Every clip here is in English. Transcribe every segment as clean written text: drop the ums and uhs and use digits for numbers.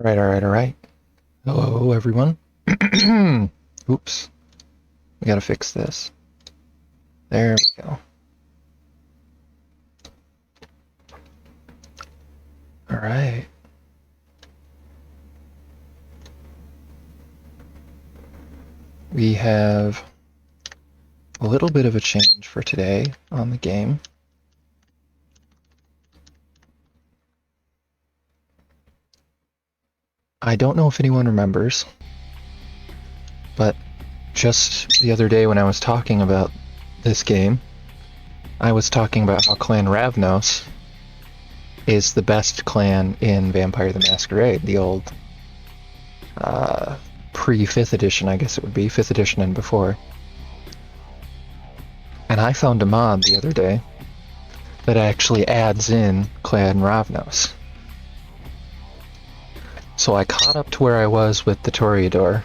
All right. Hello, everyone. Oops. We gotta fix this. There we go. All right. We have a little bit of a change for today on the game. I don't know if anyone remembers, but just the other day when I was talking about this game, I was talking about how Clan Ravnos is the best clan in Vampire the Masquerade, the old pre-5th edition, I guess it would be, 5th edition and before. And I found a mod the other day that actually adds in Clan Ravnos. So I caught up to where I was with the Toreador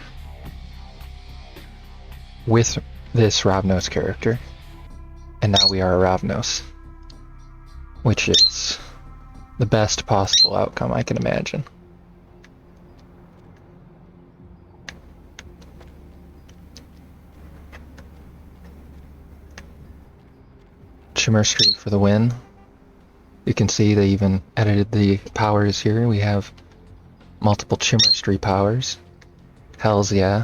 with this Ravnos character, and now we are a Ravnos, which is the best possible outcome I can imagine. Chemistry for the win. You can see they even edited the powers here. We have multiple chemistry powers. Hells yeah.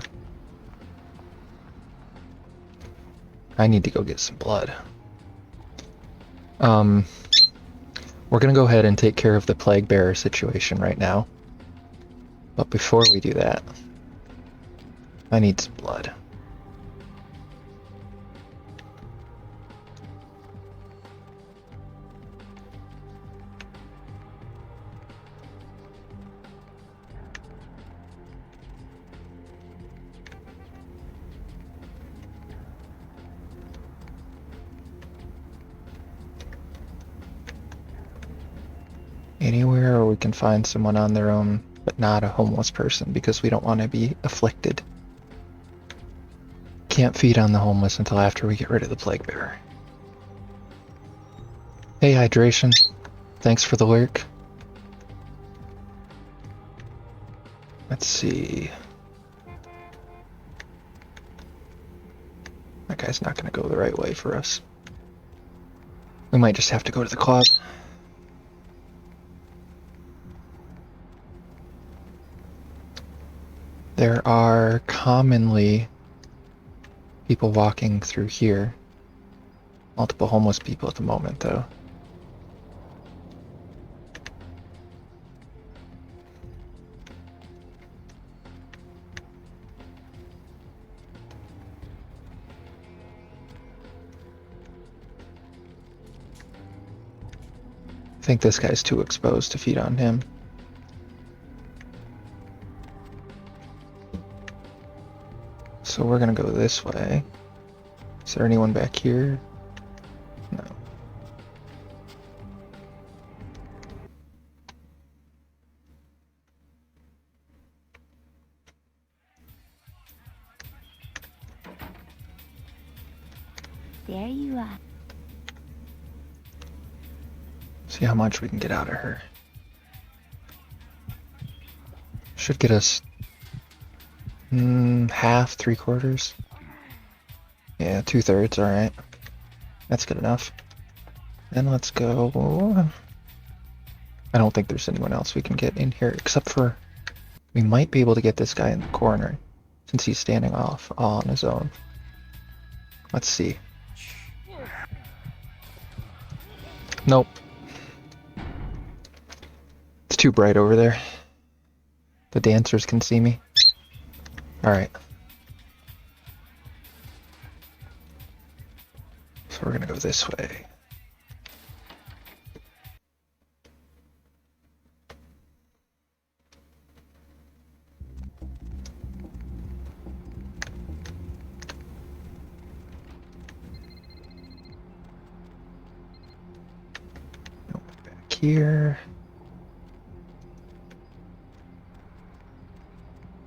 I need to go get some blood. We're gonna go ahead and take care of the Plague Bearer situation right now. But before we do that, I need some blood. Anywhere where we can find someone on their own, but not a homeless person, because we don't want to be afflicted. Can't feed on the homeless until after we get rid of the Plague Bearer. Hey, Hydration. Thanks for the lurk. Let's see. That guy's not going to go the right way for us. We might just have to go to the club. There are commonly people walking through here. Multiple homeless people at the moment, though. I think this guy's too exposed to feed on him. So we're gonna go this way. Is there anyone back here? No. There you are. See how much we can get out of her. Should get us half, 3/4. Yeah, 2/3, alright. That's good enough. Then let's go... I don't think there's anyone else we can get in here, except for... We might be able to get this guy in the corner, since he's standing off all on his own. Let's see. Nope. It's too bright over there. The dancers can see me. Alright. So we're gonna go this way. Back here.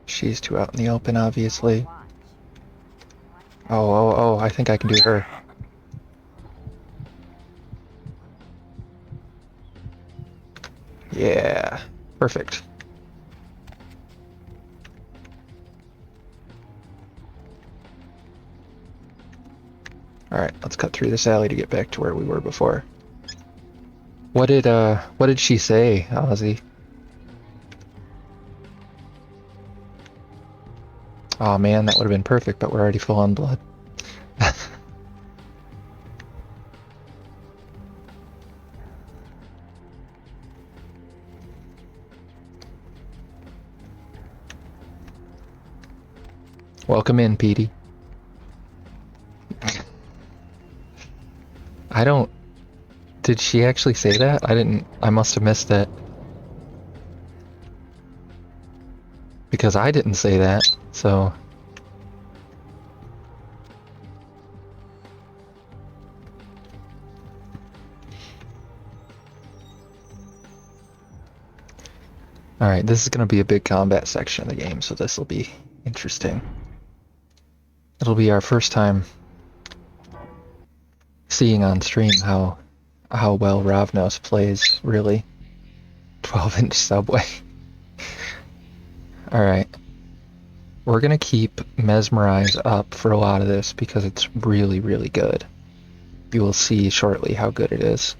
She's too out in the open, obviously. Oh, I think I can do her. Yeah, perfect. Alright, let's cut through this alley to get back to where we were before. What did she say, Ozzy? Oh man, that would have been perfect, but we're already full on blood. Welcome in, Petey. I don't... Did she actually say that? I must have missed it. Because I didn't say that, so... Alright, this is going to be a big combat section of the game, so this will be interesting. It'll be our first time seeing on stream how well Ravnos plays, really. 12-inch subway. Alright. We're gonna keep Mesmerize up for a lot of this because it's really, really good. You will see shortly how good it is.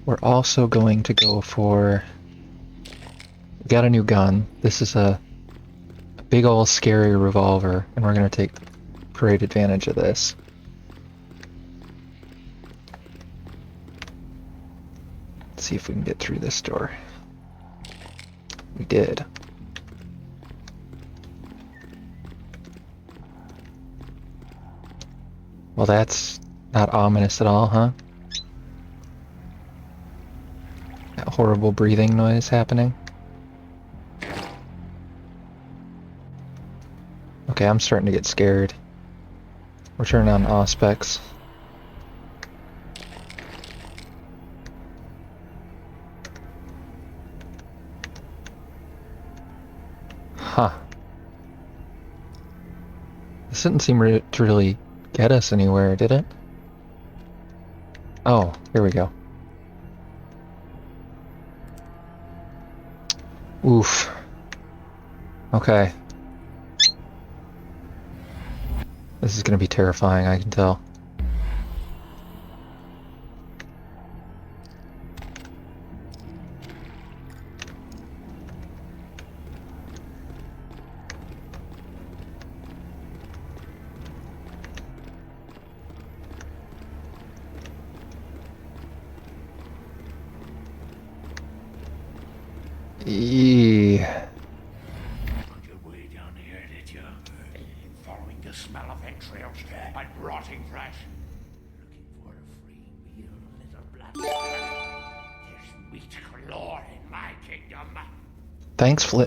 We're also going to go for... We got a new gun. This is a big ol' scary revolver, and we're gonna take great advantage of this. Let's see if we can get through this door. We did. Well, that's not ominous at all, huh? That horrible breathing noise happening. Okay, I'm starting to get scared. We're turning on Auspex. Huh. This didn't seem to really get us anywhere, did it? Oh, here we go. Oof. Okay. This is gonna be terrifying, I can tell.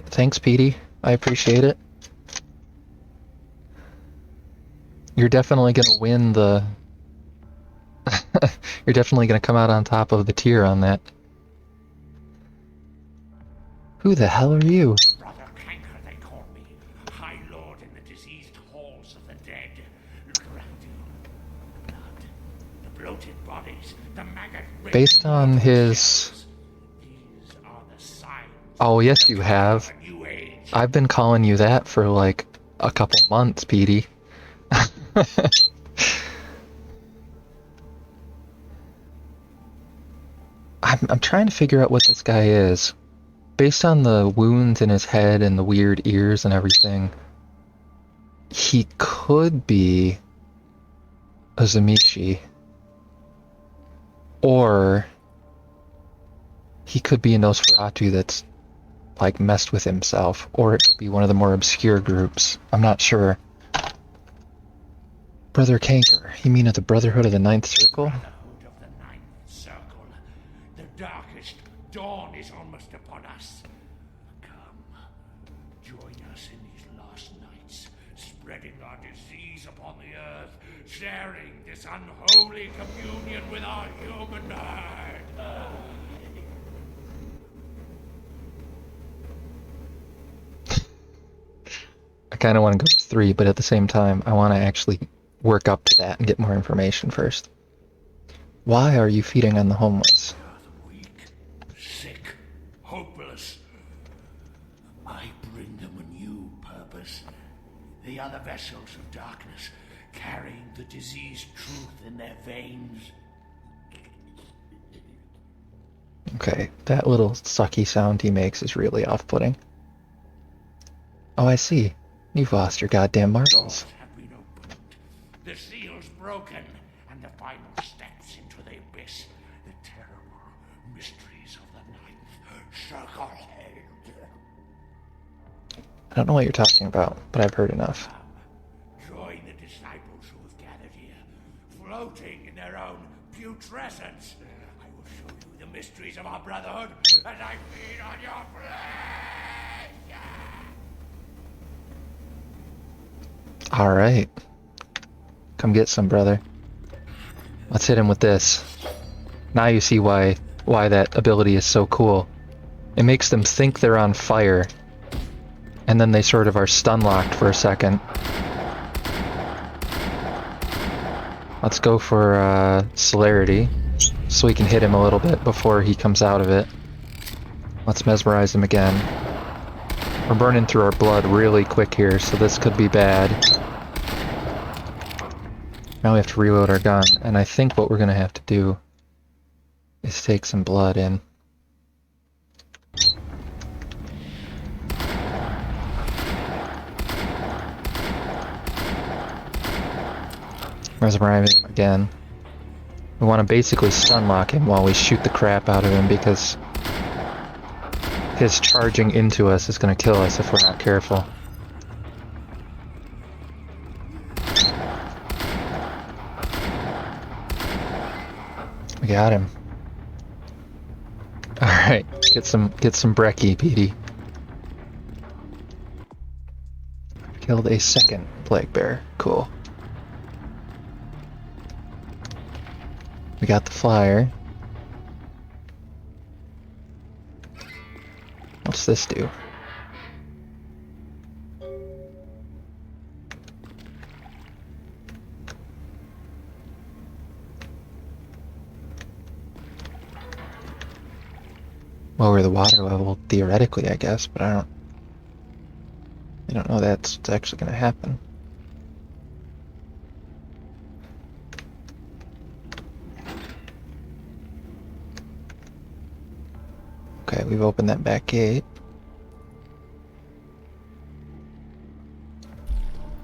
Thanks, Petey. I appreciate it. You're definitely gonna win the... You're definitely gonna come out on top of the tier on that. Who the hell are you? Brother Canker, they call me. High Lord in the diseased halls of the dead. Grandu. Blood. Based on his... These are the signs Oh, yes, you of have. a new age. I've been calling you that for like a couple months, Petey. I'm trying to figure out what this guy is. Based on the wounds in his head and the weird ears and everything, he could be a Zamishi. Or he could be a Nosferatu that's like messed with himself. Or it could be one of the more obscure groups. I'm not sure. Brother Canker. You mean of the Brotherhood of the Ninth Circle? Brotherhood of the Ninth Circle. The darkest dawn is almost upon us. Come, join us in these last nights, spreading our disease upon the earth, sharing this unholy communion with our human herd. I kind of want to go with 3, but at the same time, I want to actually work up to that and get more information first. Why are you feeding on the homeless? Weak, sick, hopeless. I bring them a new purpose. They are the vessels of darkness, carrying the diseased truth in their veins. Okay, that little sucky sound he makes is really off-putting. Oh, I see. You've lost your goddamn marbles. Doors have been opened, the seals broken, and the final steps into the abyss. The terrible mysteries of the Ninth Circle. I don't know what you're talking about, but I've heard enough. Join the disciples who have gathered here, floating in their own putrescence. I will show you the mysteries of our brotherhood as I feed on your flesh. Alright. Come get some, brother. Let's hit him with this. Now you see why that ability is so cool. It makes them think they're on fire, and then they sort of are stun-locked for a second. Let's go for celerity, so we can hit him a little bit before he comes out of it. Let's mesmerize him again. We're burning through our blood really quick here, so this could be bad. Now we have to reload our gun, and I think what we're gonna have to do is take some blood in. Mesmerize him again. We want to basically stun lock him while we shoot the crap out of him, because his charging into us is going to kill us if we're not careful. We got him. Alright, get some brekkie, Petey. Killed a second plague bear. Cool. We got the flyer. What's this do? Lower the water level, theoretically, I guess, but I don't know that's what's actually going to happen. Okay, we've opened that back gate.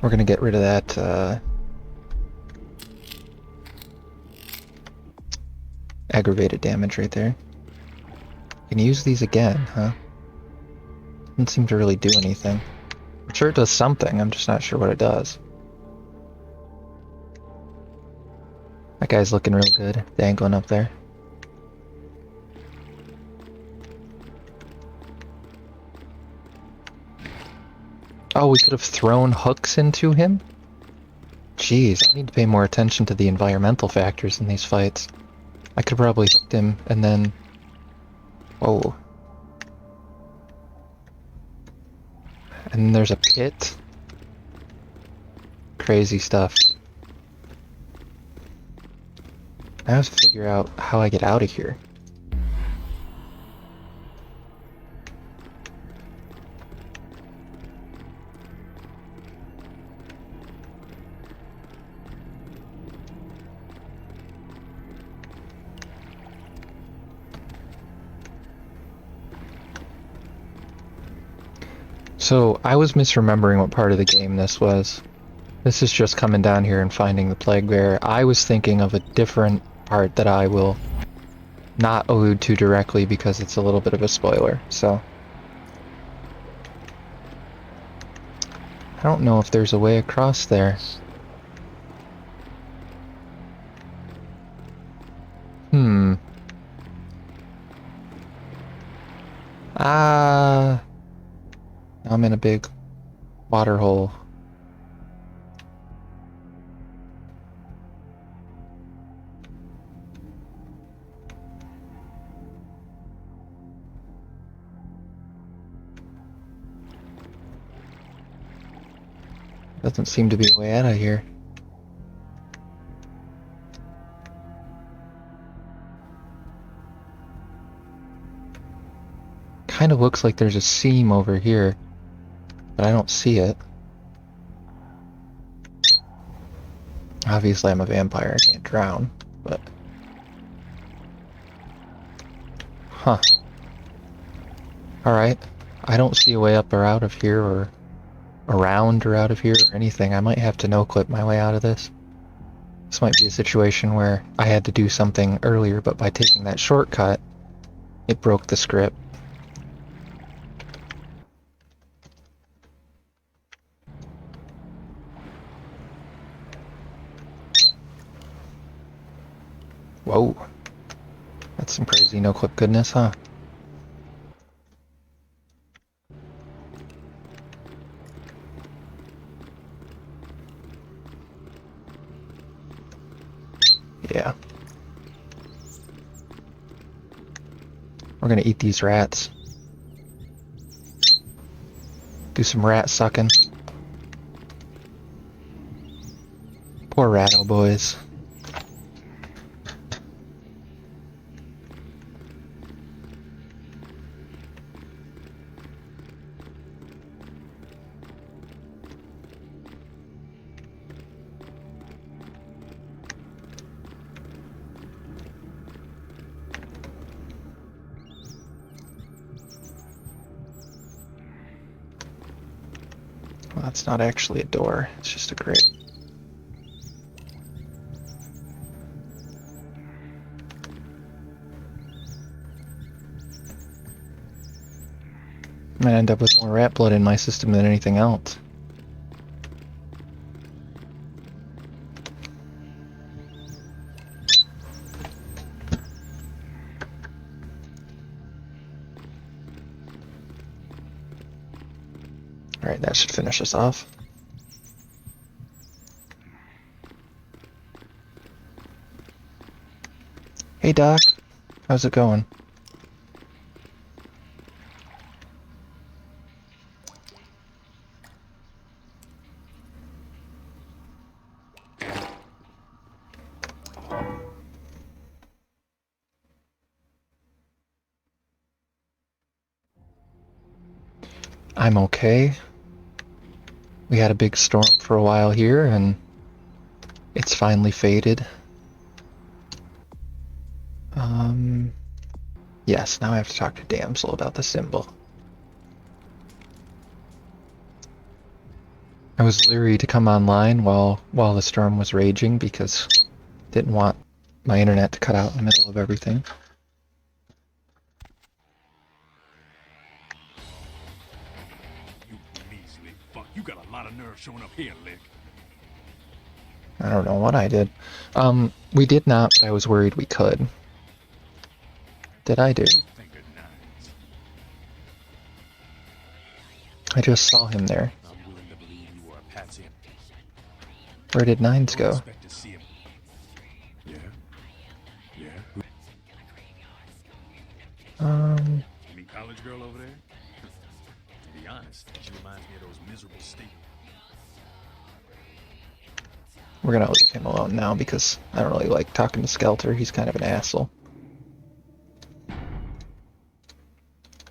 We're going to get rid of that aggravated damage right there. Can use these again, huh? Doesn't seem to really do anything. I'm sure it does something, I'm just not sure what it does. That guy's looking real good, dangling up there. Oh, we could have thrown hooks into him? Jeez, I need to pay more attention to the environmental factors in these fights. I could probably hooked him and then... Whoa. And then there's a pit. Crazy stuff. I have to figure out how I get out of here. So, I was misremembering what part of the game this was. This is just coming down here and finding the plague bear. I was thinking of a different part that I will not allude to directly because it's a little bit of a spoiler, so... I don't know if there's a way across there. Ah... I'm in a big water hole. Doesn't seem to be a way out of here. Kind of looks like there's a seam over here, but I don't see it. Obviously I'm a vampire, I can't drown, but... Huh. Alright. I don't see a way up or out of here, or around or out of here, or anything. I might have to no-clip my way out of this. This might be a situation where I had to do something earlier, but by taking that shortcut, it broke the script. Whoa. That's some crazy no-clip goodness, huh? Yeah. We're gonna eat these rats. Do some rat sucking. Poor ratto boys. Well, that's not actually a door, it's just a grate. I might end up with more rat blood in my system than anything else. Alright, that should finish us off. Hey Doc, how's it going? I'm okay. We had a big storm for a while here, and it's finally faded. Yes, now I have to talk to Damsel about the symbol. I was leery to come online while the storm was raging because I didn't want my internet to cut out in the middle of everything. You measly fuck. You got a lot of nerve showing up here, Lick. I don't know what I did. We did not, but I was worried we could. Did I do? I just saw him there. I'm willing to believe you are a patsy. Where did Nines go? Expect to see him. Yeah. Yeah. You mean college girl over there? To be honest, she reminds me of those miserable state. we're gonna leave him alone now because I don't really like talking to Skelter. He's kind of an asshole.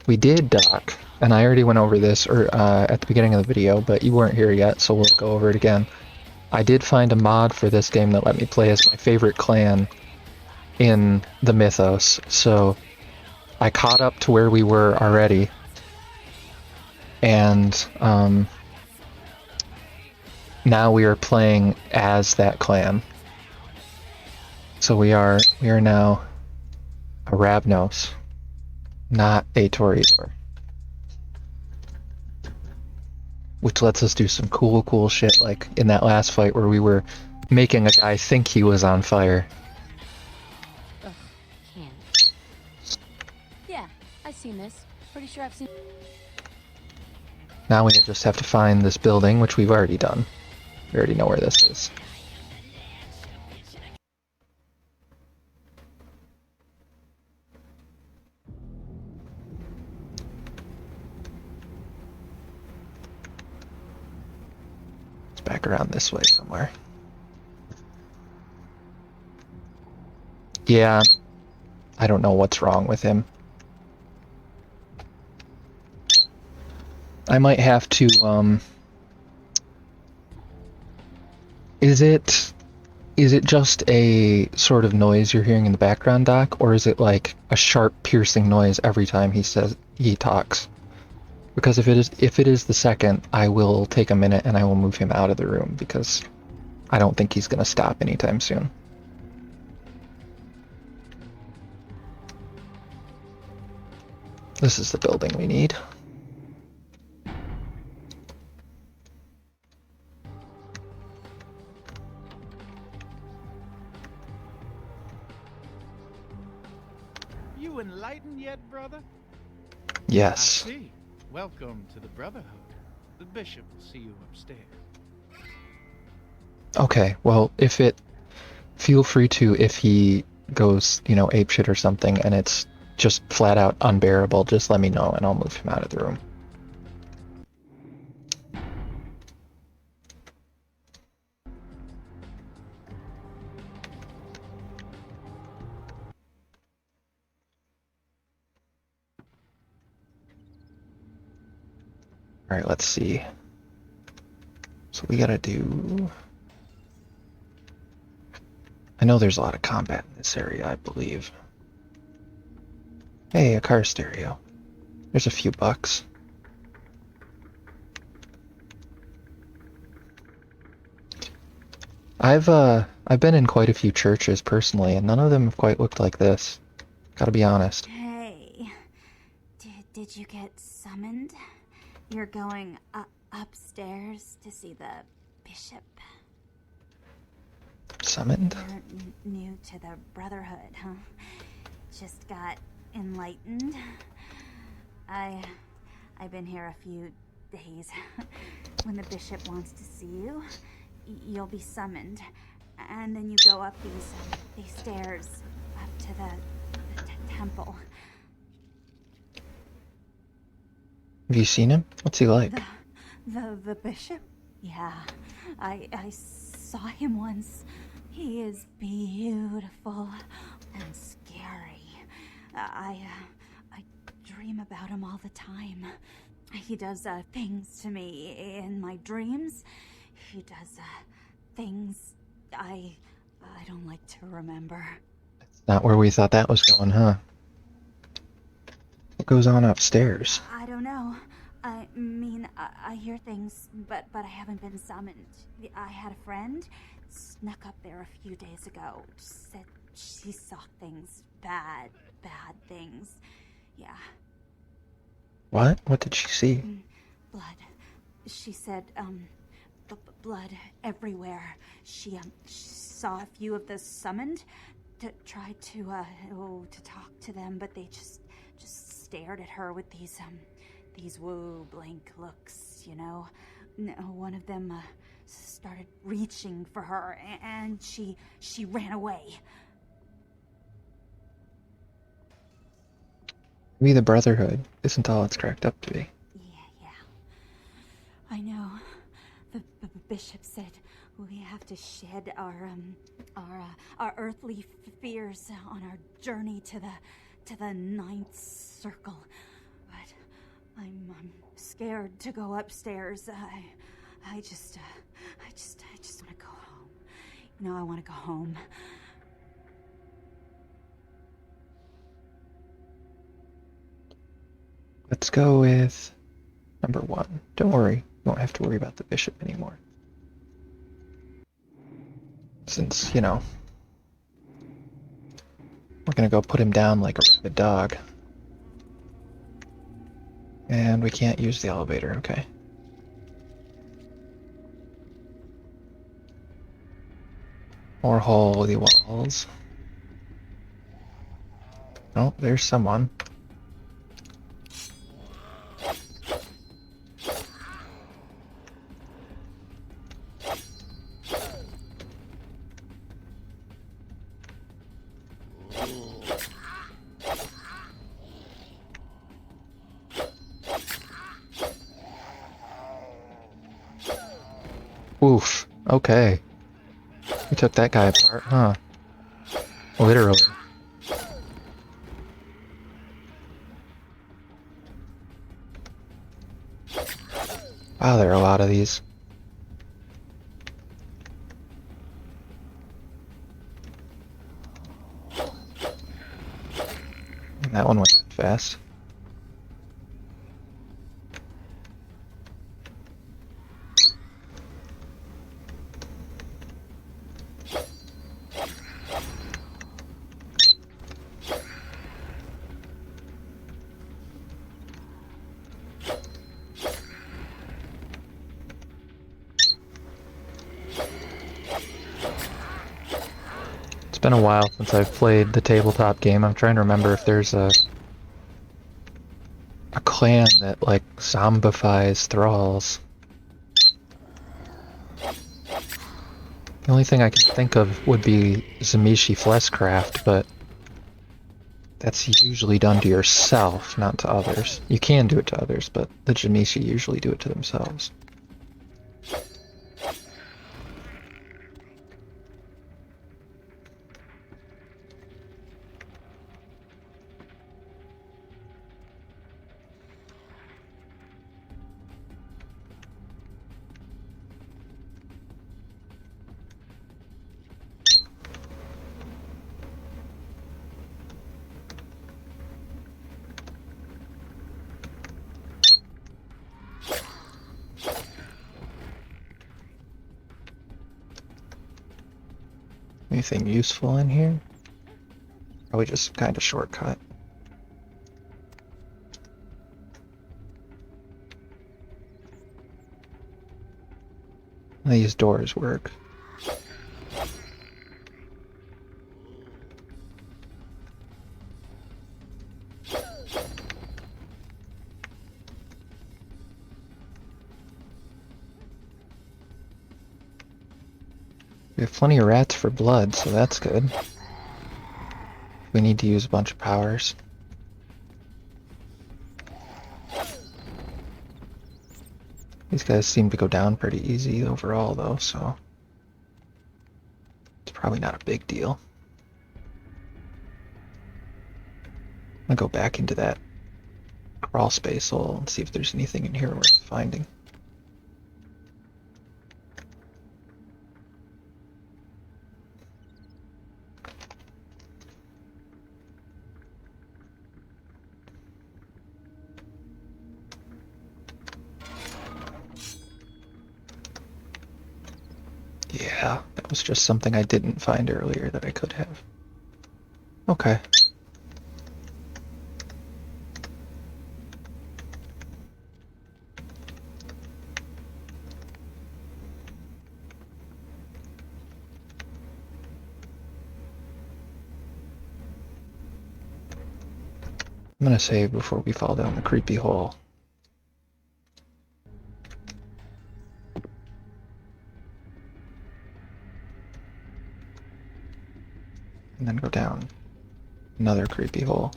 We did dock, and I already went over this at the beginning of the video, but you weren't here yet, so we'll go over it again. I did find a mod for this game that let me play as my favorite clan in the Mythos, so I caught up to where we were already, and now we are playing as that clan. So we are now a Ravnos, not a Toreador. Which lets us do some cool shit, like in that last fight where we were making a guy think he was on fire. Ugh, can't. Yeah, I've seen this. Pretty sure I've seen. Now we just have to find this building, which we've already done. We already know where this is. It's back around this way somewhere. Yeah, I don't know what's wrong with him. I might have to, Is it just a sort of noise you're hearing in the background, Doc, or is it like a sharp, piercing noise every time he talks? Because if it is the second, I will take a minute and I will move him out of the room because I don't think he's gonna stop anytime soon. This is the building we need. You enlightened yet, brother? Yes. I see. Welcome to the Brotherhood. The bishop will see you upstairs. Okay, well, feel free to, if he goes, apeshit or something, and it's just flat out unbearable, just let me know and I'll move him out of the room. Alright, let's see. So we gotta do... I know there's a lot of combat in this area, I believe. Hey, a car stereo. There's a few bucks. I've been in quite a few churches personally, and none of them have quite looked like this. Gotta be honest. Hey, did you get summoned? You're going upstairs to see the bishop. Summoned? You're new to the Brotherhood, huh? Just got enlightened. I've been here a few days. When the bishop wants to see you, you'll be summoned, and then you go up these stairs up to the temple. Have you seen him? What's he like? The bishop? Yeah, I saw him once. He is beautiful and scary. I dream about him all the time. He does things to me in my dreams. He does things I don't like to remember. Not where we thought that was going, huh? What goes on upstairs? I don't know. I mean, I hear things, but I haven't been summoned. I had a friend snuck up there a few days ago. Said she saw things, bad things. Yeah. What? What did she see? Blood. She said, blood everywhere. She saw a few of the summoned, tried to talk to them, but they just stared at her with these blank looks, you know. One of them started reaching for her, and she ran away. Maybe the Brotherhood isn't all it's cracked up to be. Yeah. I know. The bishop said we have to shed our earthly fears on our journey to the ninth circle. But I'm scared to go upstairs. I just want to go home. You know, I want to go home. Let's go with number 1. Don't worry, you won't have to worry about the bishop anymore. Since, you know, we're gonna go put him down like a rabid dog. And we can't use the elevator, okay. More holy walls. Oh, there's someone. Oof. Okay. We took that guy apart, huh? Literally. Wow, there are a lot of these. That one went fast. It's been a while since I've played the tabletop game. I'm trying to remember if there's a clan that, like, zombifies thralls. The only thing I can think of would be Zamishi Fleshcraft, but that's usually done to yourself, not to others. You can do it to others, but the Zamishi usually do it to themselves. Anything useful in here? Probably just kind of shortcut. These doors work. We have plenty of rats for blood, so that's good. We need to use a bunch of powers. These guys seem to go down pretty easy overall, though, so it's probably not a big deal. I'm gonna go back into that crawl space hole and see if there's anything in here worth finding. Yeah, that was just something I didn't find earlier that I could have. Okay. I'm gonna save before we fall down the creepy hole. And then go down another creepy hole.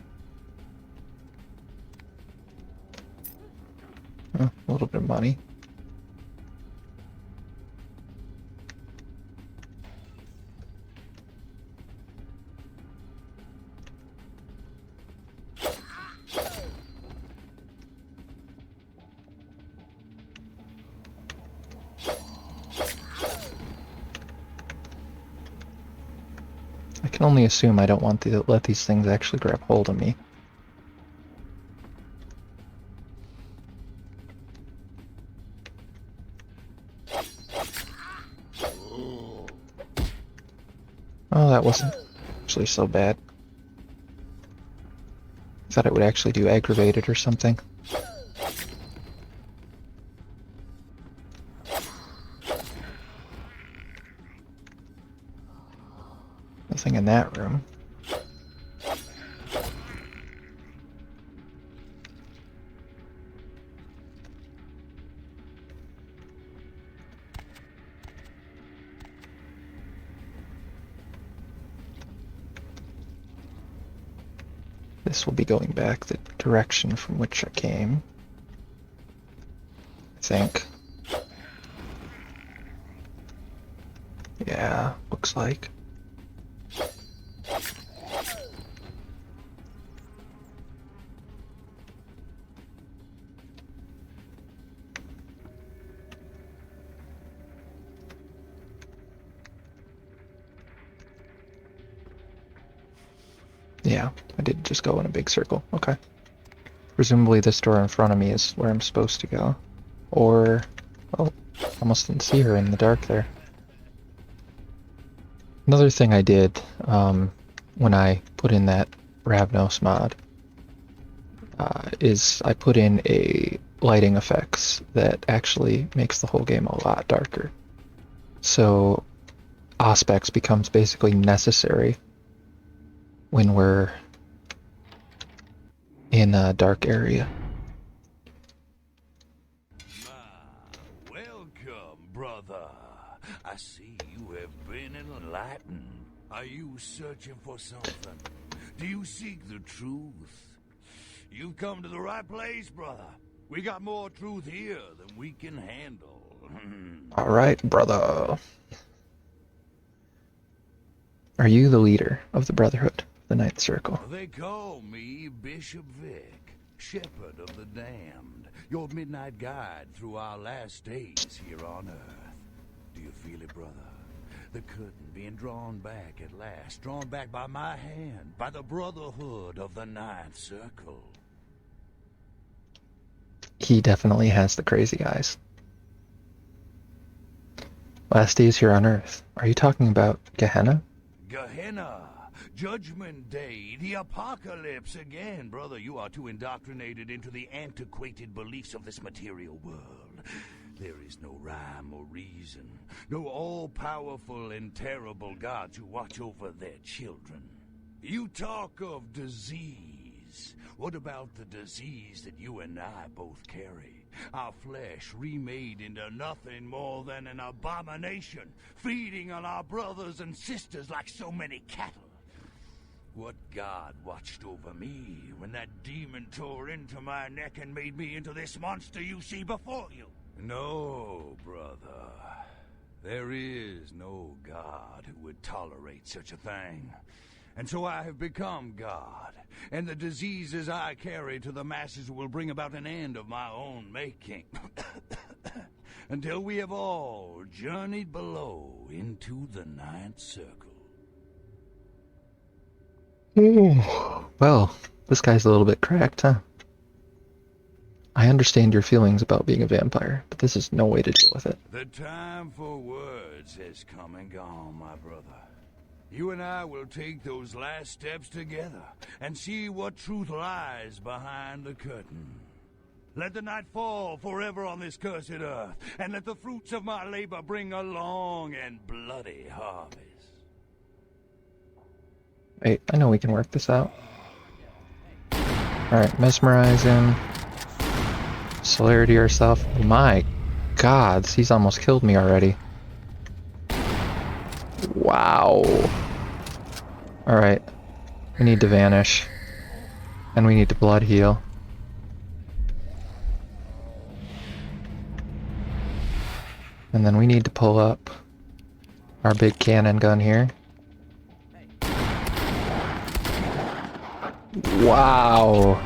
A little bit of money. can only assume I don't want to let these things actually grab hold of me. Oh, that wasn't actually so bad. I thought it would actually do aggravated or something. Nothing in that room. This will be going back the direction from which I came. I think. Yeah, looks like. Yeah, I did just go in a big circle. Okay. Presumably this door in front of me is where I'm supposed to go. Or... oh, almost didn't see her in the dark there. Another thing I did when I put in that Ravnos mod is I put in a lighting effects that actually makes the whole game a lot darker. So Auspex becomes basically necessary when we're in a dark area. Welcome, brother. I see you have been enlightened. Are you searching for something? Do you seek the truth? You've come to the right place, brother. We got more truth here than we can handle. Alright, brother. Are you the leader of the Brotherhood, the Ninth Circle? They call me Bishop Vic, Shepherd of the Damned, your midnight guide through our last days here on Earth. Do you feel it, brother? The curtain being drawn back at last, drawn back by my hand, by the Brotherhood of the Ninth Circle. He definitely has the crazy eyes. Last days here on Earth. Are you talking about Gehenna? Gehenna, Judgment Day, the apocalypse again. Brother, you are too indoctrinated into the antiquated beliefs of this material world. There is no rhyme or reason, no all-powerful and terrible God to watch over their children. You talk of disease. What about the disease that you and I both carry? Our flesh remade into nothing more than an abomination, feeding on our brothers and sisters like so many cattle. What God watched over me when that demon tore into my neck and made me into this monster you see before you? No, brother. There is no God who would tolerate such a thing. And so I have become God, and the diseases I carry to the masses will bring about an end of my own making. Until we have all journeyed below into the Ninth Circle. Well, this guy's a little bit cracked, huh? I understand your feelings about being a vampire, but this is no way to deal with it. The time for words has come and gone, my brother. You and I will take those last steps together and see what truth lies behind the curtain. Let the night fall forever on this cursed earth, and let the fruits of my labor bring a long and bloody harvest. Wait, I know we can work this out. Alright, mesmerize him. Celerity herself. My god, he's almost killed me already. Wow. Alright. We need to vanish. And we need to blood heal. And then we need to pull up our big cannon gun here. Wow.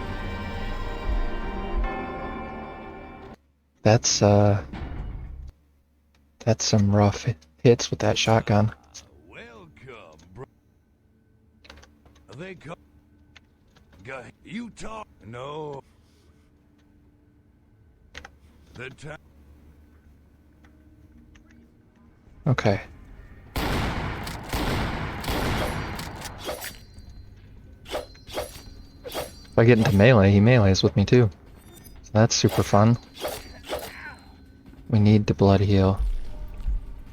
That's some rough hits with that shotgun. Welcome, They go. You talk. No. The time. Okay. If I get into melee, he melees with me too. So that's super fun. We need to blood heal.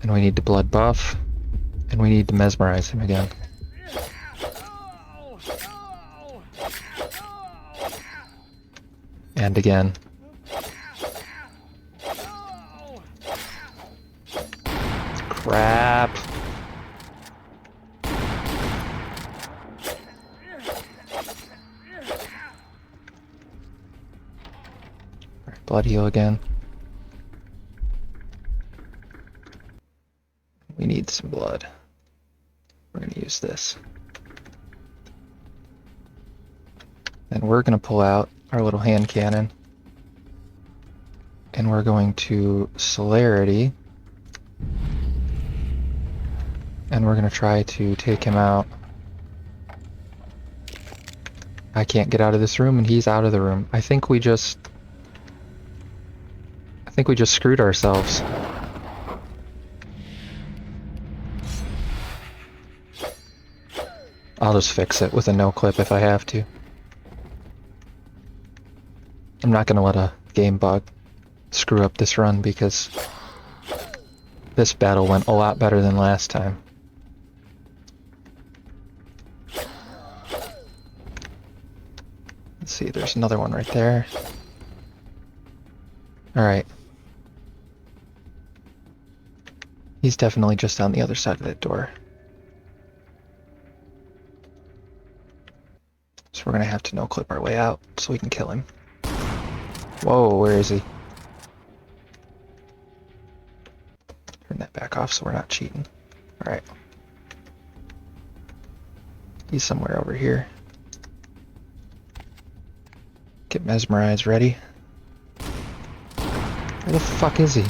And we need to blood buff. And we need to mesmerize him again. And again. Crap. Alright, blood heal again. We need some blood. We're gonna use this. And we're gonna pull out our little hand cannon. And we're going to celerity. And we're gonna try to take him out. I can't get out of this room and he's out of the room. I think we just screwed ourselves. I'll just fix it with a no clip if I have to. I'm not gonna let a game bug screw up this run because this battle went a lot better than last time. Let's see, there's another one right there. Alright. He's definitely just on the other side of that door. So we're gonna have to no-clip our way out so we can kill him. Whoa, where is he? Turn that back off so we're not cheating. Alright. He's somewhere over here. Get mesmerized, ready? Where the fuck is he?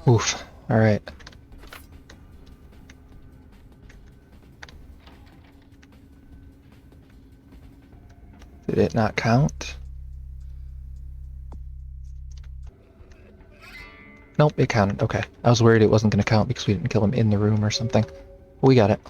Oof. Alright. Did it not count? Nope, it counted. Okay. I was worried it wasn't going to count because we didn't kill him in the room or something. We got it.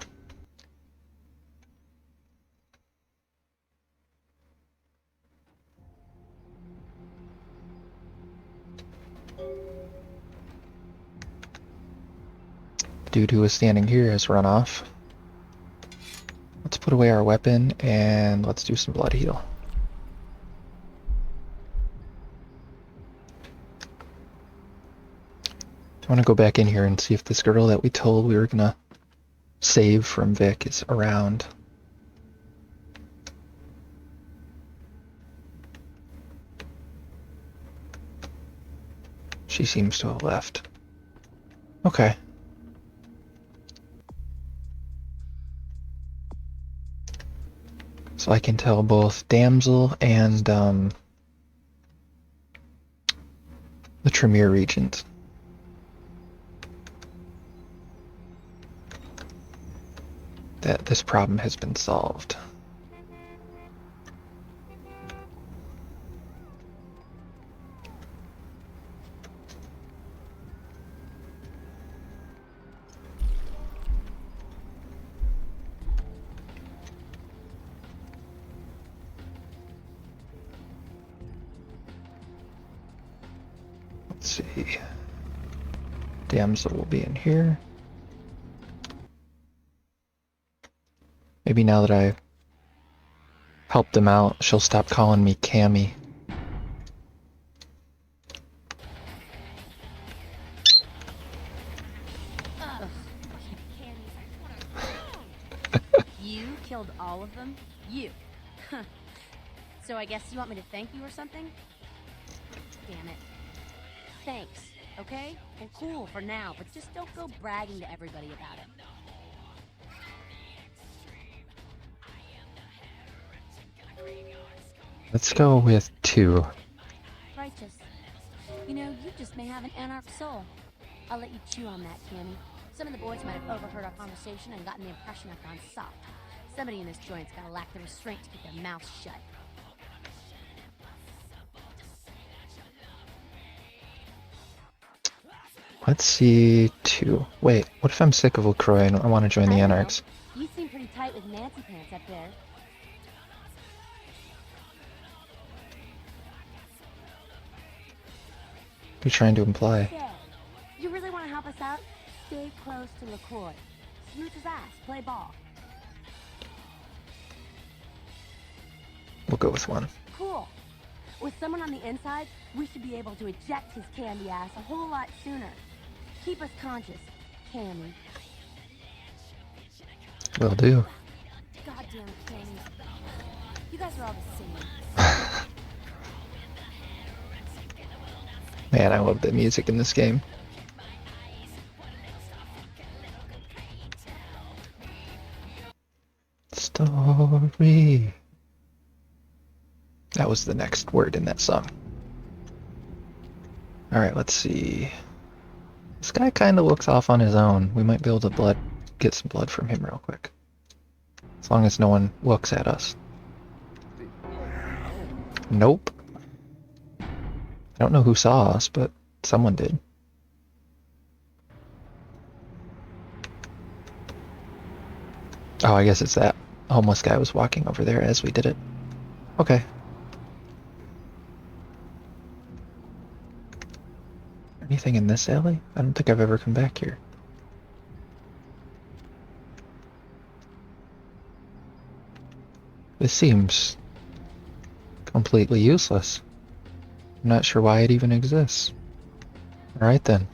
The dude who was standing here has run off. Let's put away our weapon and let's do some blood heal. I want to go back in here and see if this girl that we told we were gonna save from Vic is around. She seems to have left. Okay. So I can tell both Damsel and the Tremere Regent. That this problem has been solved. Let's see. Damsel will be in here. Maybe now that I helped them out, she'll stop calling me Cammy. You killed all of them? You. So I guess you want me to thank you or something? Damn it. Thanks, okay? Well, cool for now, but just don't go bragging to everybody about it. Let's go with 2. Righteous. You know, you just may have an anarch soul. I'll let you chew on that, Cammy. Some of the boys might have overheard our conversation and gotten the impression I've gone soft. Somebody in this joint's gotta lack the restraint to keep their mouths shut. Let's see, 2. Wait, what if I'm sick of LaCroix and I want to join the I don't know. Anarchs? You seem pretty tight with Nancy Pants up there. What are you trying to imply? Yeah. You really want to help us out? Stay close to LaCroix. Smooch his ass. Play ball. We'll go with 1. Cool. With someone on the inside, we should be able to eject his candy ass a whole lot sooner. Keep us conscious, Cammy. Will do. Goddamn Cammy. You guys are all the same. Man, I love the music in this game. Story. That was the next word in that song. Alright, let's see. This guy kind of looks off on his own. We might be able to get some blood from him real quick. As long as no one looks at us. Nope. I don't know who saw us, but someone did. Oh, I guess it's that homeless guy was walking over there as we did it. Okay. Anything in this alley? I don't think I've ever come back here. This seems completely useless. I'm not sure why it even exists. Alright then.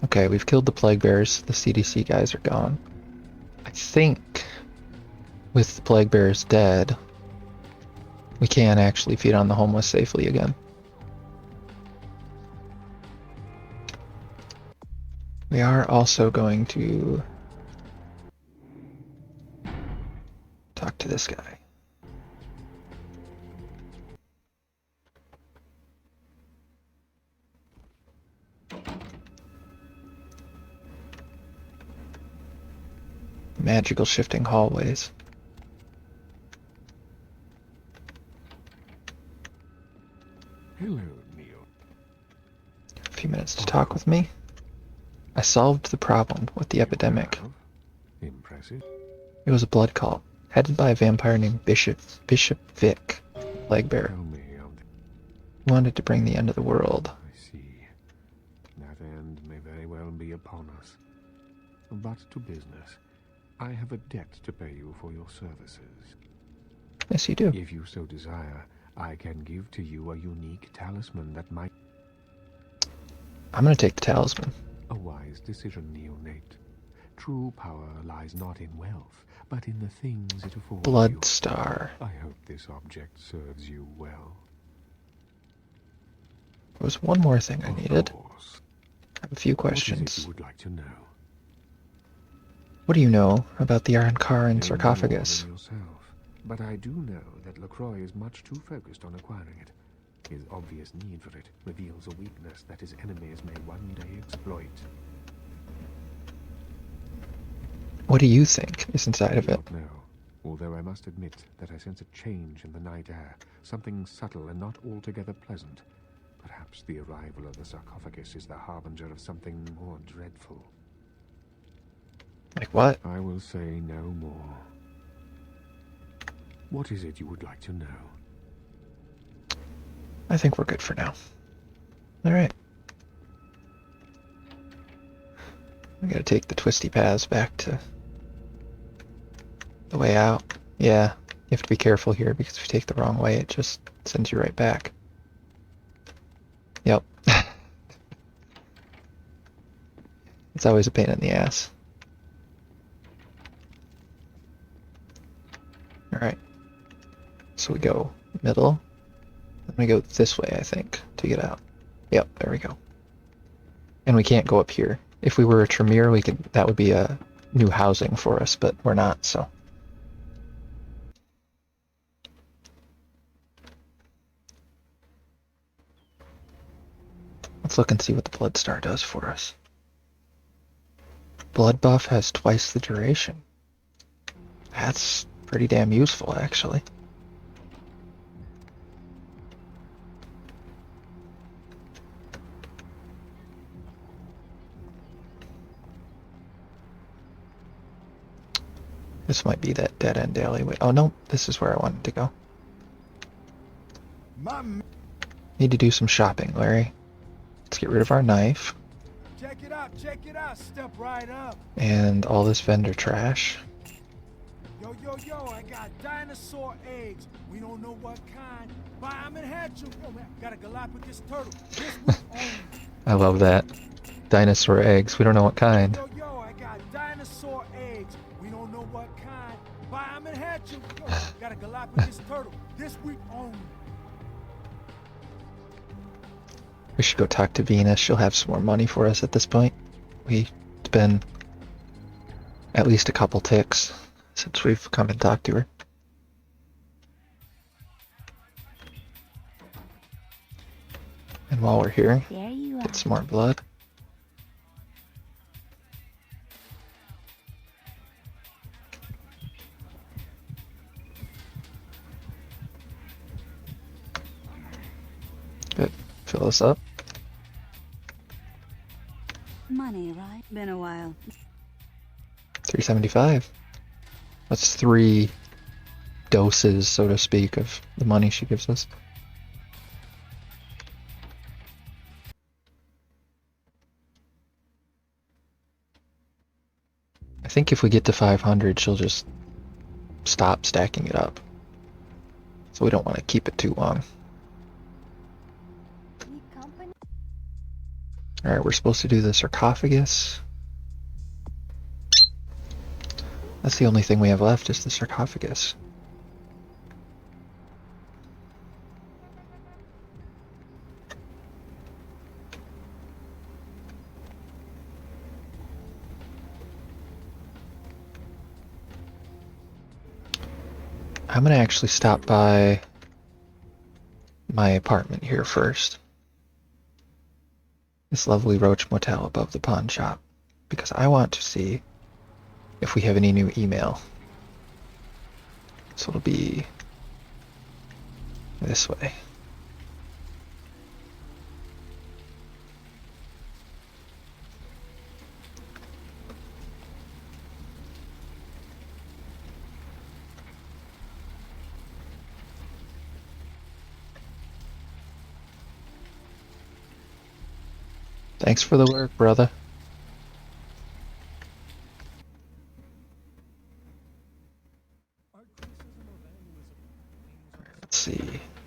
Okay, we've killed the plague bears. The CDC guys are gone. I think with the plague bears dead, we can actually feed on the homeless safely again. We are also going to talk to this guy. Magical shifting hallways. Hello, Neil. A few minutes to talk with me. I solved the problem with the epidemic. Impressive. It was a blood cult, headed by a vampire named Bishop Vic, plague bearer. Tell me of He wanted to bring the end of the world. I see. That end may very well be upon us. But to business. I have a debt to pay you for your services. Yes, you do. If you so desire, I can give to you a unique talisman that might... I'm gonna take the talisman. A wise decision, Neonate. True power lies not in wealth, but in the things it affords Blood you. Star. I hope this object serves you well. There was one more thing I needed. Of course. I have a few What is it questions. you would like to know? What do you know about the Iron Car and No sarcophagus? more than yourself, but I do know that LaCroix is much too focused on acquiring it. His obvious need for it reveals a weakness that his enemies may one day exploit. What do you think is inside of I it? don't know, although I must admit that I sense a change in the night air, something subtle and not altogether pleasant. Perhaps the arrival of the sarcophagus is the harbinger of something more dreadful. Like what? I will say no more. What is it you would like to know? I think we're good for now. Alright. We gotta take the twisty paths back to the way out. Yeah, you have to be careful here because if you take the wrong way, it just sends you right back. Yep. It's always a pain in the ass. Alright. So we go middle. Then we go this way, I think, to get out. Yep, there we go. And we can't go up here. If we were a Tremere, we could. That would be a new housing for us, but we're not, so. Let's look and see what the blood star does for us. Blood buff has twice the duration. That's pretty damn useful, actually. This might be that dead-end alleyway. Oh, no, this is where I wanted to go. Need to do some shopping, Larry. Let's get rid of our knife. Check it out, step right up. And all this vendor trash. Yo, I got dinosaur eggs. We don't know what kind. Buy them and hatch them. Yo, man, got a Galapagos turtle. This week only. I love that. Dinosaur eggs. We don't know what kind. Yo, I got dinosaur eggs. We don't know what kind. Buy them and hatch them. Yo, got a Galapagos turtle. This week only. We should go talk to Venus. She'll have some more money for us at this point. It's been at least a couple ticks since we've come and talked to her. And while we're here, There you get some more blood. Good. Fill this up. Money, right? Been a while. 375. That's 3 doses, so to speak, of the money she gives us. I think if we get to 500, she'll just stop stacking it up. So we don't want to keep it too long. Alright, we're supposed to do the sarcophagus. That's the only thing we have left, is the sarcophagus. I'm gonna actually stop by my apartment here first. This lovely roach motel above the pawn shop, because I want to see if we have any new email. So it'll be this way. Thanks for the work, brother. Let's see.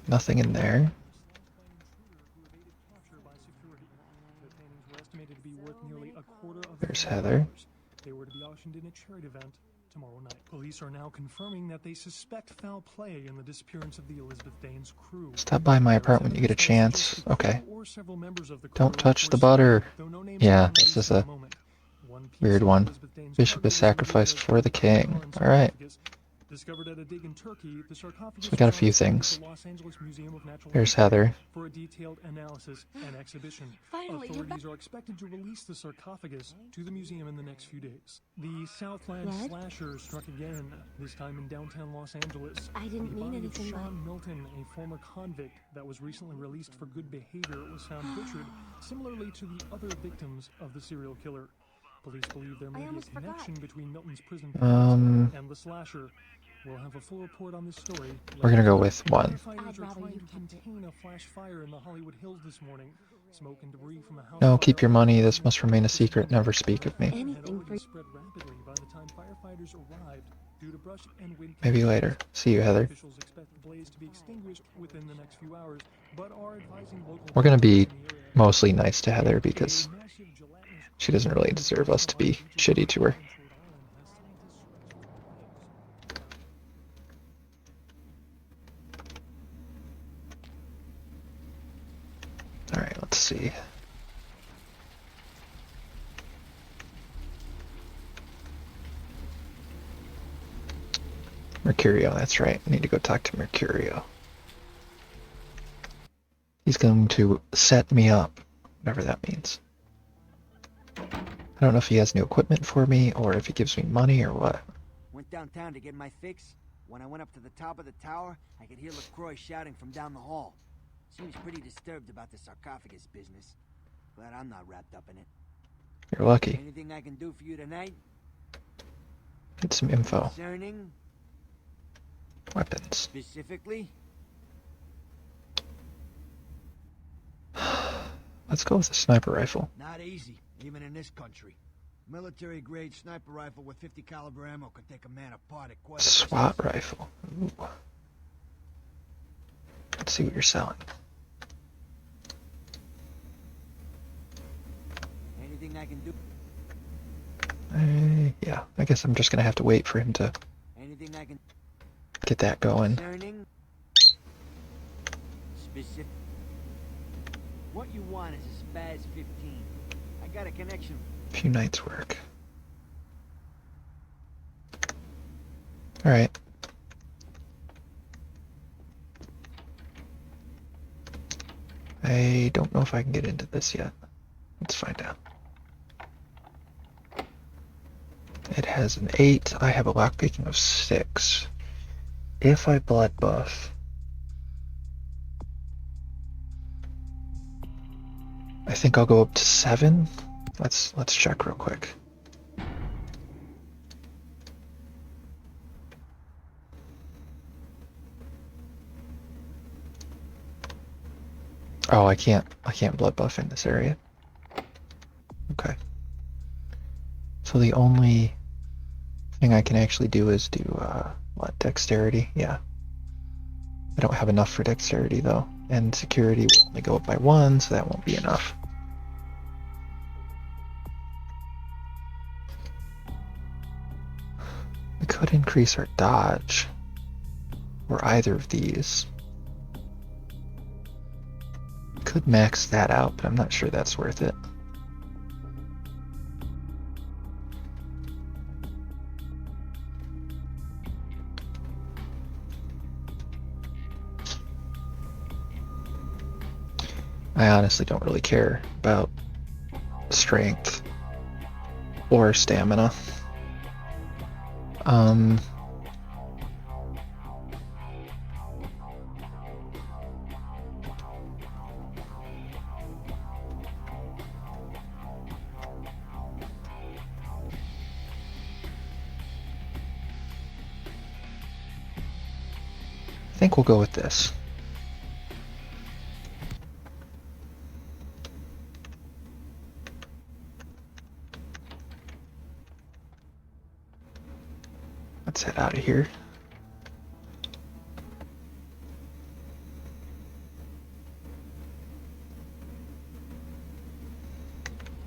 Nothing in there. There's Heather. They were to be auctioned in a charity event tomorrow night. Police are now confirming that they suspect foul play in the disappearance of the Elizabeth Dane's crew. Stop by my apartment, you get a chance. Okay. Don't touch the butter. Yeah, this is a weird one. Bishop is sacrificed for the king. Alright. Discovered at a dig in Turkey, the sarcophagus So we got a few things. Los Angeles Museum of Natural There's History Heather. for a detailed analysis and exhibition. Finally, you're Authorities are expected to release the sarcophagus to the museum in the next few days. The Southland What? slasher struck again, this time in downtown Los Angeles. I didn't The mean body of anything by- Sean Milton, a former convict that was recently released for good behavior, was found butchered, similarly to the other victims of the serial killer. Police believe there may be a almost forgot. connection between Milton's prison Um, and the slasher. We'll have a full report on this story. We're gonna go with 1. Firefighters I'd are rather trying you to kept it. contain a flash fire in the Hollywood Hills this morning. Smoke and debris from a house No, fire keep your money. This must remain a secret. Never speak of me. Anything had for already spread rapidly by the time firefighters arrived due to brush and wind. Maybe later. See you, Heather. Officials expect the blaze to be extinguished within the next few hours, but are advising local We're gonna be police in the area. mostly nice to Heather because A massive gelatinous she doesn't really deserve us to be shitty to her. Alright, let's see. Mercurio, that's right. I need to go talk to Mercurio. He's going to set me up whatever that means. I don't know if he has new equipment for me, or if he gives me money, or what. Went downtown to get my fix. When I went up to the top of the tower, I could hear LaCroix shouting from down the hall. Seems pretty disturbed about the sarcophagus business. Glad I'm not wrapped up in it. You're lucky. Anything I can do for you tonight? Get some info. Concerning? Weapons. Specifically? Let's go with a sniper rifle. Not easy, even in this country. Military-grade sniper rifle with 50 caliber ammo can take a man apart at quite a SWAT distance. rifle. Ooh. Let's see what you're selling. Anything I can do? Yeah, I guess I'm just gonna have to wait for him to Anything I can get that going. concerning? Specific. What you want is a Spaz 15. I got a connection. A few nights work. Alright. I don't know if I can get into this yet. Let's find out. It has an 8. I have a lockpicking of 6. If I blood buff, I think I'll go up to 7. Let's check real quick. Oh, I can't blood buff in this area. Okay. So the only thing I can actually do is do what, dexterity? Yeah. I don't have enough for dexterity though, and security will only go up by 1, so that won't be enough. We could increase our dodge, or either of these. Could max that out, but I'm not sure that's worth it. I honestly don't really care about strength or stamina. I think we'll go with this. Let's head out of here.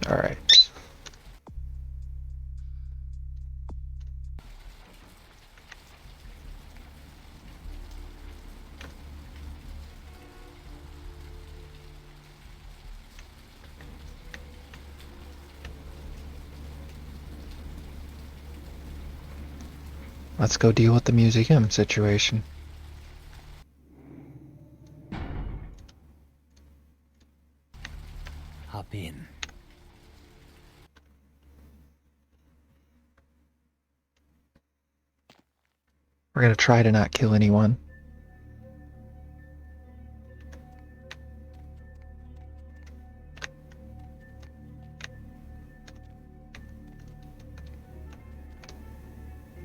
All right. Let's go deal with the museum situation. Hop in. We're gonna try to not kill anyone.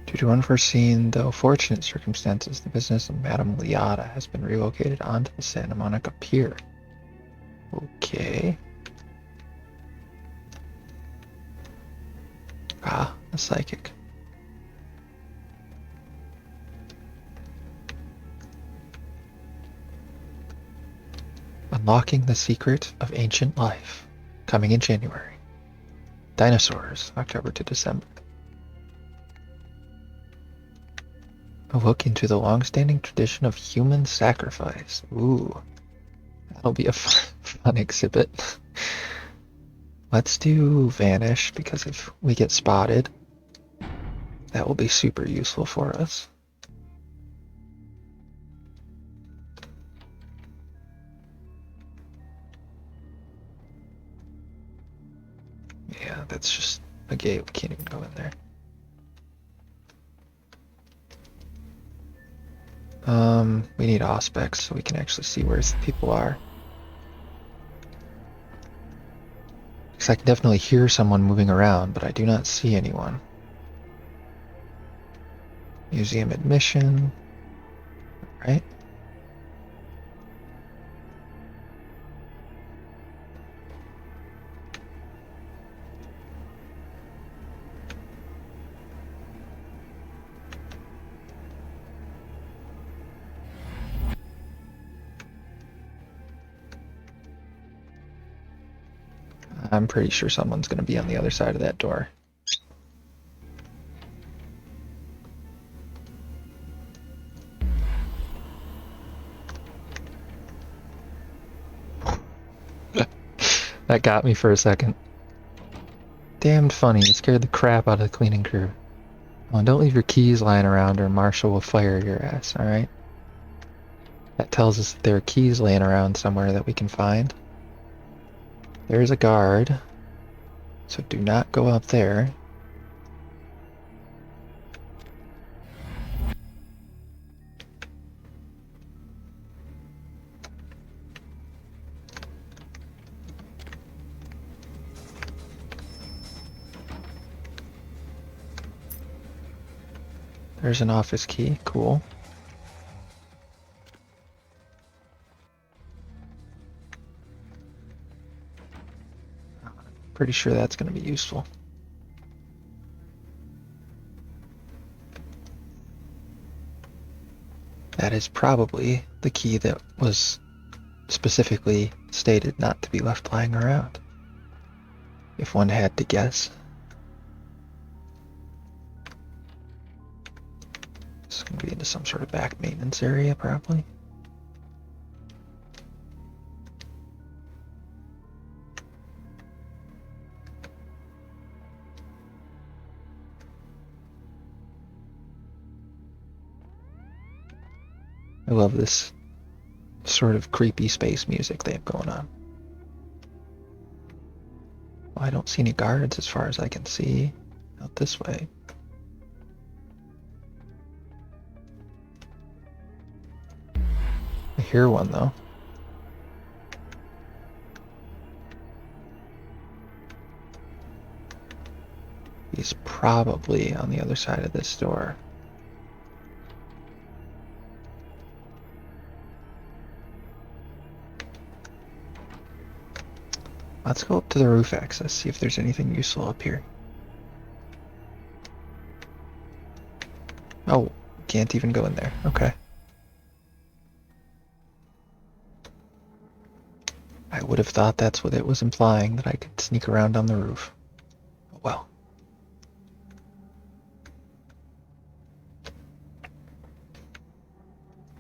Due to unforeseen, though fortunate circumstances, the business of Madame Liata has been relocated onto the Santa Monica Pier. Okay. Ah, a psychic. Unlocking the Secret of Ancient Life. Coming in January. Dinosaurs, October to December. A look into the long-standing tradition of human sacrifice. Ooh. That'll be a fun exhibit. Let's do Vanish, because if we get spotted, that will be super useful for us. that's just a gate. We can't even go in there. We need auspex so we can actually see where people are. Because I can definitely hear someone moving around, but I do not see anyone. Museum admission. Right? I'm pretty sure someone's going to be on the other side of that door. That got me for a second. Damned funny, you scared the crap out of the cleaning crew. Oh, and don't leave your keys lying around or Marshall will fire your ass, alright? That tells us that there are keys laying around somewhere that we can find. There's a guard, so do not go up there. There's an office key, cool. Pretty sure that's going to be useful. That is probably the key that was specifically stated not to be left lying around, if one had to guess. It's going to be into some sort of back maintenance area, probably. I love this sort of creepy space music they have going on. Well, I don't see any guards as far as I can see out this way. I hear one though. He's probably on the other side of this door. Let's go up to the roof access, see if there's anything useful up here. Oh, can't even go in there. Okay. I would have thought that's what it was implying, that I could sneak around on the roof. Oh well.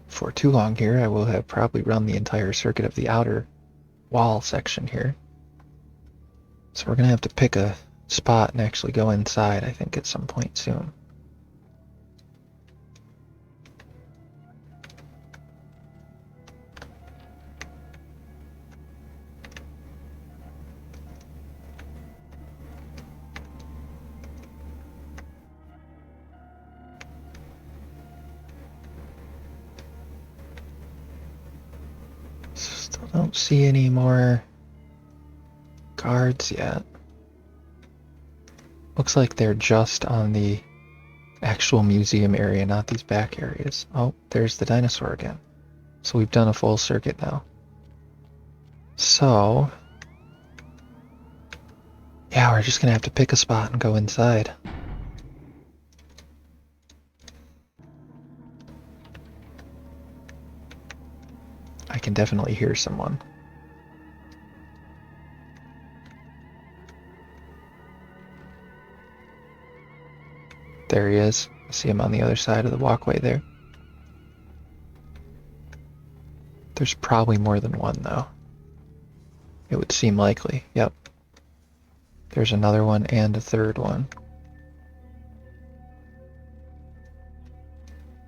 For too long here, I will have probably run the entire circuit of the outer wall section here. So we're going to have to pick a spot and actually go inside, I think, at some point soon. Still don't see any more guards yet. Looks like they're just on the actual museum area, not these back areas. Oh, there's the dinosaur again. So we've done a full circuit now. So, yeah, we're just gonna have to pick a spot and go inside. I can definitely hear someone. There he is. I see him on the other side of the walkway there. There's probably more than one, though. It would seem likely. Yep. There's another one and a third one.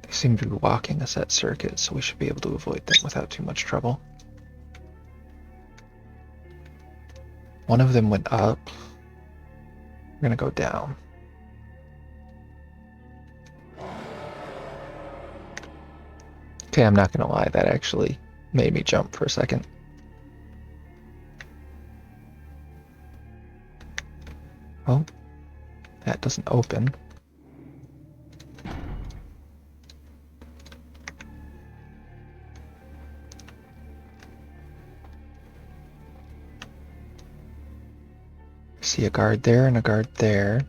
They seem to be walking a set circuit, so we should be able to avoid them without too much trouble. One of them went up. We're gonna go down. Okay, I'm not gonna lie, that actually made me jump for a second. Oh, that doesn't open. I see a guard there and a guard there.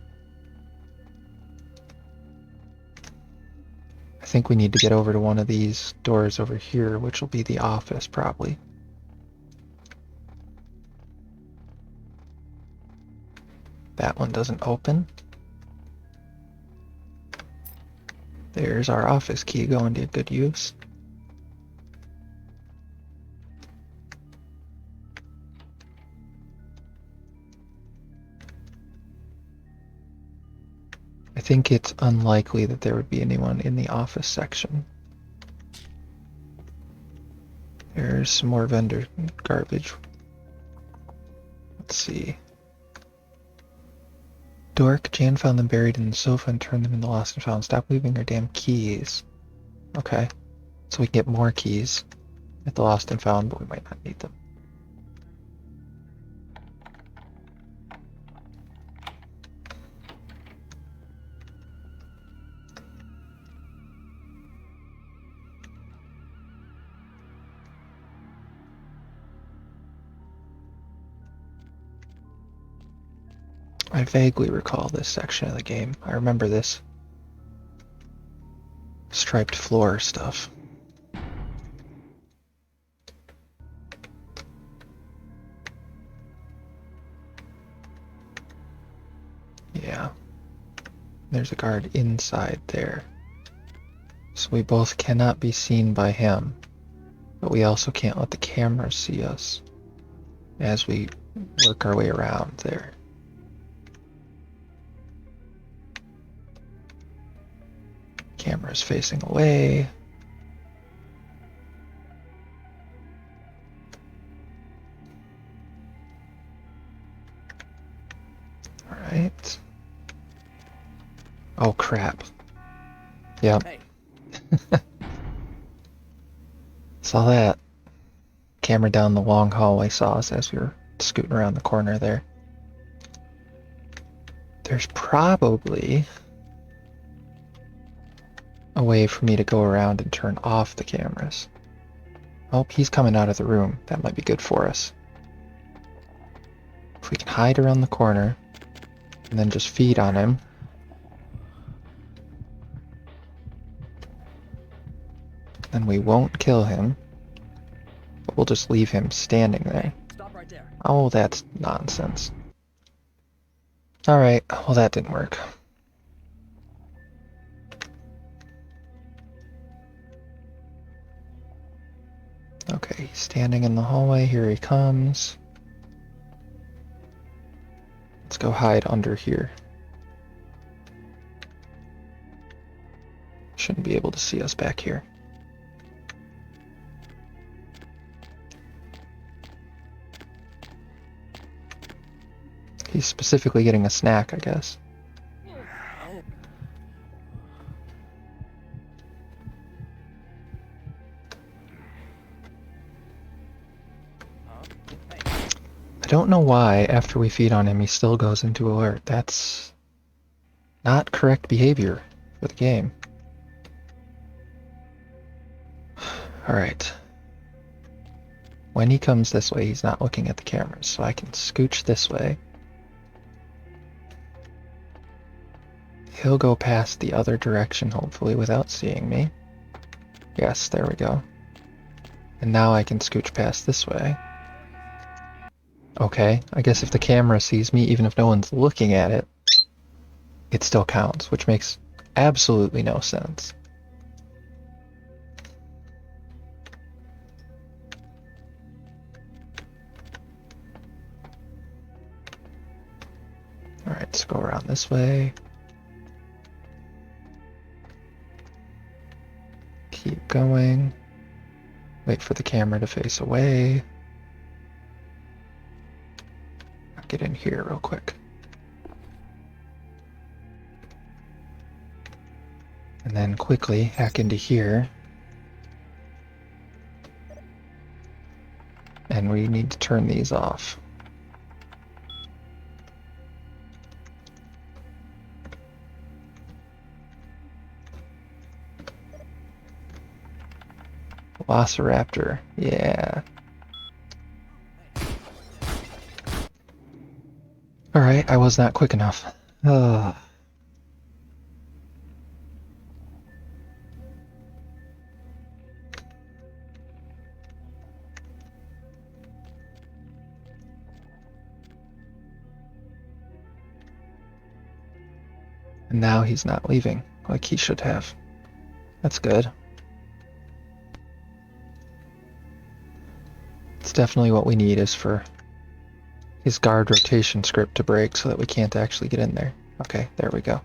I think we need to get over to one of these doors over here, which will be the office, probably. That one doesn't open. There's our office key going to good use. I think it's unlikely that there would be anyone in the office section. There's some more vendor garbage. Let's see. Dork, Jan found them buried in the sofa and turned them into lost and found. Stop leaving your damn keys. Okay. So we can get more keys at the lost and found, but we might not need them. I vaguely recall this section of the game. I remember this striped floor stuff. Yeah. There's a guard inside there. So we both cannot be seen by him, but we also can't let the cameras see us as we work our way around there. Camera's facing away. All right. Oh crap. Yep. Hey. Saw that. Camera down the long hallway saw us as we were scooting around the corner there. There's probably a way for me to go around and turn off the cameras. Oh, he's coming out of the room. That might be good for us. If we can hide around the corner and then just feed on him. Then we won't kill him, but we'll just leave him standing there. Stop right there. Oh, that's nonsense. Alright, well that didn't work. Okay, he's standing in the hallway. Here he comes. Let's go hide under here. Shouldn't be able to see us back here. He's specifically getting a snack, I guess. I don't know why, after we feed on him, he still goes into alert. That's not correct behavior for the game. Alright. When he comes this way, he's not looking at the cameras, so I can scooch this way. He'll go past the other direction, hopefully, without seeing me. Yes, there we go. And now I can scooch past this way. Okay, I guess if the camera sees me, even if no one's looking at it, it still counts, which makes absolutely no sense. Alright, let's go around this way. Keep going. Wait for the camera to face away. I'll get in here real quick. And then quickly hack into here. And we need to turn these off. Velociraptor, yeah. Alright, I was not quick enough. Ugh. And now he's not leaving, like he should have. That's good. It's definitely what we need, is for his guard rotation script to break so that we can't actually get in there. Okay, there we go.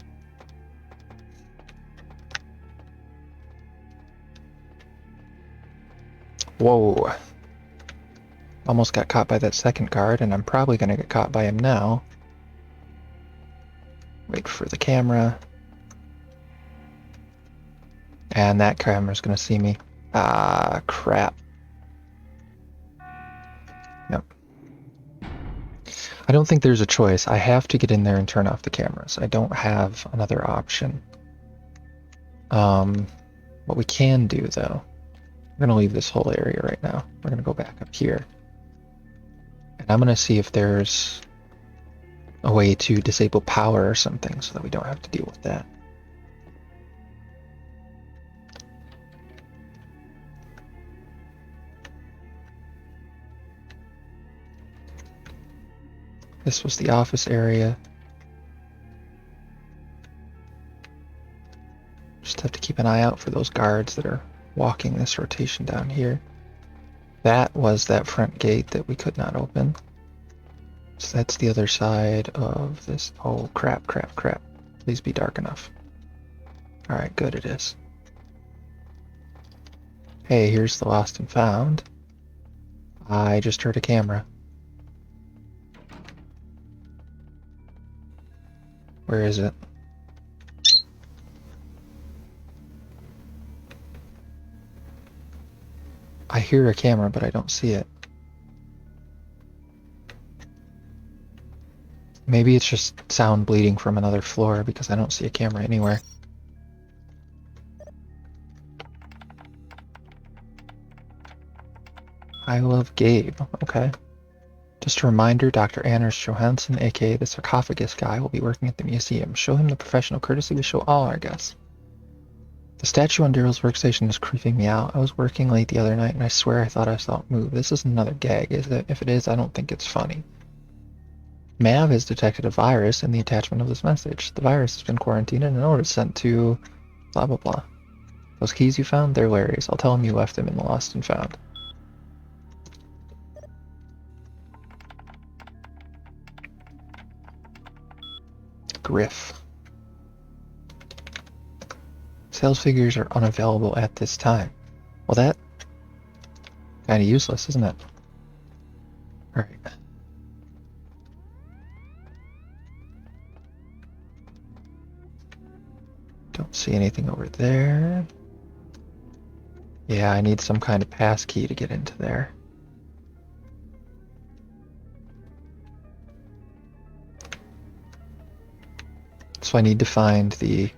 Whoa. Almost got caught by that second guard, and I'm probably going to get caught by him now. Wait for the camera. And that camera's going to see me. Ah, crap. Yep. I don't think there's a choice. I have to get in there and turn off the cameras. I don't have another option. What we can do, though, we're going to leave this whole area right now. We're going to go back up here. And I'm going to see if there's a way to disable power or something so that we don't have to deal with that. This was the office area. Just have to keep an eye out for those guards that are walking this rotation down here. That was that front gate that we could not open. So that's the other side of this. Oh, crap, crap, crap. Please be dark enough. Alright, good it is. Hey, here's the lost and found. I just heard a camera. Where is it? I hear a camera, but I don't see it. Maybe it's just sound bleeding from another floor because I don't see a camera anywhere. I love Gabe. Okay. Just a reminder, Dr. Anders Johansson, aka the sarcophagus guy, will be working at the museum. Show him the professional courtesy we show all our guests. The statue on Daryl's workstation is creeping me out. I was working late the other night and I swear I thought I saw it move. This is another gag, is it? If it is, I don't think it's funny. Mav has detected a virus in the attachment of this message. The virus has been quarantined and a notice sent to blah blah blah. Those keys you found? They're Larry's. I'll tell him you left them in the lost and found. Griff. Sales figures are unavailable at this time. Well, that kind of useless, isn't it? Alright. Don't see anything over there. Yeah, I need some kind of pass key to get into there. So I need to find the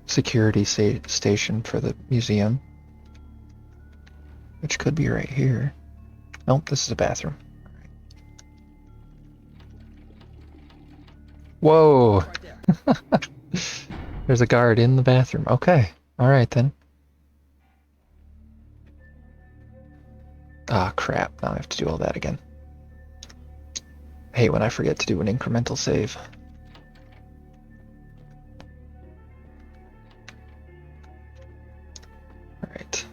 security station for the museum, which could be right here. Nope, this is a bathroom. Whoa! There's a guard in the bathroom. Okay, alright then. Ah, crap. Now I have to do all that again. I hate when I forget to do an incremental save. Alright.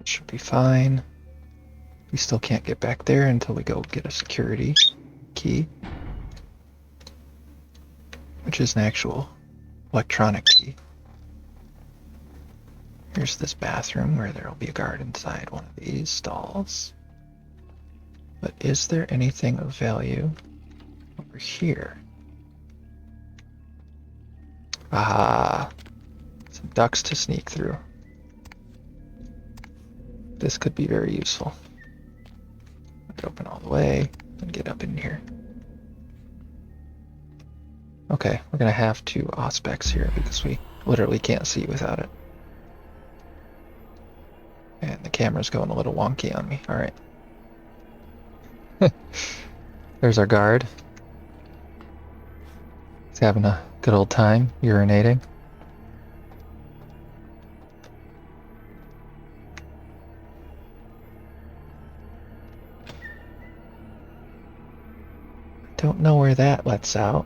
Should be fine. We still can't get back there until we go get a security key, which is an actual electronic key. Here's this bathroom where there will be a guard inside one of these stalls. But is there anything of value over here? Aha! Some ducts to sneak through. This could be very useful. Open all the way and get up in here. Okay, we're gonna have two auspex here because we literally can't see without it. And the camera's going a little wonky on me. Alright. There's our guard. He's having a good old time urinating. Don't know where that lets out.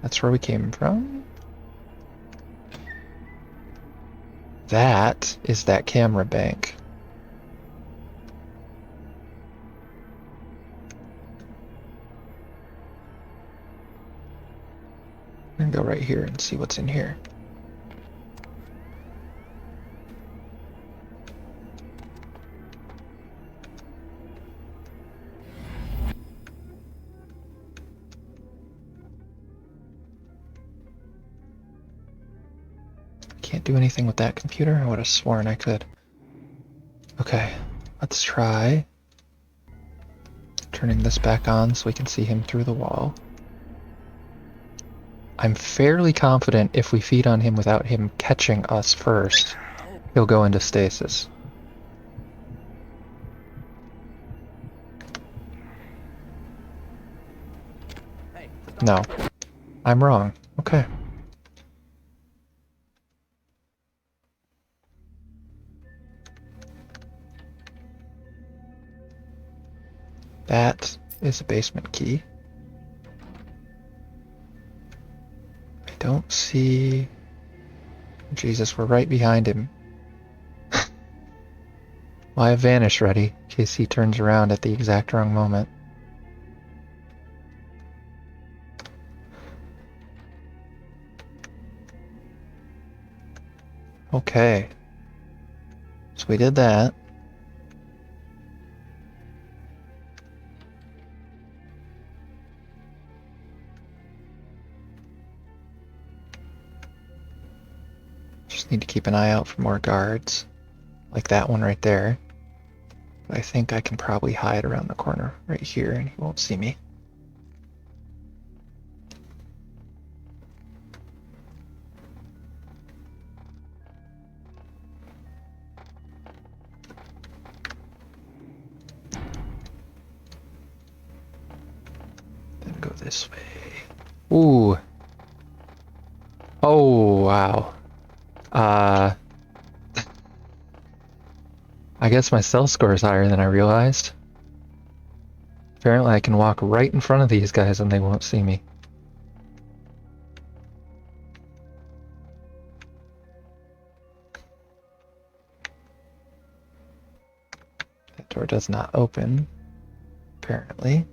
That's where we came from. That is that camera bank. I'm gonna go right here and see what's in here. Can't do anything with that computer. I would have sworn I could. Okay, let's try turning this back on so we can see him through the wall. I'm fairly confident if we feed on him without him catching us first, he'll go into stasis. No, I'm wrong. Okay. That is a basement key. I don't see... Jesus, we're right behind him. Well, I have vanish ready, in case he turns around at the exact wrong moment. Okay. So we did that. Need to keep an eye out for more guards, like that one right there. But I think I can probably hide around the corner right here and he won't see me. Then go this way. Ooh. Oh, wow. I guess my cell score is higher than I realized. Apparently I can walk right in front of these guys and they won't see me. That door does not open, apparently.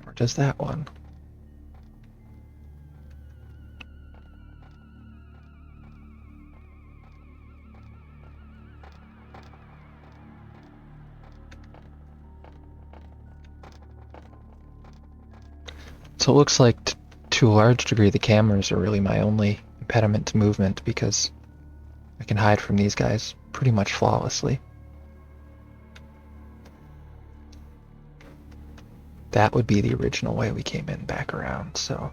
Or does that one? So it looks like, to a large degree, the cameras are really my only impediment to movement because I can hide from these guys pretty much flawlessly. That would be the original way we came in back around, so...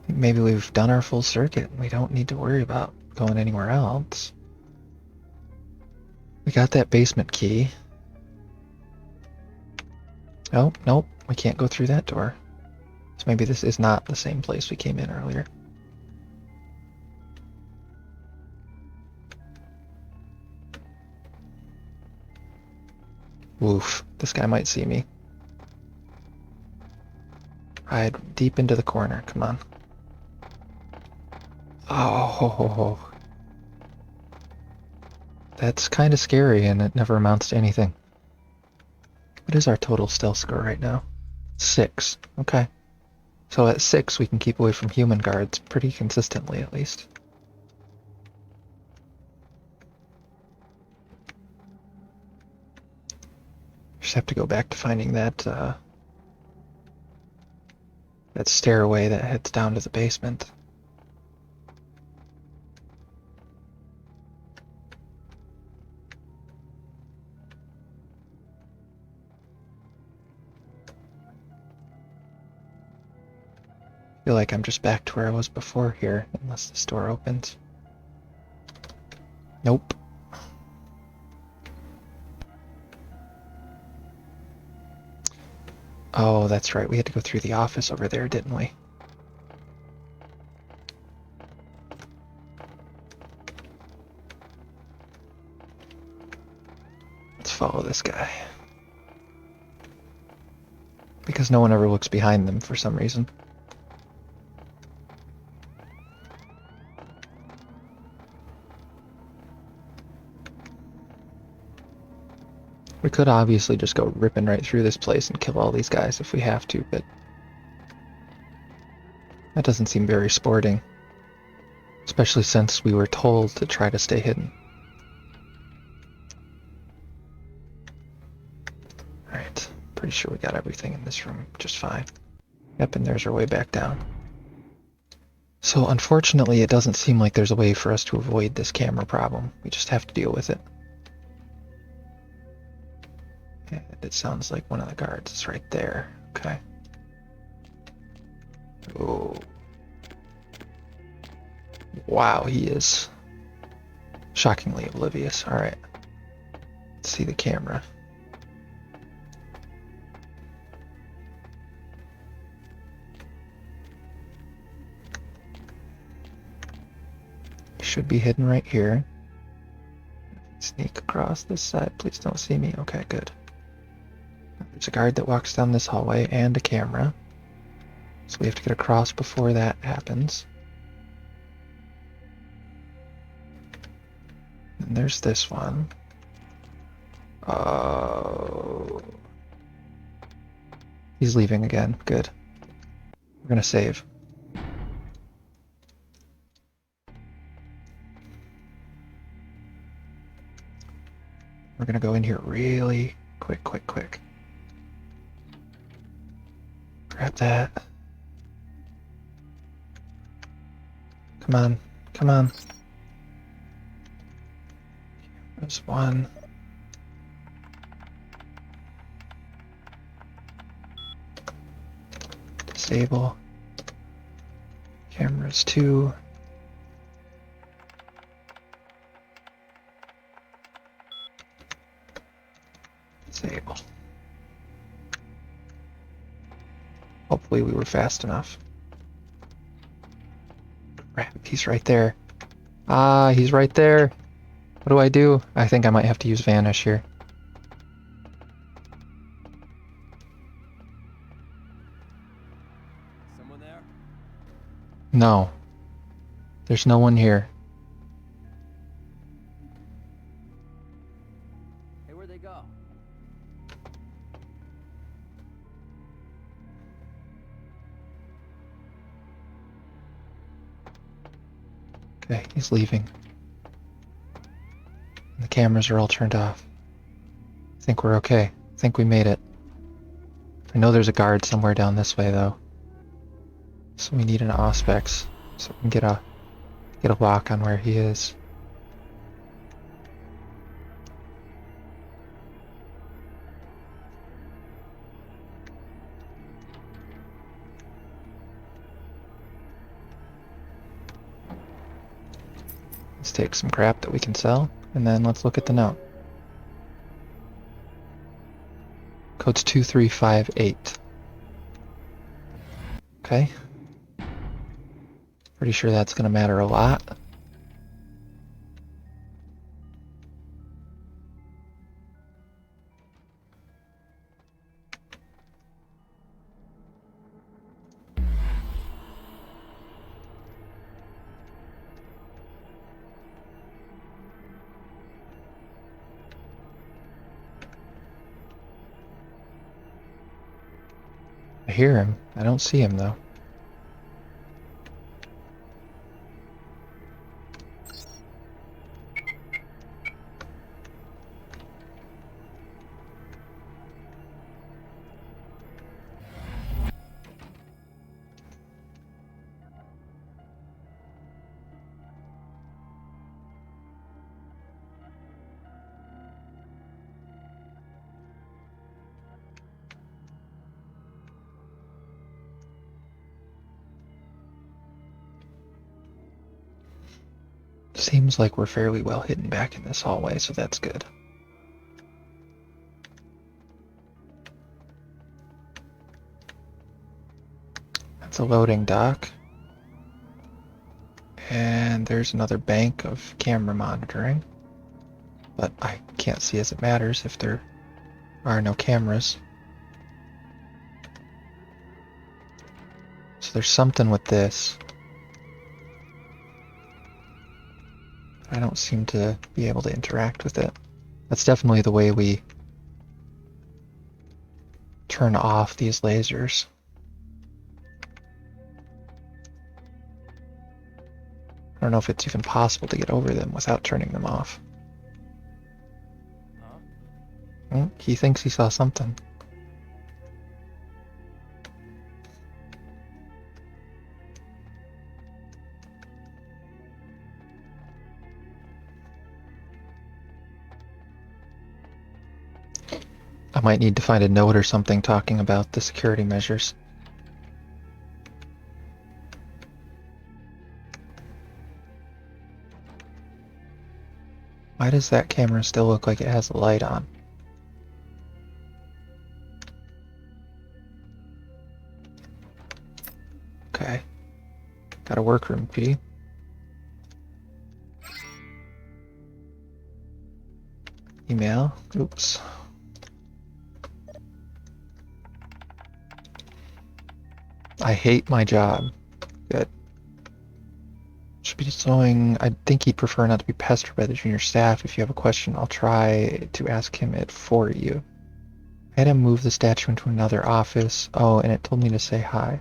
I think maybe we've done our full circuit and we don't need to worry about going anywhere else. We got that basement key. Oh, nope, we can't go through that door. So maybe this is not the same place we came in earlier. Woof. This guy might see me. Hide deep into the corner. Come on. Oh, ho, ho, ho. That's kind of scary, and it never amounts to anything. What is our total stealth score right now? 6. Okay. So at 6, we can keep away from human guards pretty consistently, at least. Just have to go back to finding that that stairway that heads down to the basement. I feel like I'm just back to where I was before here, unless this door opens. Nope. Oh, that's right. We had to go through the office over there, didn't we? Let's follow this guy. Because no one ever looks behind them for some reason. We could obviously just go ripping right through this place and kill all these guys if we have to, but that doesn't seem very sporting. Especially since we were told to try to stay hidden. Alright, pretty sure we got everything in this room just fine. Yep, and there's our way back down. So unfortunately, it doesn't seem like there's a way for us to avoid this camera problem. We just have to deal with it. And it sounds like one of the guards is right there. Okay. Oh. Wow, he is shockingly oblivious. Alright. Let's see the camera. Should be hidden right here. Sneak across this side. Please don't see me. Okay, good. There's a guard that walks down this hallway and a camera. So we have to get across before that happens. And there's this one. Oh. He's leaving again. Good. We're gonna save. We're gonna go in here really quick. Grab that. Come on. There's one. Disable. Cameras 2. Disable. Hopefully we were fast enough. Crap, he's right there. Ah, he's right there. What do? I think I might have to use Vanish here. Someone there? No. There's no one here. Hey, where'd they go? Okay, he's leaving. The cameras are all turned off. I think we're okay. I think we made it. I know there's a guard somewhere down this way though. So we need an Auspex so we can get a lock on where he is. Let's take some crap that we can sell, and then let's look at the note. Code's 2358. Okay. Pretty sure that's going to matter a lot. hear him. I don't see him, though. Seems like we're fairly well hidden back in this hallway, so that's good. That's a loading dock. And there's another bank of camera monitoring. But I can't see as it matters if there are no cameras. So there's something with this. I don't seem to be able to interact with it. That's definitely the way we turn off these lasers. I don't know if it's even possible to get over them without turning them off. He thinks he saw something. I might need to find a note or something talking about the security measures. Why does that camera still look like it has a light on? Okay. Got a workroom key. Email. Oops. I hate my job. Good. Should be showing. I think he'd prefer not to be pestered by the junior staff. If you have a question, I'll try to ask him it for you. I had him move the statue into another office. Oh, and it told me to say hi.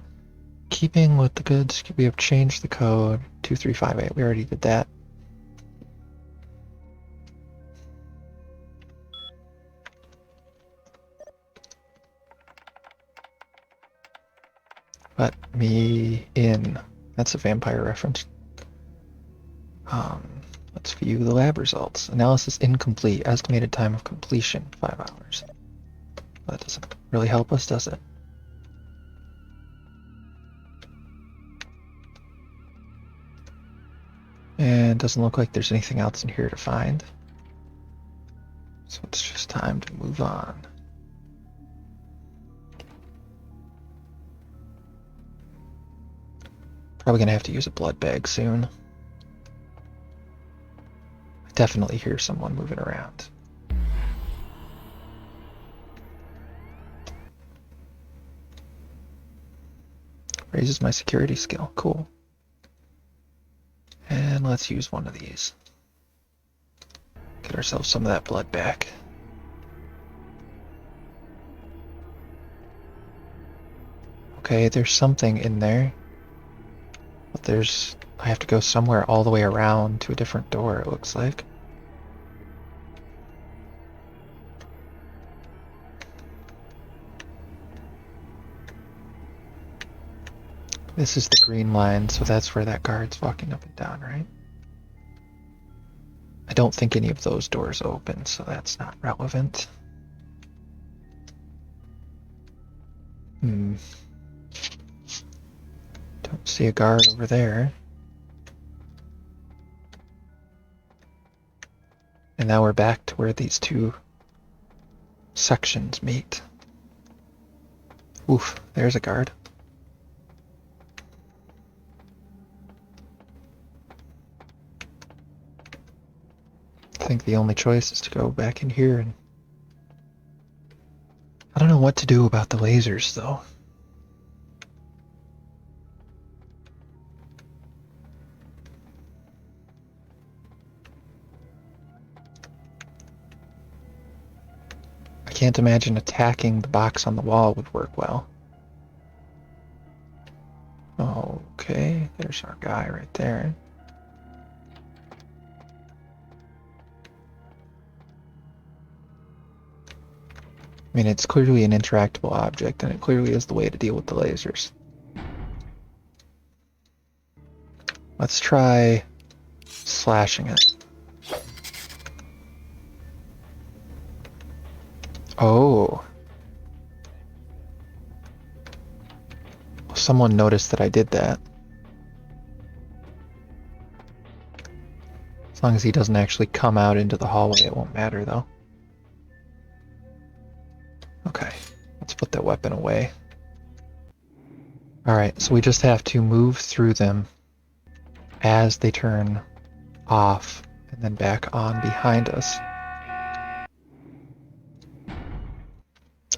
Keeping with the goods, we have changed the code. 2358. We already did that. Let me in. That's a vampire reference. Let's view the lab results. Analysis incomplete. Estimated time of completion, 5 hours. That doesn't really help us, does it? And doesn't look like there's anything else in here to find. So it's just time to move on. Probably gonna have to use a blood bag soon. I definitely hear someone moving around. Raises my security skill. Cool. And let's use one of these. Get ourselves some of that blood back. Okay, there's something in there. But I have to go somewhere all the way around to a different door, it looks like. This is the green line, so that's where that guard's walking up and down, right? I don't think any of those doors open, so that's not relevant. Don't see a guard over there. And now we're back to where these two sections meet. Oof, there's a guard. I think the only choice is to go back in here and... I don't know what to do about the lasers, though. I can't imagine attacking the box on the wall would work well. Okay, there's our guy right there. I mean, it's clearly an interactable object, and it clearly is the way to deal with the lasers. Let's try slashing it. Oh. Someone noticed that I did that. As long as he doesn't actually come out into the hallway, it won't matter, though. Okay, let's put that weapon away. Alright, so we just have to move through them as they turn off and then back on behind us.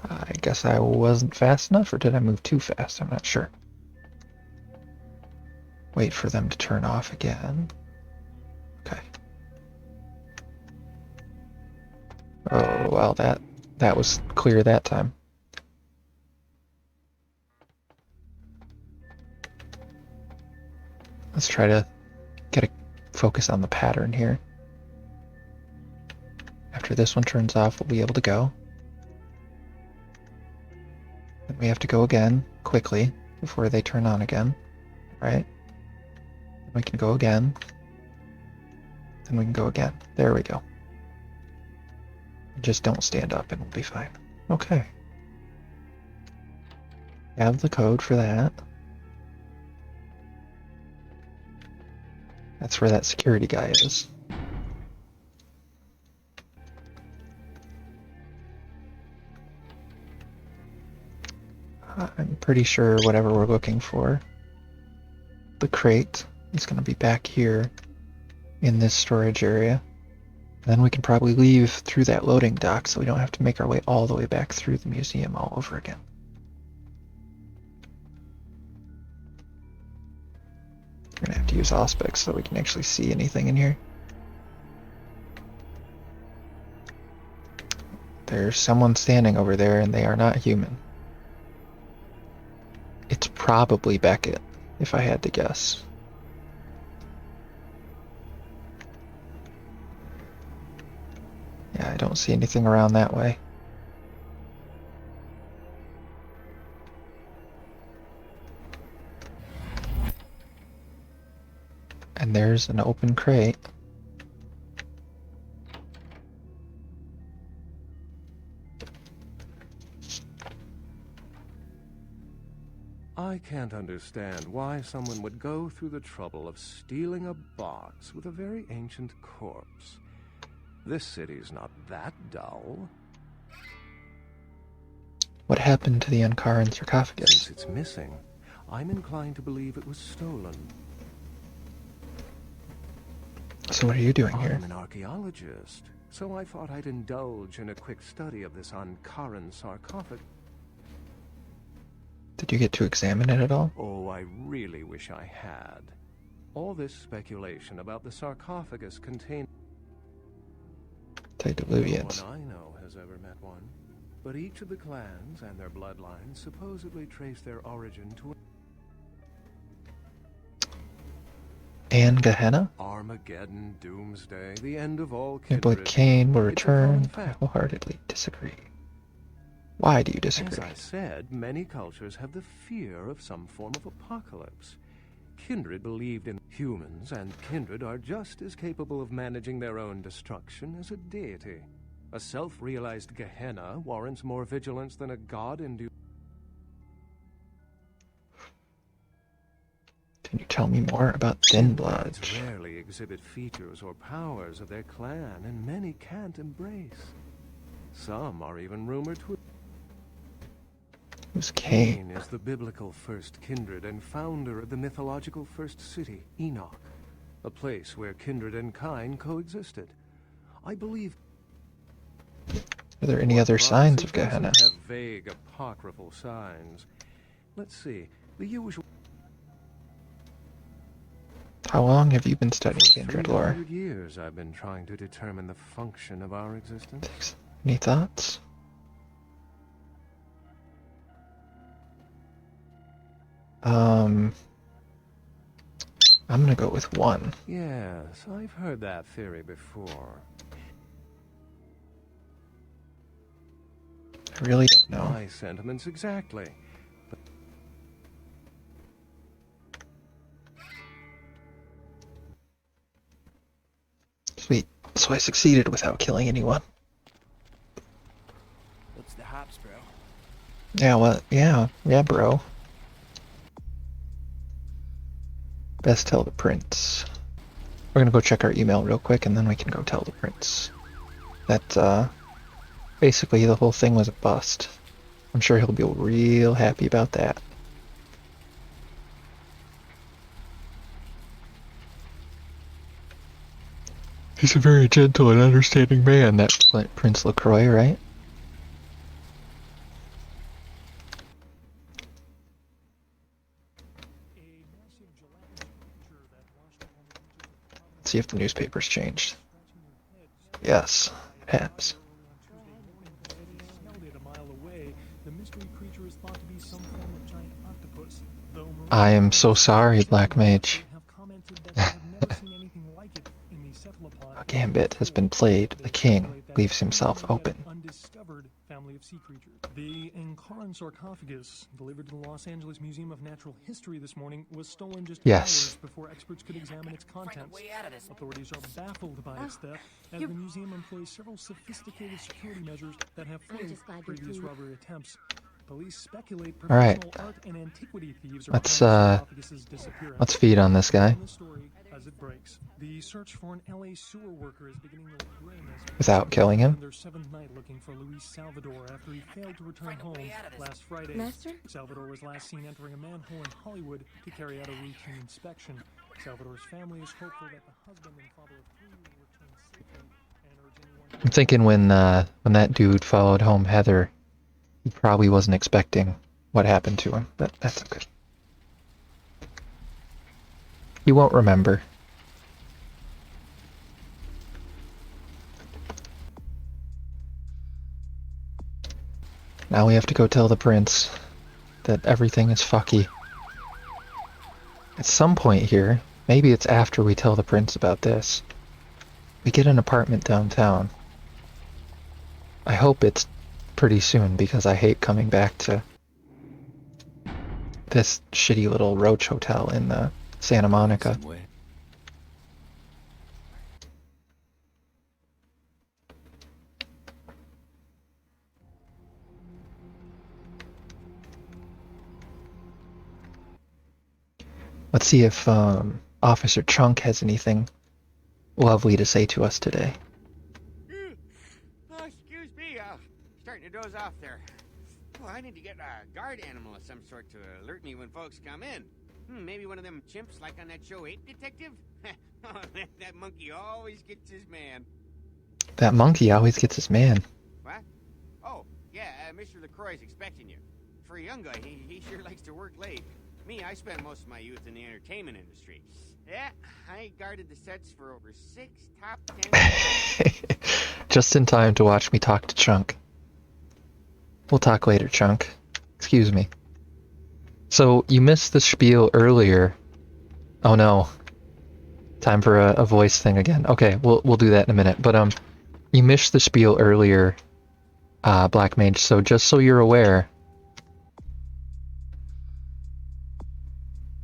I guess I wasn't fast enough, or did I move too fast? I'm not sure. Wait for them to turn off again. Okay. Oh, well, that was clear that time. Let's try to get a focus on the pattern here. After this one turns off, we'll be able to go. Then we have to go again, quickly, before they turn on again. Right? Then we can go again. Then we can go again. There we go. Just don't stand up and we'll be fine. Okay. Have the code for that. That's where that security guy is. I'm pretty sure whatever we're looking for, the crate, is going to be back here in this storage area. Then we can probably leave through that loading dock so we don't have to make our way all the way back through the museum all over again. We're going to have to use Auspex so we can actually see anything in here. There's someone standing over there and they are not human. It's probably Beckett, if I had to guess. Yeah, I don't see anything around that way. And there's an open crate. I can't understand why someone would go through the trouble of stealing a box with a very ancient corpse. This city's not that dull. What happened to the Ankaran sarcophagus? Since it's missing, I'm inclined to believe it was stolen. So what are you doing here? I'm an archaeologist, so I thought I'd indulge in a quick study of this Ankaran sarcophagus. Did you get to examine it at all? Oh, I really wish I had. All this speculation about the sarcophagus contained... Antediluvians. No one I know has ever met one, but each of the clans and their bloodlines supposedly trace their origin to... And Gehenna? Armageddon, Doomsday, the end of all Niblett kindred. Kane will It's a common return. I fact. wholeheartedly disagree. Why do you disagree? As I said, many cultures have the fear of some form of apocalypse. Kindred believed in humans, and kindred are just as capable of managing their own destruction as a deity. A self-realized Gehenna warrants more vigilance than a god-induced... Can you tell me more about Thin Blood? Kindreds rarely exhibit features or powers of their clan, and many can't embrace. Some are even rumored to... Who's Cain? Cain is the biblical first kindred and founder of the mythological first city, Enoch, a place where kindred and kine coexisted. I believe... Are there any other signs of Gehenna? Have vague apocryphal signs. Let's see, the usual... How long have you been studying For kindred lore? 300 years I've been trying to determine the function of our existence. Any thoughts? I'm gonna go with 1. Yes, I've heard that theory before. I really don't know. My sentiments exactly. Sweet. So I succeeded without killing anyone. What's the hops, bro? Yeah, what? Yeah, bro. Best tell the prince. We're gonna go check our email real quick, and then we can go tell the prince that, basically the whole thing was a bust. I'm sure he'll be real happy about that. He's a very gentle and understanding man, that Prince LaCroix, right? Let's see if the newspaper's changed. Yes, it has. I am so sorry, Black Mage. A gambit has been played. The king leaves himself open. The Encaran sarcophagus, delivered to the Los Angeles Museum of Natural History this morning, was stolen just hours before experts could examine its contents. Authorities are baffled by its theft, as the museum employs several sophisticated security measures that have foiled previous robbery attempts. Police speculate professional art and antiquity thieves are let's feed on this guy. As it breaks, the search for an LA sewer worker is beginning to look grim without killing him. Their 7th night looking for Luis Salvador after he failed to return home last Friday. Master? Salvador was last seen entering a manhole in Hollywood to carry out a routine inspection. Salvador's family is hopeful that the husband and father of 3 will return safely and urge anyone. I'm thinking when that dude followed home Heather, he probably wasn't expecting what happened to him, but that's okay. He won't remember. Now we have to go tell the prince that everything is fucky. At some point here, maybe it's after we tell the prince about this, we get an apartment downtown. I hope it's pretty soon, because I hate coming back to this shitty little roach hotel in Santa Monica. Let's see if Officer Chunk has anything lovely to say to us today. Oh, excuse me, starting to doze off there. Oh, I need to get a guard animal of some sort to alert me when folks come in. Maybe one of them chimps like on that show 8 Detective? Oh, that monkey always gets his man. That monkey always gets his man. What? Oh, yeah, Mr. LaCroix's expecting you. For a young guy, he sure likes to work late. Me, I spent most of my youth in the entertainment industry. Yeah, I guarded the sets for over 6 top 10... Just in time to watch me talk to Chunk. We'll talk later, Chunk. Excuse me. So, you missed the spiel earlier. Oh no. Time for a voice thing again. Okay, we'll do that in a minute. But, you missed the spiel earlier, Black Mage, so just so you're aware...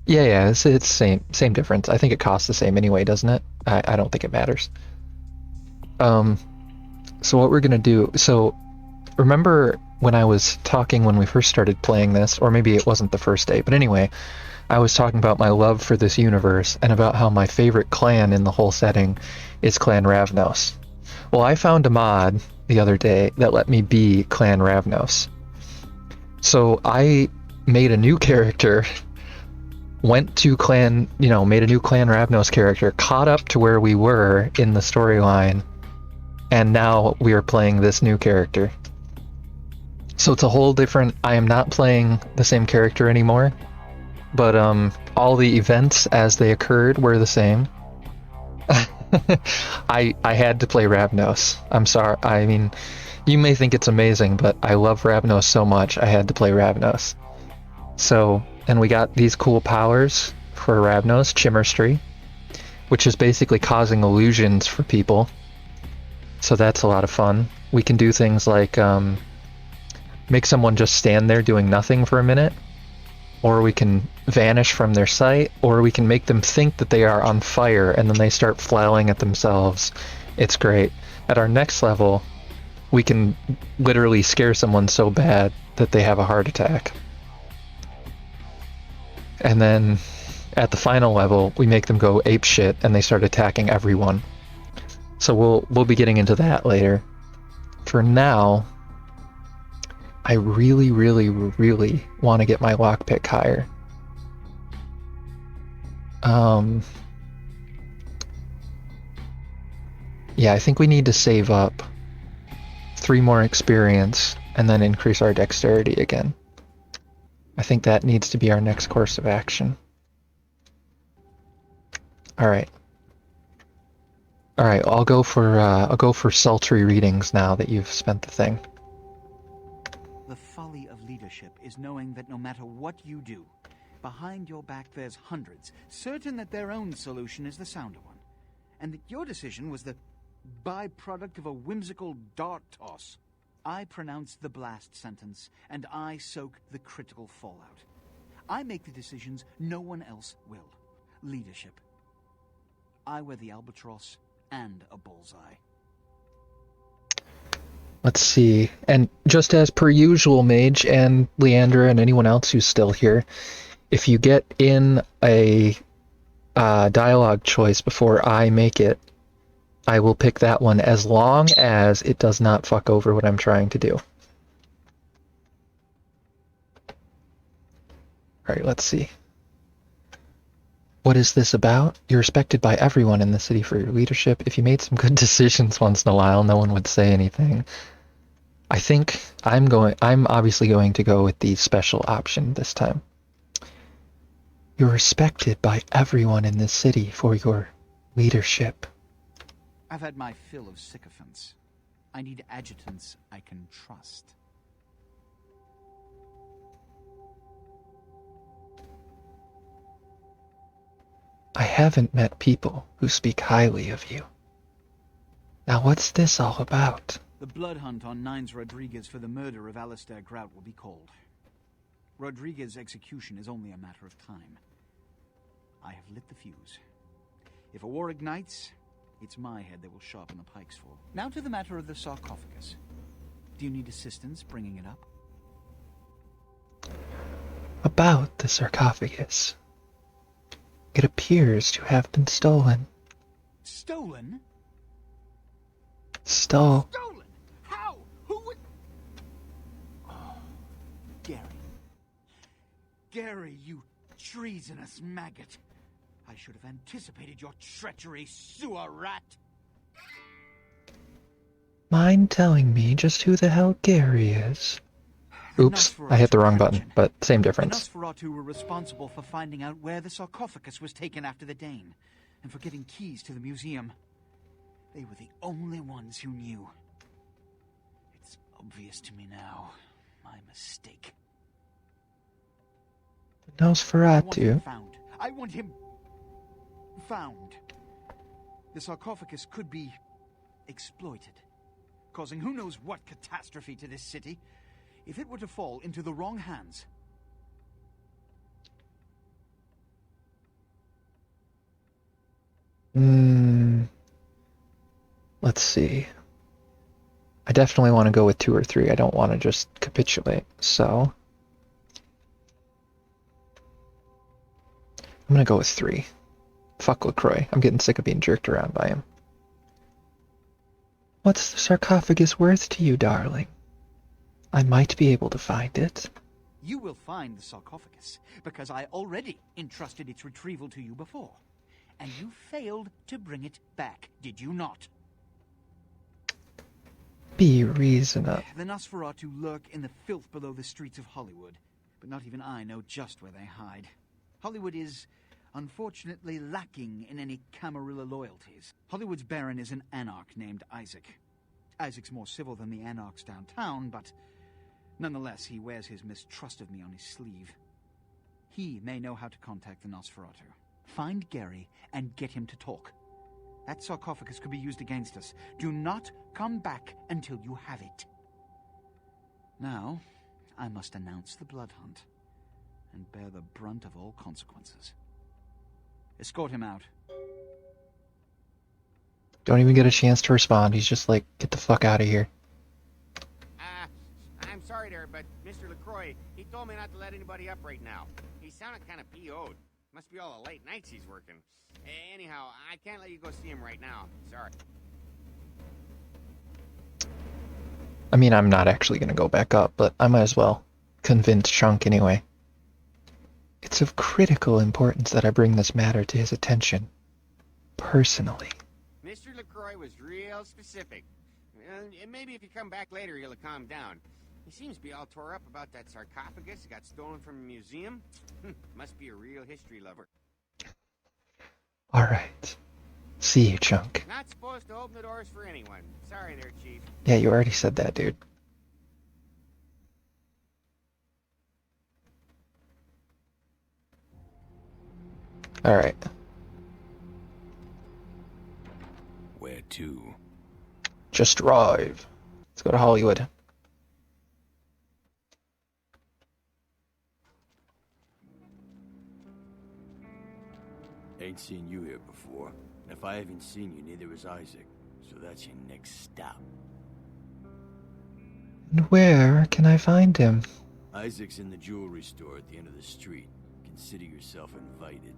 Yeah, it's same difference. I think it costs the same anyway, doesn't it? I don't think it matters. So what we're gonna do... So, remember when I was talking when we first started playing this, or maybe it wasn't the first day, but anyway, I was talking about my love for this universe, and about how my favorite clan in the whole setting is Clan Ravnos. Well, I found a mod the other day that let me be Clan Ravnos. So I made a new character... went to clan, made a new Clan Ravnos character, caught up to where we were in the storyline, and now we are playing this new character. So it's a whole different... I am not playing the same character anymore, but all the events as they occurred were the same. I had to play Ravnos. I'm sorry. I mean, you may think it's amazing, but I love Ravnos so much, I had to play Ravnos. So... And we got these cool powers. for Ravnos, chemistry, which is basically causing illusions for people. So that's a lot of fun. We can do things like make someone just stand there doing nothing for a minute, or we can vanish from their sight, or we can make them think that they are on fire and then they start flailing at themselves. It's great. At our next level, we can literally scare someone so bad that they have a heart attack. And then at the final level, we make them go apeshit and they start attacking everyone. So we'll be getting into that later. For now, I really, really, really want to get my lockpick higher. Yeah, I think we need to save up 3 more experience and then increase our dexterity again. I think that needs to be our next course of action. Alright. Alright, I'll go for sultry readings now that you've spent the thing. The folly of leadership is knowing that no matter what you do, behind your back there's hundreds, certain that their own solution is the sounder one, and that your decision was the byproduct of a whimsical dart toss. I pronounce the blast sentence, and I soak the critical fallout. I make the decisions no one else will. Leadership. I wear the albatross and a bullseye. Let's see. And just as per usual, Mage and Leandra and anyone else who's still here, if you get in a dialogue choice before I make it, I will pick that one as long as it does not fuck over what I'm trying to do. Alright, let's see. What is this about? You're respected by everyone in the city for your leadership. If you made some good decisions once in a while, no one would say anything. I think I'm obviously going to go with the special option this time. You're respected by everyone in this city for your leadership. I've had my fill of sycophants. I need adjutants I can trust. I haven't met people who speak highly of you. Now what's this all about? The blood hunt on Nines Rodriguez for the murder of Alistair Grout will be called. Rodriguez's execution is only a matter of time. I have lit the fuse. If a war ignites, it's my head that will sharpen the pikes for. Now to the matter of the sarcophagus. Do you need assistance bringing it up? About the sarcophagus. It appears to have been stolen. Stolen? Stolen? How? Who would... Oh, Gary. Gary, you treasonous maggot. I should have anticipated your treachery, sewer rat. Mind telling me just who the hell Gary is? Oops, I hit the wrong button, but same difference. The Nosferatu were responsible for finding out where the sarcophagus was taken after the Dane, and for getting keys to the museum. They were the only ones who knew. It's obvious to me now. My mistake. Nosferatu? I want him found. The sarcophagus could be exploited, causing who knows what catastrophe to this city. If it were to fall into the wrong hands... Let's see. I definitely want to go with 2 or 3. I don't want to just capitulate, so... I'm gonna go with 3. Fuck LaCroix. I'm getting sick of being jerked around by him. What's the sarcophagus worth to you, darling? I might be able to find it. You will find the sarcophagus, because I already entrusted its retrieval to you before. And you failed to bring it back, did you not? Be reasonable. The Nosferatu lurk in the filth below the streets of Hollywood, but not even I know just where they hide. Hollywood is, unfortunately, lacking in any Camarilla loyalties. Hollywood's baron is an anarch named Isaac. Isaac's more civil than the anarchs downtown, but nonetheless, he wears his mistrust of me on his sleeve. He may know how to contact the Nosferatu. Find Gary and get him to talk. That sarcophagus could be used against us. Do not come back until you have it. Now, I must announce the blood hunt and bear the brunt of all consequences. Escort him out. Don't even get a chance to respond. He's just like, get the fuck out of here. I'm sorry there, but Mr. LaCroix, he told me not to let anybody up right now. He sounded kind of PO'd. Must be all the late nights he's working. Anyhow, I can't let you go see him right now. Sorry. I mean, I'm not actually going to go back up, but I might as well convince Chunk anyway. It's of critical importance that I bring this matter to his attention. Personally. Mr. LaCroix was real specific. Maybe if you come back later, he'll calm down. He seems to be all tore up about that sarcophagus that got stolen from a museum. Must be a real history lover. Alright. See you, Chunk. Not supposed to open the doors for anyone. Sorry there, Chief. Yeah, you already said that, dude. Alright. Where to? Just drive. Let's go to Hollywood. Ain't seen you here before. If I haven't seen you, neither has Isaac. So that's your next stop. And where can I find him? Isaac's in the jewelry store at the end of the street. Consider yourself invited.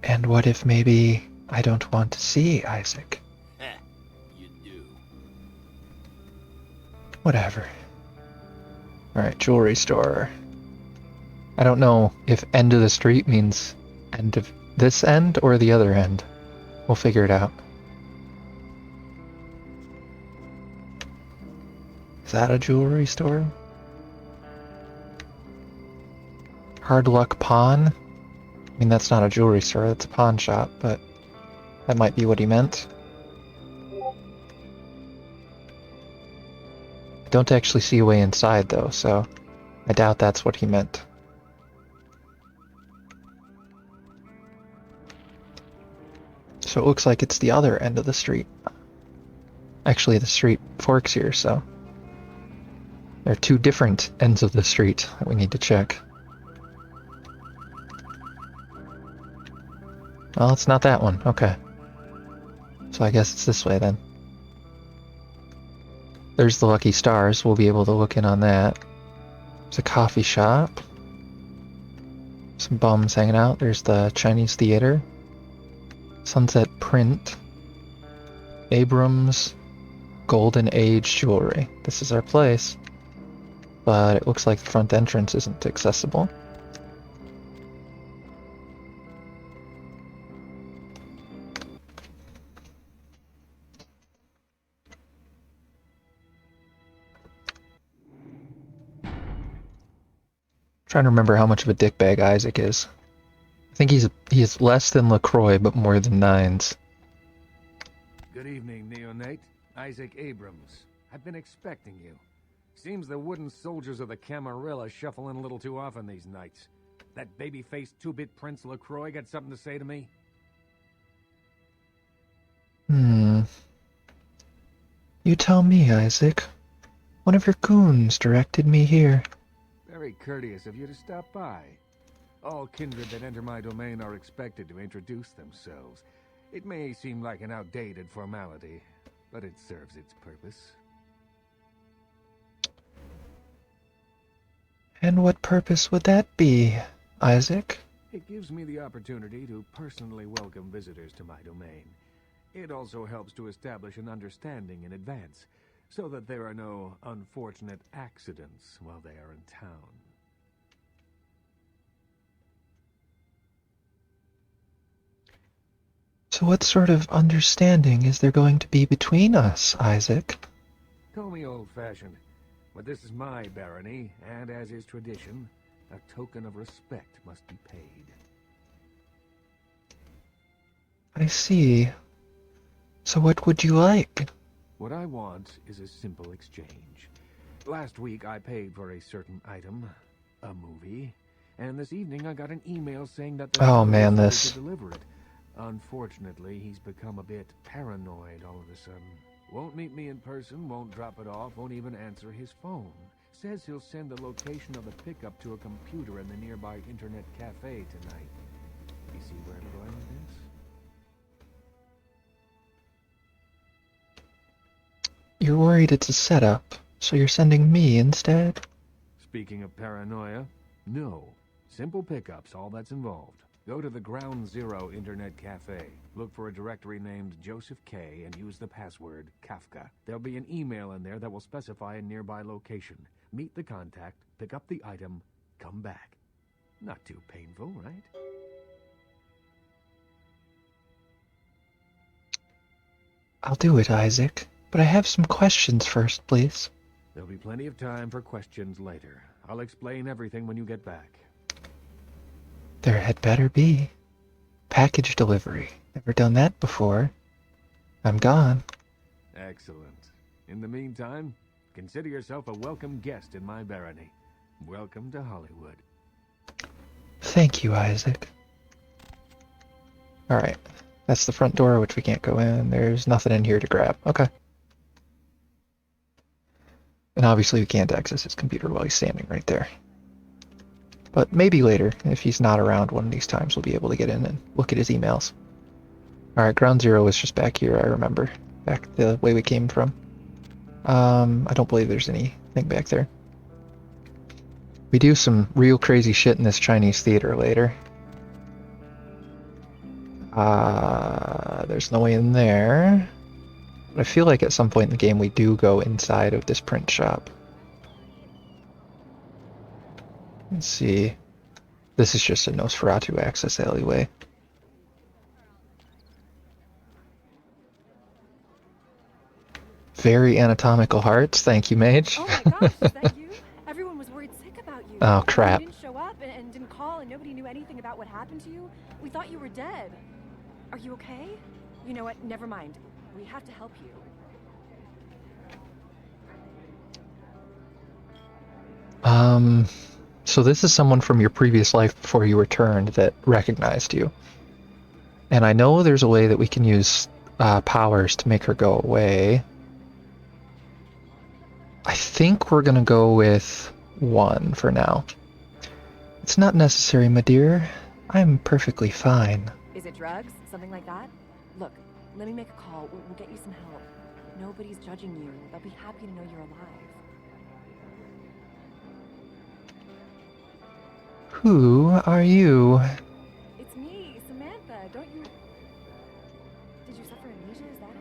And what if maybe I don't want to see Isaac? Heh, you do. Whatever. Alright, jewelry store. I don't know if end of the street means end of this end or the other end. We'll figure it out. Is that a jewelry store? Hard Luck Pawn? I mean, that's not a jewelry store, that's a pawn shop, but that might be what he meant. I don't actually see a way inside, though, so I doubt that's what he meant. So it looks like it's the other end of the street. Actually, the street forks here, so there are two different ends of the street that we need to check. Well, it's not that one. Okay. So I guess it's this way then. There's the Lucky Stars. We'll be able to look in on that. There's a coffee shop. Some bums hanging out. There's the Chinese Theater. Sunset Print. Abrams Golden Age Jewelry. This is our place. But it looks like the front entrance isn't accessible. Trying to remember how much of a dickbag Isaac is. I think he's less than LaCroix, but more than Nines. Good evening, Neonate. Isaac Abrams. I've been expecting you. Seems the wooden soldiers of the Camarilla shuffle in a little too often these nights. That baby-faced two-bit Prince LaCroix got something to say to me? You tell me, Isaac. One of your goons directed me here. Very courteous of you to stop by. All kindred that enter my domain are expected to introduce themselves. It may seem like an outdated formality, but it serves its purpose. And what purpose would that be, Isaac? It gives me the opportunity to personally welcome visitors to my domain. It also helps to establish an understanding in advance, so that there are no unfortunate accidents while they are in town. So what sort of understanding is there going to be between us, Isaac? Call me old-fashioned, but this is my barony, and as is tradition, a token of respect must be paid. I see. So what would you like? What I want is a simple exchange. Last week I paid for a certain item. a movie. And this evening I got an email saying that the Oh man, was ready this. to deliver it. Unfortunately, he's become a bit paranoid all of a sudden. Won't meet me in person, won't drop it off, won't even answer his phone. Says he'll send the location of the pickup to a computer in the nearby internet cafe tonight. You see where I'm going with this? You're worried it's a setup, so you're sending me instead? Speaking of paranoia, no. Simple pickups, all that's involved. Go to the Ground Zero Internet Cafe. Look for a directory named Joseph K. and use the password Kafka. There'll be an email in there that will specify a nearby location. Meet the contact, pick up the item, come back. Not too painful, right? I'll do it, Isaac. But I have some questions first, please. There'll be plenty of time for questions later. I'll explain everything when you get back. There had better be. Package delivery. Never done that before. I'm gone. Excellent. In the meantime, consider yourself a welcome guest in my barony. Welcome to Hollywood. Thank you, Isaac. Alright. That's the front door, which we can't go in. There's nothing in here to grab. Okay. And obviously we can't access his computer while he's standing right there. But maybe later, if he's not around one of these times, we'll be able to get in and look at his emails. Alright, Ground Zero is just back here, I remember. Back the way we came from. I don't believe there's anything back there. We do some real crazy shit in this Chinese theater later. There's no way in there. But I feel like at some point in the game we do go inside of this print shop. Let's see. This is just a Nosferatu access alleyway. Very anatomical hearts. Thank you, Mage. Oh my gosh, is that you? Everyone was worried sick about you. Oh, crap. You didn't show up and didn't call and nobody knew anything about what happened to you. We thought you were dead. Are you okay? You know what? Never mind. We have to help you. So this is someone from your previous life before you returned that recognized you. And I know there's a way that we can use powers to make her go away. I think we're gonna go with one for now. It's not necessary, my dear. I'm perfectly fine. Is it drugs? Something like that? Look, let me make a call. We'll get you some help. Nobody's judging you. They'll be happy to know you're alive. Who are you? It's me, Samantha. Don't you... Did you suffer amnesia? Is that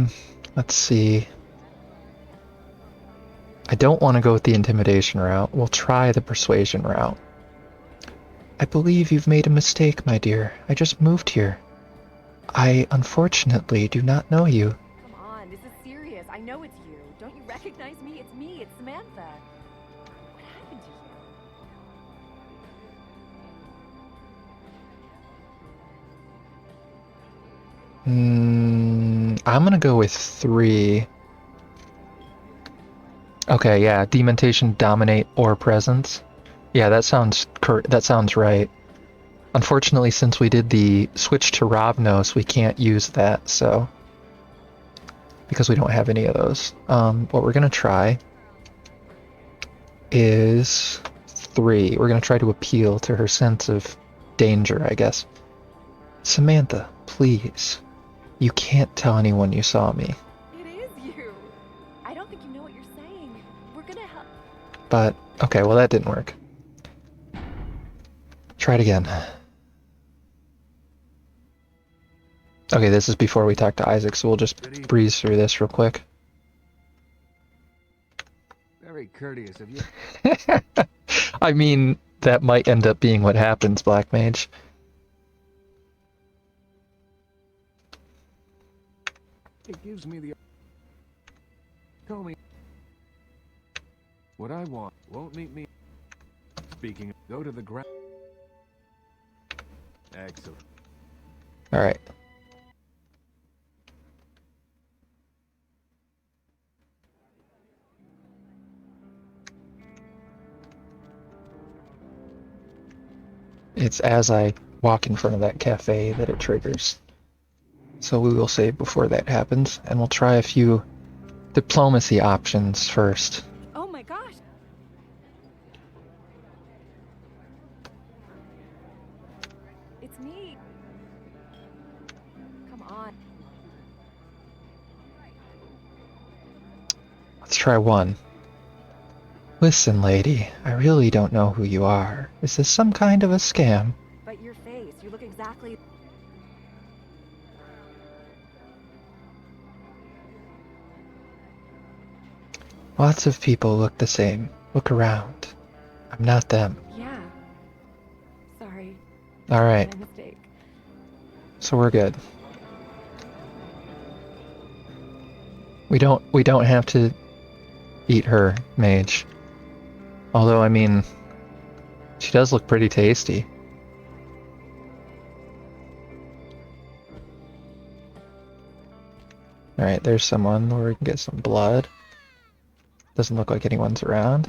it? Let's see. I don't want to go with the intimidation route. We'll try the persuasion route. I believe you've made a mistake, my dear. I just moved here. I, unfortunately, do not know you. Come on, this is serious. I know it's you. Don't you recognize me? It's me. It's Samantha. What happened to you? I'm gonna go with 3. Okay, yeah, dementation, dominate, or presence. Yeah, that sounds right. Unfortunately, since we did the switch to Ravnos, we can't use that, so... because we don't have any of those. What we're gonna try is 3. We're gonna try to appeal to her sense of danger, I guess. Samantha, please. You can't tell anyone you saw me. It is you. I don't think you know what you're saying. We're gonna help. But, okay, well that didn't work. Try it again. Okay, this is before we talk to Isaac, so we'll just breeze through this real quick. Very courteous of you. I mean, that might end up being what happens, Black Mage. It gives me the... Tell me what I want. Won't meet me. Speaking of, go to the ground. Excellent. Alright. it's as I walk in front of that cafe that it triggers. So we will save before that happens, and we'll try a few diplomacy options first. Oh my gosh! It's me! Come on. Let's try one. Listen, lady, I really don't know who you are. Is this some kind of a scam? But your face, you look exactly... Lots of people look the same. Look around. I'm not them. Yeah. Sorry. Alright. My mistake. So we're good. We don't have to eat her, mage. Although, I mean, she does look pretty tasty. Alright, there's someone where we can get some blood. Doesn't look like anyone's around.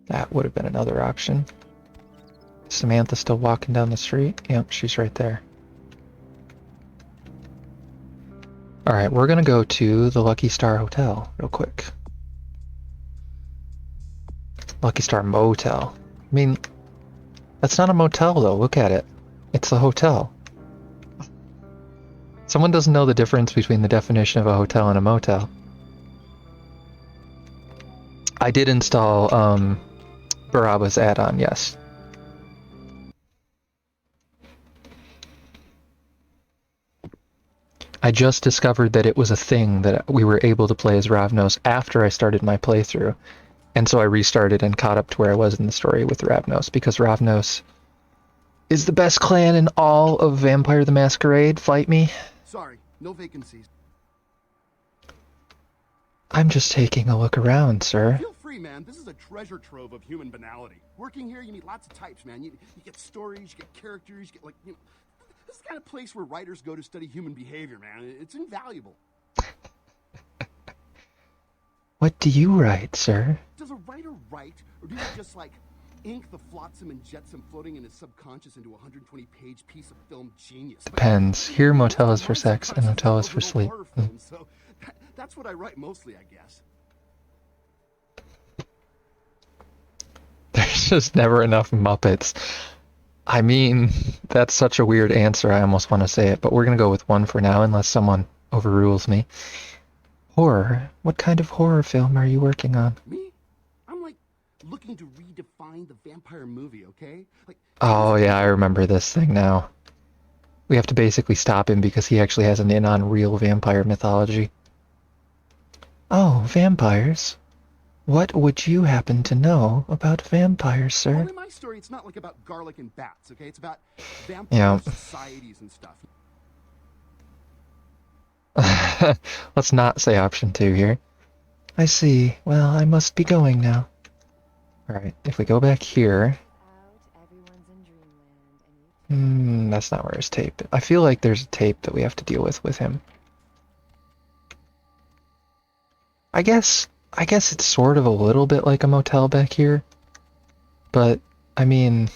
That would have been another option. Is Samantha still walking down the street? Yep, she's right there. Alright, we're gonna go to the Lucky Star Hotel real quick. Lucky Star Motel. I mean, that's not a motel though, look at it. It's a hotel. Someone doesn't know the difference between the definition of a hotel and a motel. I did install Baraba's add-on, yes. I just discovered that it was a thing that we were able to play as Ravnos after I started my playthrough. And so I restarted and caught up to where I was in the story with Ravnos, because Ravnos is the best clan in all of Vampire the Masquerade. Fight me. Sorry, no vacancies. I'm just taking a look around, sir. Feel free, man. This is a treasure trove of human banality. Working here, you meet lots of types, man. You get stories, you get characters, you get, like, you know... This is the kind of place where writers go to study human behavior, man. It's invaluable. What do you write, sir? Does a writer write, or do you just, like, ink the flotsam and jetsam floating in his subconscious into a 120-page piece of film genius? Depends. Here, motel is for sex, and hotel is for sleep. So that's what I write mostly, I guess. There's just never enough Muppets. I mean, that's such a weird answer, I almost want to say it, but we're going to go with one for now, unless someone overrules me. Horror? What kind of horror film are you working on? Me? I'm, like, looking to redefine the vampire movie, okay? Like, oh, yeah, I remember this thing now. We have to basically stop him because he actually has an in on real vampire mythology. Oh, vampires? What would you happen to know about vampires, sir? Well, in my story, it's not like about garlic and bats, okay? It's about vampire societies and stuff. Let's not say option 2 here. I see. Well, I must be going now. Alright, if we go back here... that's not where his tape... I feel like there's a tape that we have to deal with him. I guess it's sort of a little bit like a motel back here. But, I mean...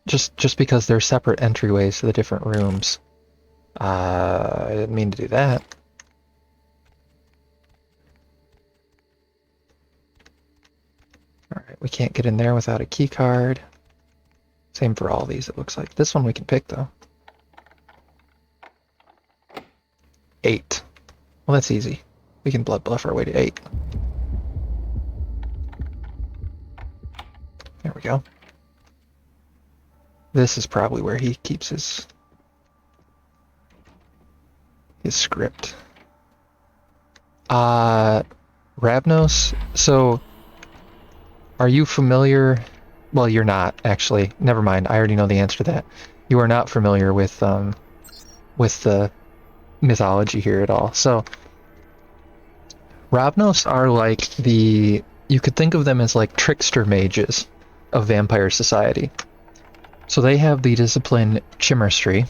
Just because they're separate entryways to the different rooms. I didn't mean to do that. Alright, we can't get in there without a key card. Same for all these, it looks like. This one we can pick, though. 8. Well, that's easy. We can blood bluff our way to 8. There we go. This is probably where he keeps his script. Ravnos, so are you familiar? Well, you're not, actually. Never mind, I already know the answer to that. You are not familiar with the mythology here at all. So Ravnos are like the... You could think of them as like trickster mages of vampire society. So they have the discipline chemistry,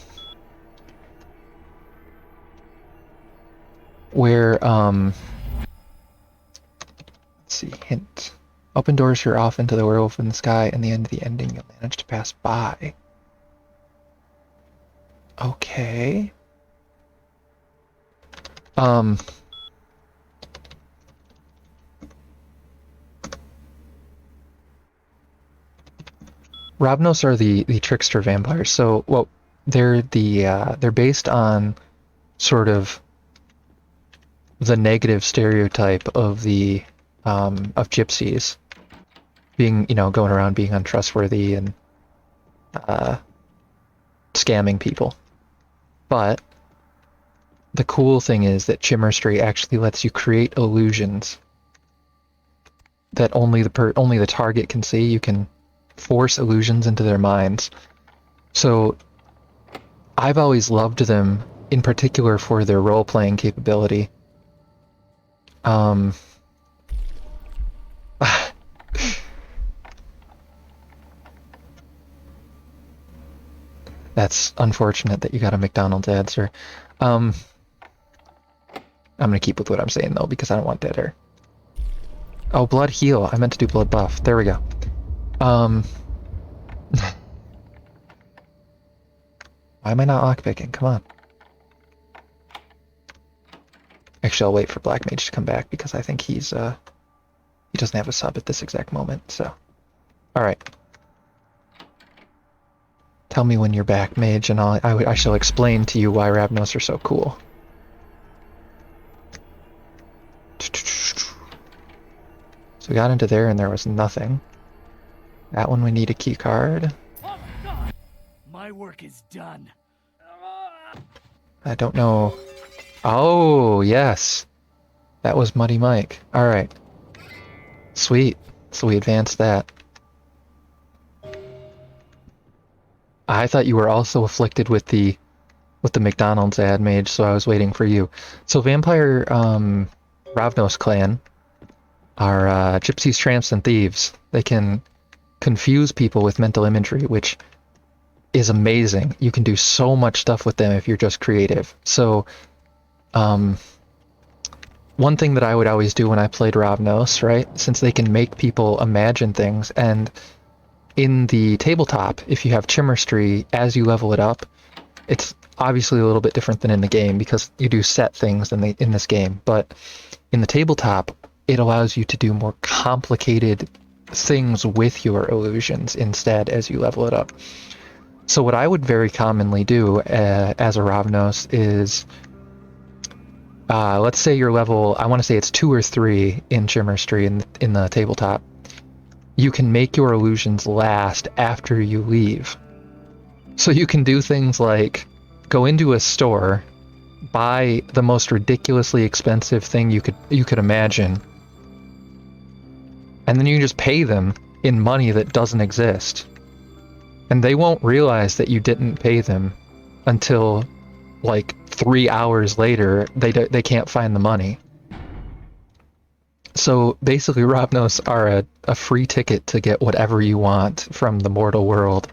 where, let's see, hint. Open doors are off into the werewolf in the sky, and the end of the ending you'll manage to pass by. Okay. Ravnos are the trickster vampires. So, well, they're based on sort of the negative stereotype of the of gypsies being, you know, going around being untrustworthy and scamming people. But the cool thing is that chemistry actually lets you create illusions that only the target can see. You can force illusions into their minds. So I've always loved them, in particular for their role-playing capability. That's unfortunate that you got a McDonald's ad, sir. I'm gonna keep with what I'm saying though, because I don't want dead air. Oh, blood heal. I meant to do blood buff. There we go. Why am I not lockpicking? Come on. Actually, I'll wait for Black Mage to come back because I think he doesn't have a sub at this exact moment, so. Alright. Tell me when you're back, Mage, and I shall explain to you why Ravnos are so cool. So we got into there and there was nothing. That one we need a key card. My work is done. I don't know. Oh, yes. That was Muddy Mike. Alright. Sweet. So we advanced that. I thought you were also afflicted with the McDonald's ad, Mage, so I was waiting for you. So Vampire Ravnos clan are gypsies, tramps, and thieves. They can confuse people with mental imagery, which is amazing. You can do so much stuff with them if you're just creative. So, one thing that I would always do when I played Ravnos, right, since they can make people imagine things, and in the tabletop, if you have chemistry, as you level it up, it's obviously a little bit different than in the game because you do set things in this game, but in the tabletop, it allows you to do more complicated things with your illusions instead as you level it up. So what I would very commonly do as a Ravnos is, let's say your level, I want to say it's 2 or 3 in chemistry in the tabletop. You can make your illusions last after you leave. So you can do things like go into a store, buy the most ridiculously expensive thing you could imagine, and then you can just pay them in money that doesn't exist. And they won't realize that you didn't pay them until like 3 hours later. They can't find the money. So basically Ravnos are a free ticket to get whatever you want from the mortal world.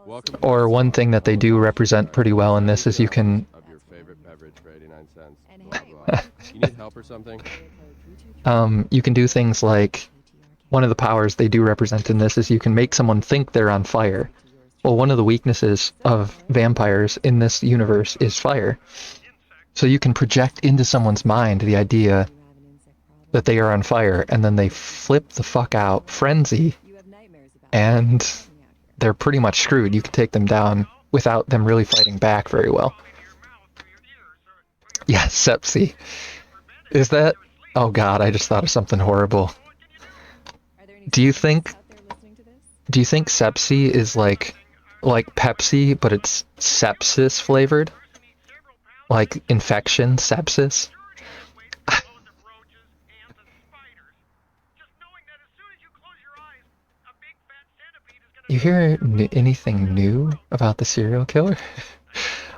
Welcome. Or one thing that they do represent pretty well in this is you can... Of your favorite beverage for 89 cents. Blah, blah. You need help or something? You can do things like... One of the powers they do represent in this is you can make someone think they're on fire. Well, one of the weaknesses of vampires in this universe is fire. So you can project into someone's mind the idea that they are on fire, and then they flip the fuck out, frenzy, and they're pretty much screwed. You can take them down without them really fighting back very well. Yeah, sepsi. Is that... Oh god, I just thought of something horrible. Do you think sepsi is like Pepsi, but it's sepsis flavored? Like infection, sepsis? You hear anything new about the serial killer?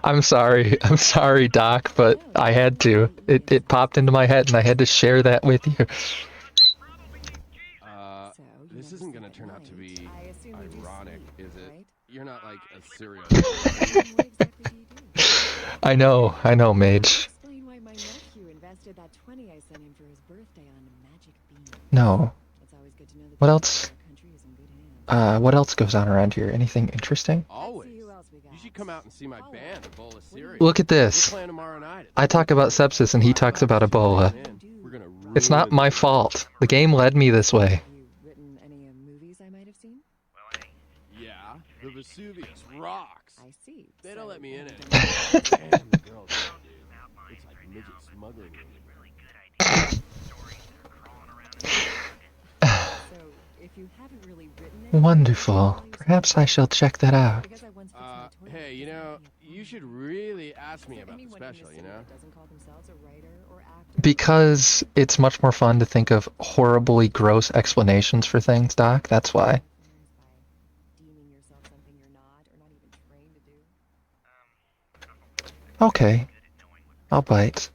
I'm sorry. I'm sorry, Doc, but I had to. It popped into my head and I had to share that with you. This isn't gonna turn out to be ironic, is it? You're not like a serial I know, Mage. Explain why my nephew invested that 20 I sent him for his birthday on a magic bean. No. It's always good to know that What else? country is in good hands. What else goes on around here? Anything interesting? Always. You should come out and see my band, a bowl of cereal. Look at this. We're playing tomorrow night. I talk about sepsis and he talks about Ebola. It's not my fault. The game led me this way. Written any movies I might have seen? Yeah, the Vesuvius rocks. I see. They don't let me in it. Damn, the girls, dude. It's like midget smuggling. So, if you haven't really written Wonderful. Perhaps I shall check that out. Hey, you know, you should really ask me about the special, you know? Because it's much more fun to think of horribly gross explanations for things, Doc. That's why. Okay. I'll bite.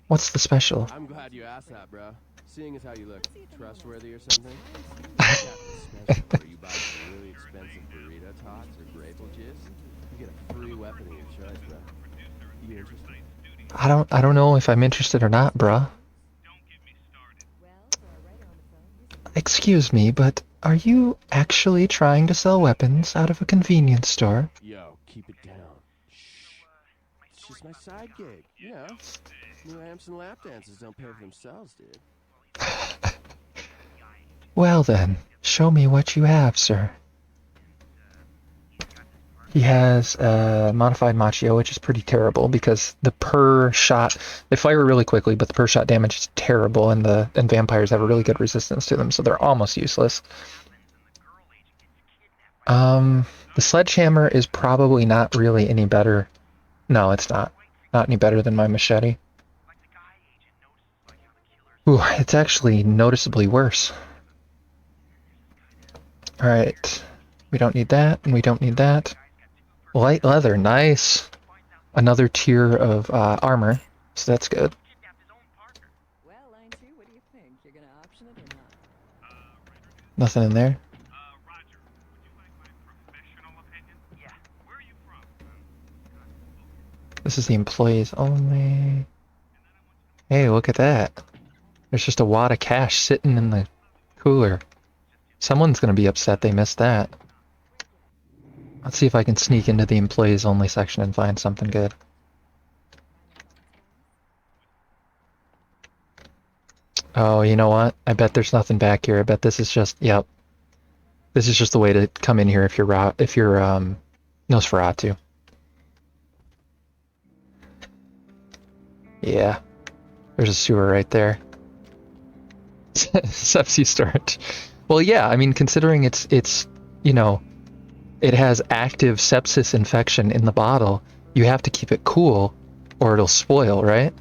What's the special? I'm glad you asked that, bro. Seeing as how you look trustworthy or something. Where you buy some really expensive burrito tots or grateful gifs, you get a free weapon of your choice, bro. You interested? I don't know if I'm interested or not, bruh. Excuse me, but are you actually trying to sell weapons out of a convenience store? Yo, keep it down. Shh. It's just my side gig, you know? New amps and lap dances don't pay for themselves, dude. Well then, show me what you have, sir. He has modified Machio, which is pretty terrible because the per shot, they fire really quickly, but the per shot damage is terrible, and vampires have a really good resistance to them, so they're almost useless. The sledgehammer is probably not really any better. No, it's not. Not any better than my machete. Ooh, it's actually noticeably worse. Alright. We don't need that, and we don't need that. Light leather, nice. Another tier of armor, so that's good. Nothing in there. This is the employees only. Hey, look at that. There's just a wad of cash sitting in the cooler. Someone's gonna be upset they missed that. Let's see if I can sneak into the employees only section and find something good. Oh, you know what? I bet there's nothing back here. I bet this is just, yep. This is just the way to come in here if you're Nosferatu. Yeah. There's a sewer right there. Sepsi storage. Well, yeah, I mean, considering it's, you know, it has active sepsis infection in the bottle, you have to keep it cool or it'll spoil, right?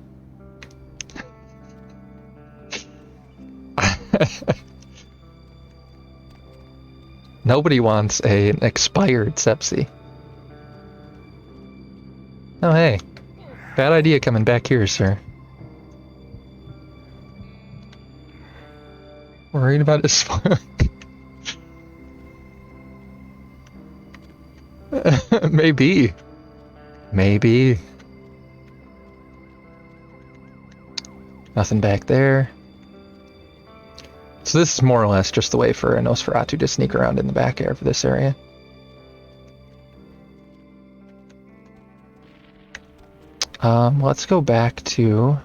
Nobody wants an expired sepsi. Oh, hey. Bad idea coming back here, sir. Worried about his spark. Maybe. Maybe. Nothing back there. So this is more or less just the way for a Nosferatu to sneak around in the back air of this area. Let's go back to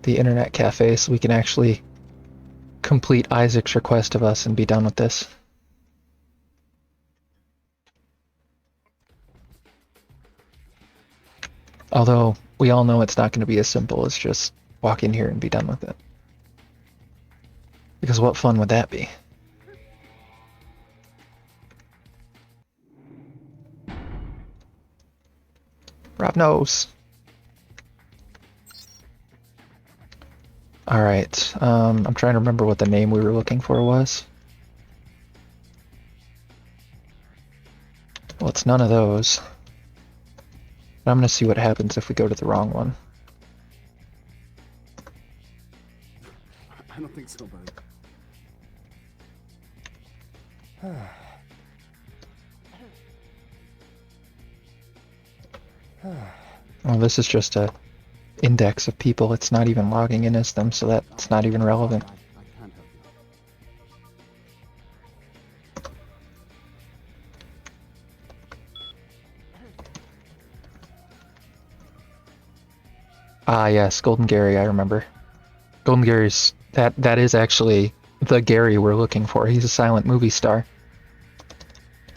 the internet cafe so we can actually complete Isaac's request of us and be done with this. Although, we all know it's not going to be as simple as just walk in here and be done with it. Because what fun would that be? Ravnos! Alright, I'm trying to remember what the name we were looking for was. it's none of those. But I'm gonna see what happens if we go to the wrong one. I don't think so, buddy. Oh, this is just a index of people. It's not even logging in as them, so that's not even relevant. I can't help you. Ah, yes, Golden Gary, I remember. Golden Gary's... That is actually the Gary we're looking for. He's a silent movie star.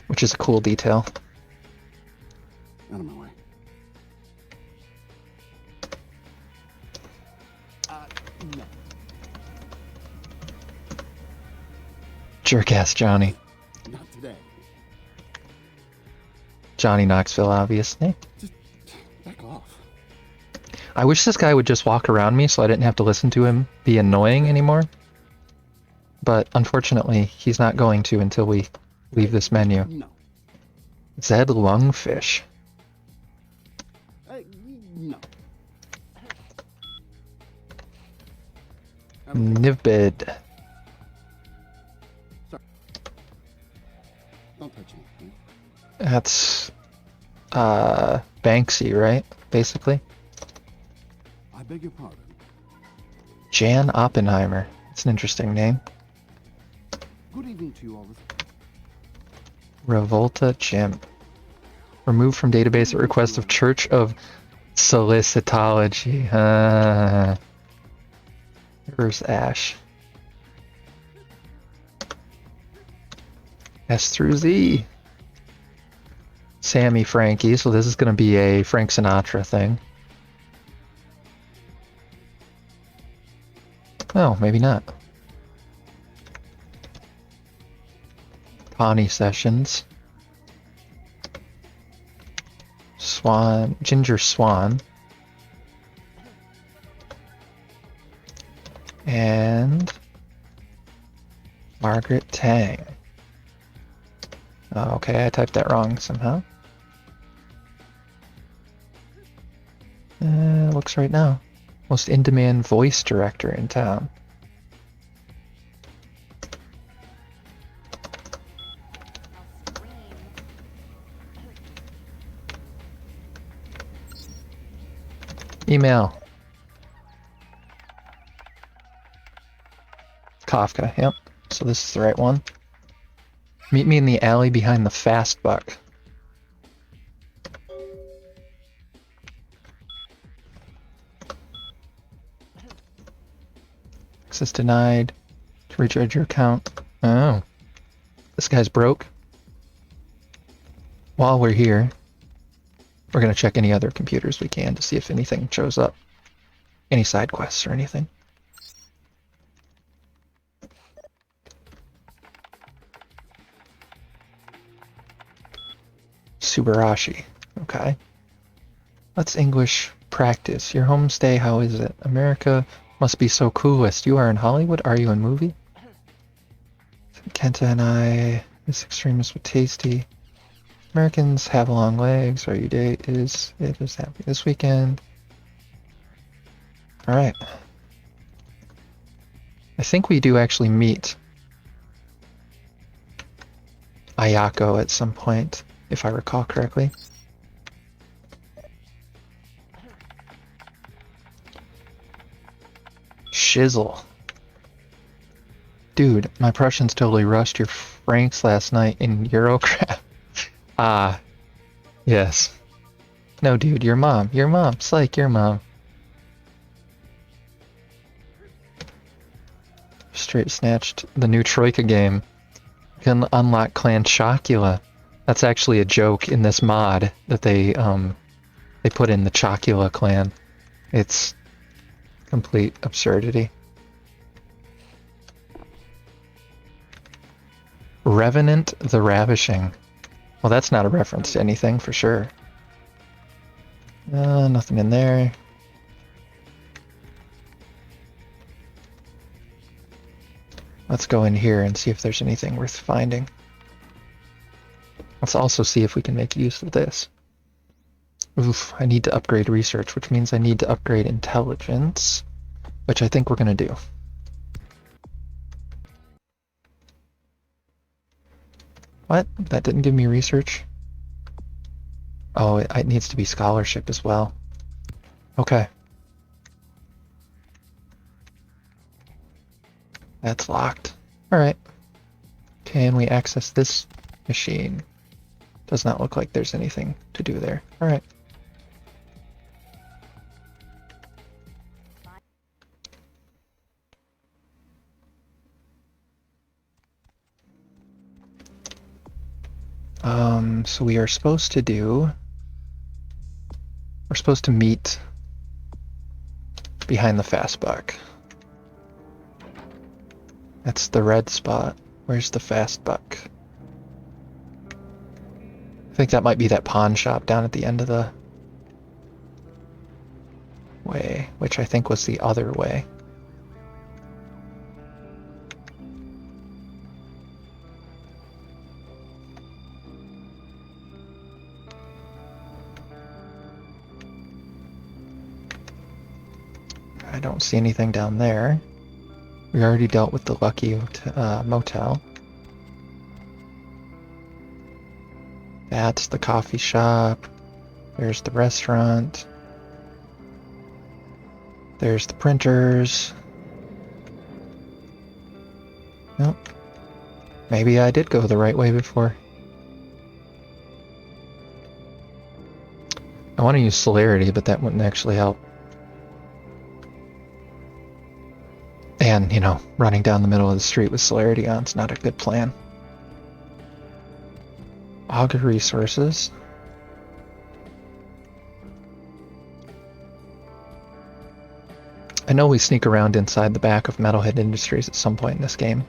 Which is a cool detail. Out of my way. No. Jerk-ass Johnny. Not today. Johnny Knoxville, obviously. Just back off. I wish this guy would just walk around me so I didn't have to listen to him be annoying anymore. But unfortunately, he's not going to until we leave this menu. No. Zed Lungfish. No. Nivbid. Sorry. Don't touch me. That's Banksy, right? Basically. I beg your pardon. Jan Oppenheimer. It's an interesting name. Good evening to you all. Revolta Gym. Removed from database at request of Church of Solicitology. Where's Ash? S through Z. Sammy Frankie, so this is going to be a Frank Sinatra thing. Oh, maybe not. Pawnee Sessions. Swan, Ginger Swan. And Margaret Tang. Oh, okay, I typed that wrong somehow. Looks right now. Most in-demand voice director in town. Email. Kafka, yep. So this is the right one. Meet me in the alley behind the Fast Buck. Access denied. To recharge your account. Oh. This guy's broke. While we're here, we're going to check any other computers we can to see if anything shows up. Any side quests or anything. Subarashi. Okay. Let's English practice. Your homestay, how is it? America must be so coolest. You are in Hollywood? Are you in movie? Kenta and I, this extremist with tasty. Americans have long legs. Are you date? It is happy this weekend. Alright. I think we do actually meet Ayako at some point, if I recall correctly. Shizzle. Dude, my Prussians totally rushed your Franks last night in Eurocrap. Ah, yes. No, dude, your mom. Your mom. Psych, your mom. Straight snatched the new Troika game. You can unlock Clan Chocula. That's actually a joke in this mod that they put in the Chocula clan. It's complete absurdity. Revenant the Ravishing. Well, that's not a reference to anything for sure. Nothing in there. Let's go in here and see if there's anything worth finding. Let's also see if we can make use of this. Oof, I need to upgrade research, which means I need to upgrade intelligence, which I think we're going to do. What? That didn't give me research? Oh, it needs to be scholarship as well. Okay. That's locked. Alright. Can we access this machine? Does not look like there's anything to do there. Alright. So we are supposed to do... We're supposed to meet behind the fast buck. That's the red spot. Where's the fast buck? I think that might be that pawn shop down at the end of the way, which I think was the other way. I don't see anything down there. We already dealt with the Lucky Motel. That's the coffee shop. There's the restaurant. There's the printers. Nope. Maybe I did go the right way before. I want to use celerity, but that wouldn't actually help. And, you know, running down the middle of the street with celerity on is not a good plan. Auger resources. I know we sneak around inside the back of Metalhead Industries at some point in this game.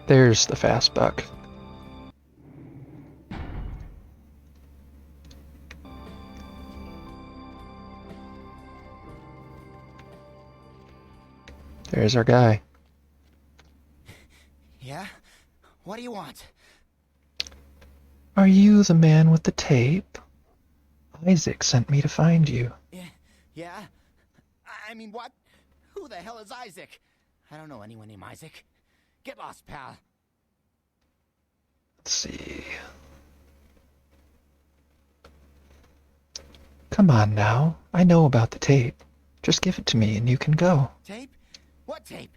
There's the fast buck. There's our guy. Yeah? What do you want? Are you the man with the tape? Isaac sent me to find you. Yeah? I mean, what? Who the hell is Isaac? I don't know anyone named Isaac. Get lost, pal. Let's see. Come on now. I know about the tape. Just give it to me and you can go. Tape? What tape?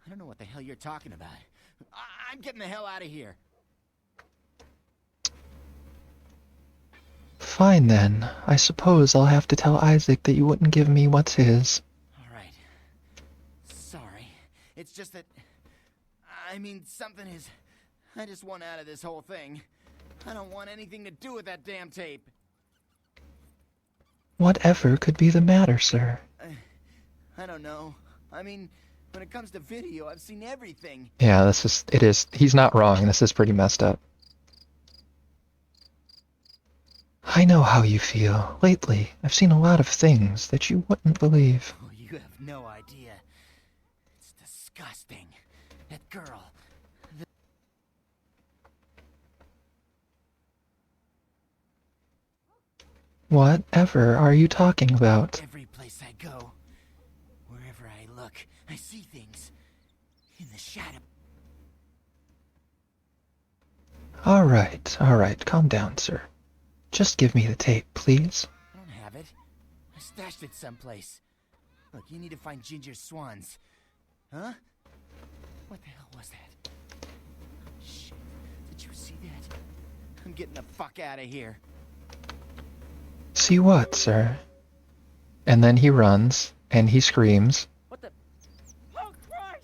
I don't know what the hell you're talking about. I'm getting the hell out of here. Fine then. I suppose I'll have to tell Isaac that you wouldn't give me what's his. Alright. Sorry. It's just that... I mean, something is... I just want out of this whole thing. I don't want anything to do with that damn tape. Whatever could be the matter, sir? I don't know. I mean, when it comes to video, I've seen everything. Yeah, he's not wrong. This is pretty messed up. I know how you feel. Lately, I've seen a lot of things that you wouldn't believe. Oh, you have no idea. It's disgusting. That girl. Whatever are you talking about? Every place I go, wherever I look, I see things. In the shadow. Alright, calm down, sir. Just give me the tape, please. I don't have it. I stashed it someplace. Look, you need to find Ginger Swans. Huh? What the hell was that? Shit. Did you see that? I'm getting the fuck out of here. See what, sir? And then he runs, and he screams. What the? Oh, Christ!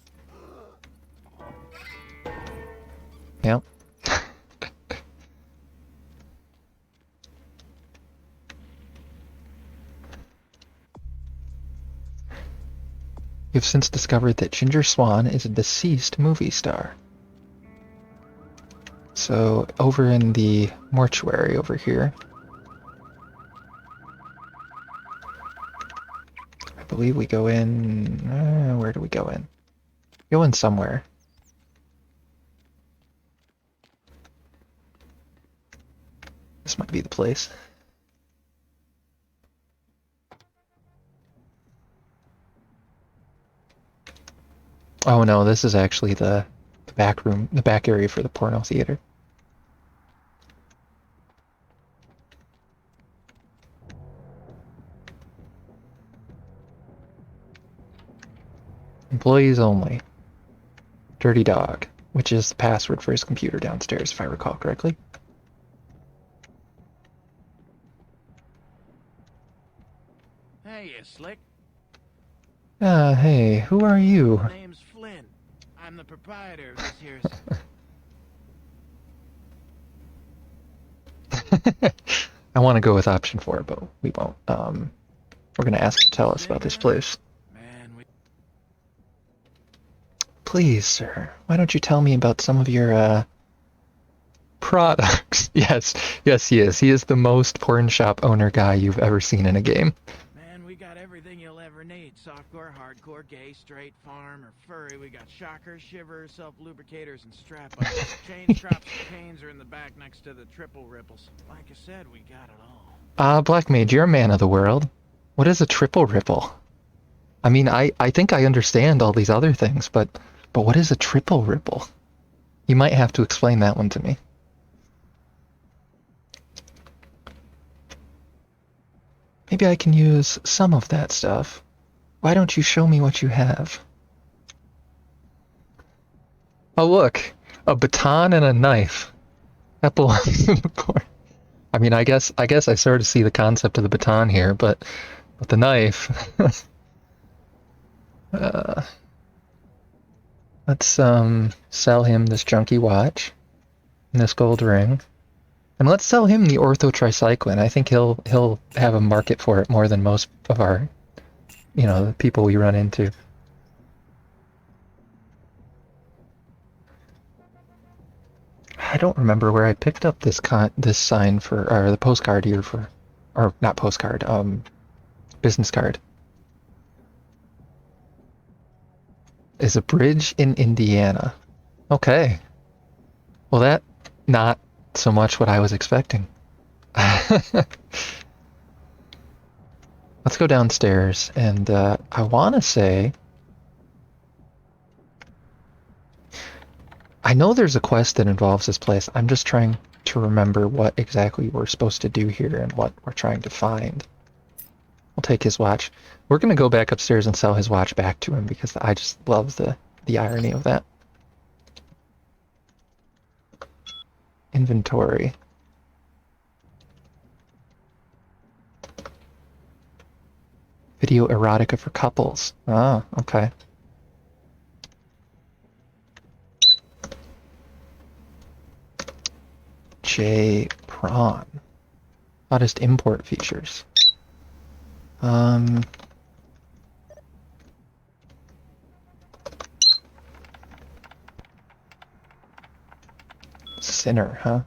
Yep. You've since discovered that Ginger Swan is a deceased movie star. So, over in the mortuary over here, I believe we go in... where do we go in? Go in somewhere. This might be the place. Oh no, this is actually the back room, the back area for the porno theater. Employees only. Dirty Dog, which is the password for his computer downstairs, if I recall correctly. Hey, you slick. Hey, who are you? My name's Flynn. I'm the proprietor of this here's... I want to go with option 4, but we won't. We're going to ask him to tell us about this place. Please, sir, why don't you tell me about some of your, products? Yes, he is. He is the most porn shop owner guy you've ever seen in a game. Man, we got everything you'll ever need. Softcore, hardcore, gay, straight, farm, or furry. We got shockers, shivers, self-lubricators, and strap-ons. Chains, drops, and canes are in the back next to the triple ripples. Like I said, we got it all. Black Mage, you're a man of the world. What is a triple ripple? I mean, I think I understand all these other things, but what is a triple ripple? You might have to explain that one to me. Maybe I can use some of that stuff. Why don't you show me what you have? Oh look, a baton and a knife. That belongs in the porn. I mean, I guess I sort of see the concept of the baton here, but the knife. Let's sell him this junky watch and this gold ring, and let's sell him the orthotricycline. I think he'll have a market for it more than most of our, the people we run into. I don't remember where I picked up this sign for, or the postcard here for, or not postcard, business card. Is a bridge in Indiana. Okay. Well, that not so much what I was expecting. Let's go downstairs, and I want to say, I know there's a quest that involves this place. I'm just trying to remember what exactly we're supposed to do here and what we're trying to find. We'll take his watch. We're going to go back upstairs and sell his watch back to him because I just love the irony of that. Inventory. Video erotica for couples. Ah, okay. J prawn. Hottest import features. Sinner, huh?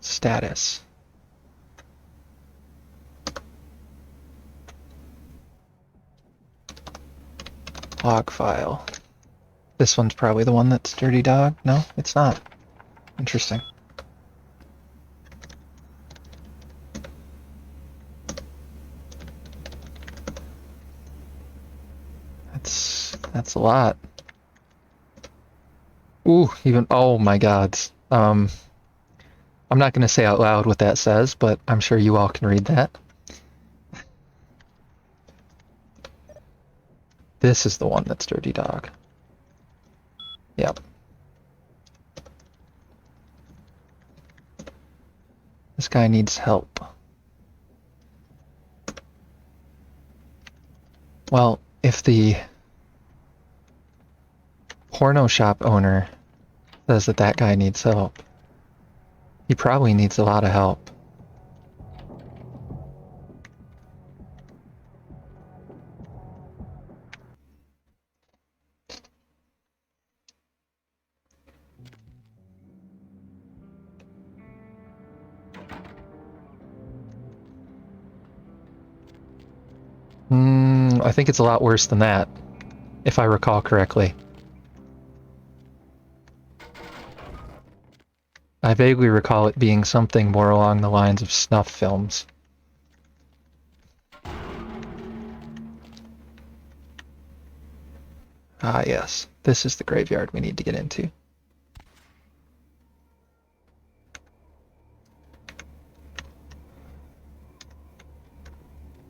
Status. Log file. This one's probably the one that's Dirty Dog. No, it's not. Interesting. That's a lot. Ooh, even, oh my god. I'm not going to say out loud what that says, but I'm sure you all can read that. This is the one that's Dirty Dog. Yep. This guy needs help. Well, if the porno shop owner says that guy needs help, he probably needs a lot of help. I think it's a lot worse than that, if I recall correctly. I vaguely recall it being something more along the lines of snuff films. Ah, yes. This is the graveyard we need to get into.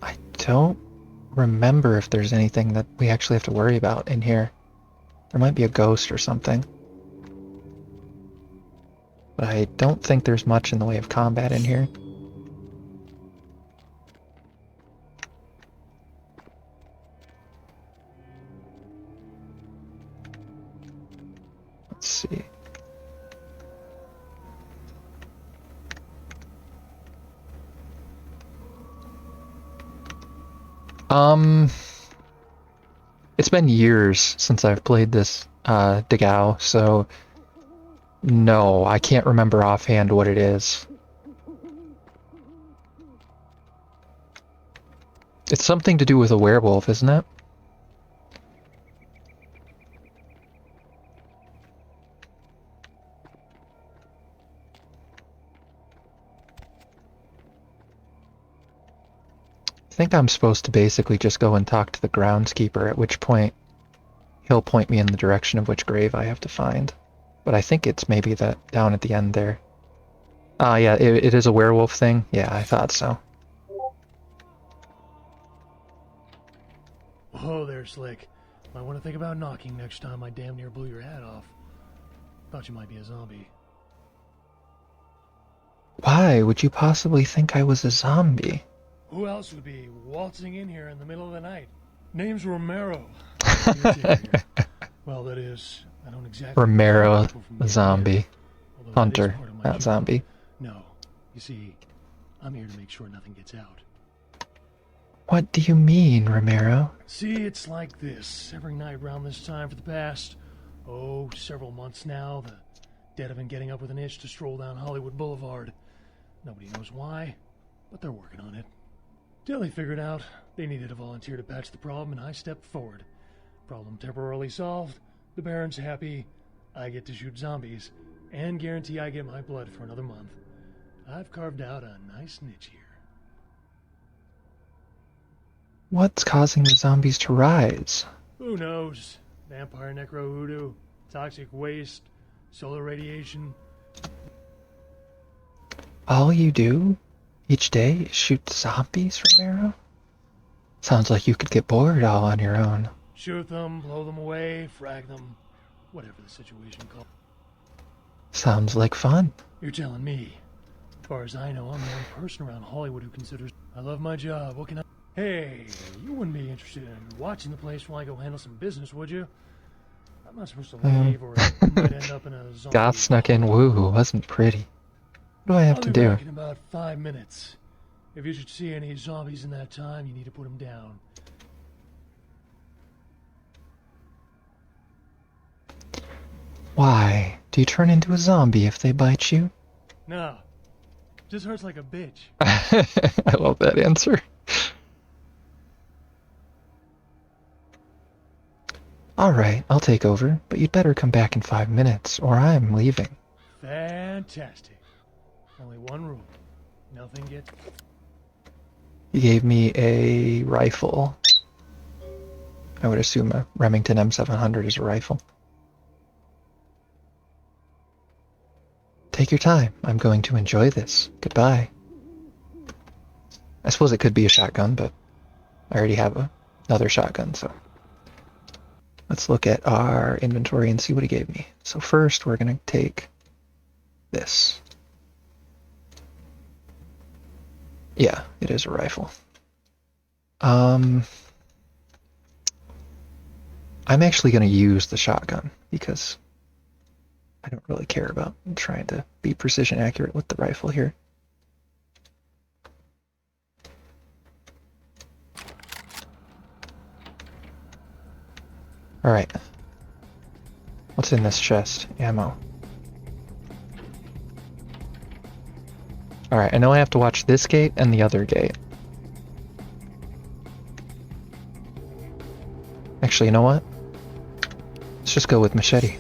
I don't remember if there's anything that we actually have to worry about in here. There might be a ghost or something. But I don't think there's much in the way of combat in here. Let's see. It's been years since I've played this Dagao, so no, I can't remember offhand what it is. It's something to do with a werewolf, isn't it? I think I'm supposed to basically just go and talk to the groundskeeper, at which point he'll point me in the direction of which grave I have to find. But I think it's maybe that down at the end there. Yeah, it is a werewolf thing. Yeah, I thought so. Whoa there, Slick. Might want to think about knocking next time I damn near blew your hat off. Thought you might be a zombie. Why would you possibly think I was a zombie? Who else would be waltzing in here in the middle of the night? Name's Romero. Well, that is, I don't exactly... Romero, the zombie. Hunter, not zombie. No, you see, I'm here to make sure nothing gets out. What do you mean, Romero? See, it's like this. Every night around this time for the past, several months now, the dead have been getting up with an itch to stroll down Hollywood Boulevard. Nobody knows why, but they're working on it. Till they figured out they needed a volunteer to patch the problem, and I stepped forward. Problem temporarily solved, the Baron's happy, I get to shoot zombies, and guarantee I get my blood for another month. I've carved out a nice niche here. What's causing the zombies to rise? Who knows? Vampire necro hoodoo, toxic waste, solar radiation. All you do each day is shoot zombies, Romero? Sounds like you could get bored all on your own. Shoot them, blow them away, frag them, whatever the situation calls. Sounds like fun. You're telling me. As far as I know, I'm the only person around Hollywood who considers I love my job. What can I... Hey, you wouldn't be interested in watching the place while I go handle some business, would you? I'm not supposed to leave, or I might end up in a zombie. Goth snuck in woo, wasn't pretty. What do I have to do? I'll be back in about 5 minutes. If you should see any zombies in that time, you need to put them down. Why? Do you turn into a zombie if they bite you? No. Just hurts like a bitch. I love that answer. Alright, I'll take over, but you'd better come back in 5 minutes, or I'm leaving. Fantastic. Only one rule. Nothing gets... He gave me a rifle. I would assume a Remington M700 is a rifle. Take your time. I'm going to enjoy this. Goodbye. I suppose it could be a shotgun, but I already have another shotgun, so... Let's look at our inventory and see what he gave me. So first, we're going to take this. Yeah, it is a rifle. I'm actually going to use the shotgun because I don't really care about trying to be precision accurate with the rifle here. Alright. What's in this chest? Ammo. Alright, I know I have to watch this gate and the other gate. Actually, you know what? Let's just go with machete.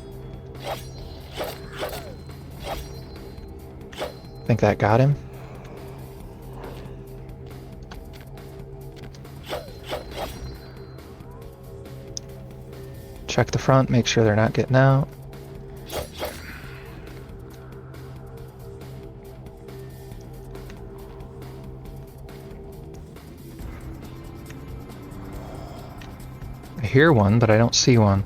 think that got him. Check the front, make sure they're not getting out. I hear one, but I don't see one.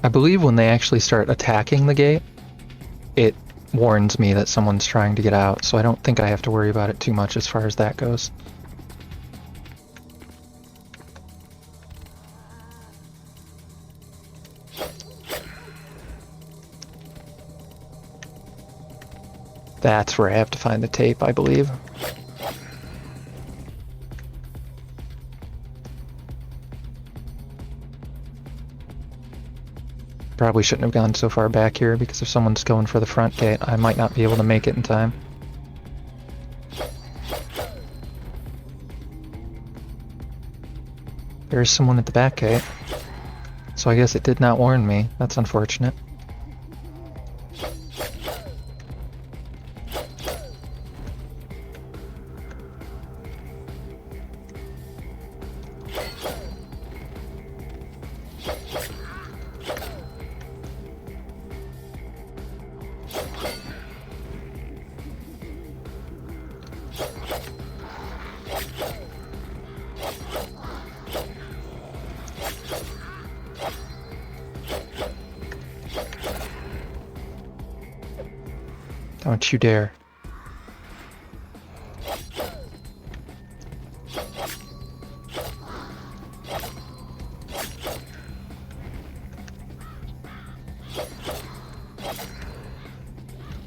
I believe when they actually start attacking the gate, it warns me that someone's trying to get out, so I don't think I have to worry about it too much as far as that goes. That's where I have to find the tape, I believe. Probably shouldn't have gone so far back here, because if someone's going for the front gate, I might not be able to make it in time. There's someone at the back gate. So I guess it did not warn me. That's unfortunate. Don't you dare.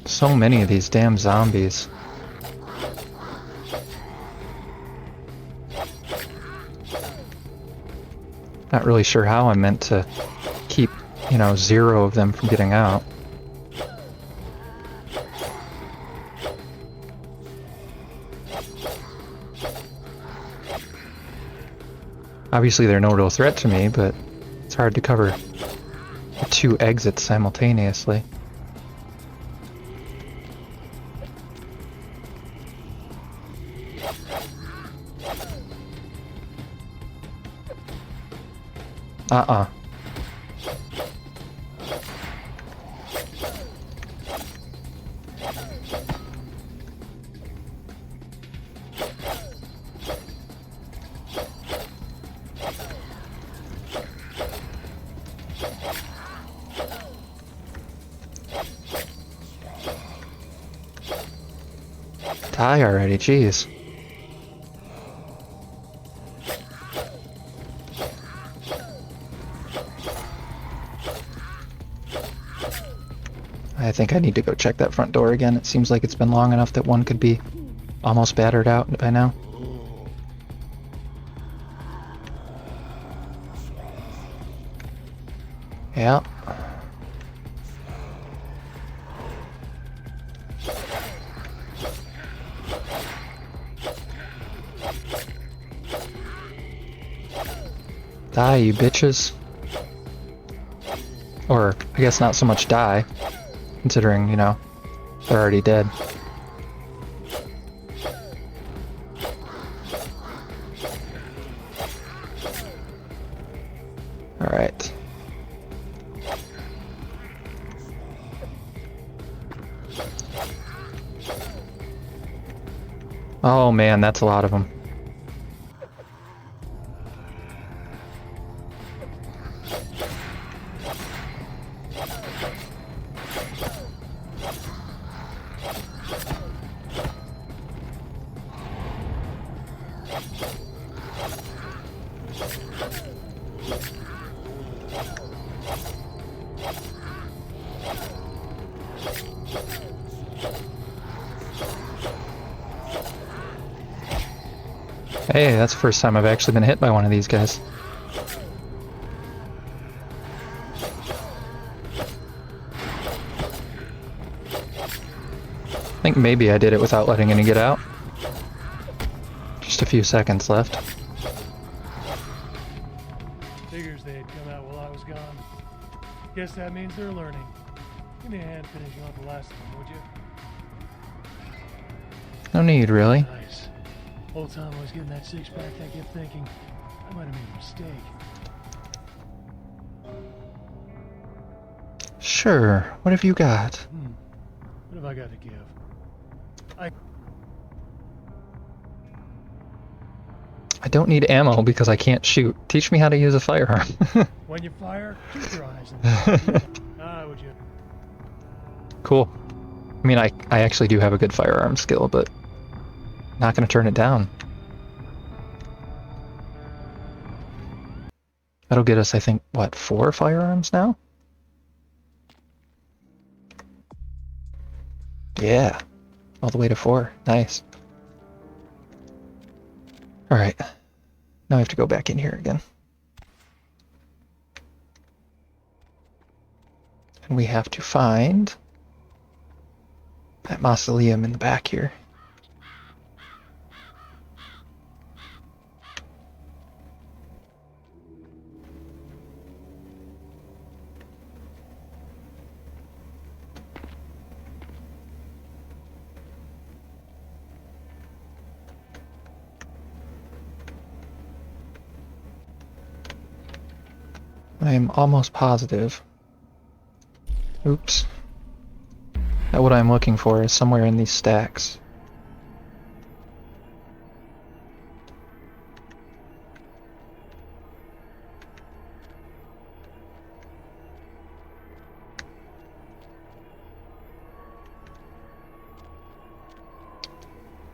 So many of these damn zombies. Not really sure how I'm meant to keep, you know, 0 of them from getting out. Obviously they're no real threat to me, but it's hard to cover the 2 exits simultaneously. Die already, jeez. I think I need to go check that front door again. It seems like it's been long enough that one could be almost battered out by now. Yeah. Die, you bitches. Or, I guess not so much die, considering, you know, they're already dead. Alright. Oh man, that's a lot of them. Hey, that's the first time I've actually been hit by one of these guys. I think maybe I did it without letting any get out. a few seconds left. Figures they'd come out while I was gone. Guess that means they're learning. Give me a hand finishing off the last of them, would you? No need, really. Nice. Whole time I was getting that six-pack, I kept thinking, I might have made a mistake. Sure. What have you got? What have I got to give? I don't need ammo because I can't shoot. Teach me how to use a firearm. When you fire, keep your eyes in the would you? Cool. I mean, I actually do have a good firearm skill, but not going to turn it down. That'll get us, I think, what, 4 firearms now? Yeah. All the way to 4. Nice. Alright. Now I have to go back in here again. And we have to find that mausoleum in the back here. I am almost positive. Oops. That what I'm looking for is somewhere in these stacks.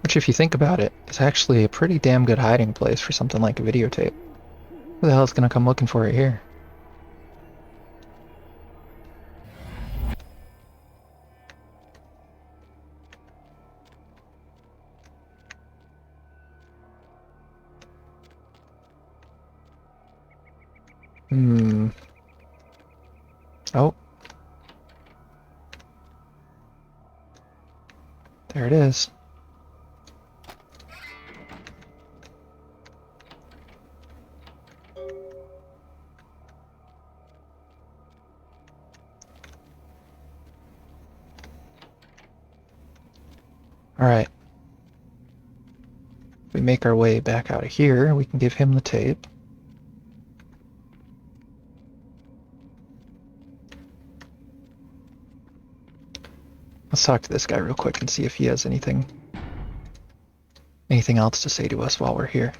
Which, if you think about it, is actually a pretty damn good hiding place for something like a videotape. Who the hell is gonna come looking for it here? Oh. There it is. Alright. If we make our way back out of here, we can give him the tape. Let's talk to this guy real quick and see if he has anything else to say to us while we're here.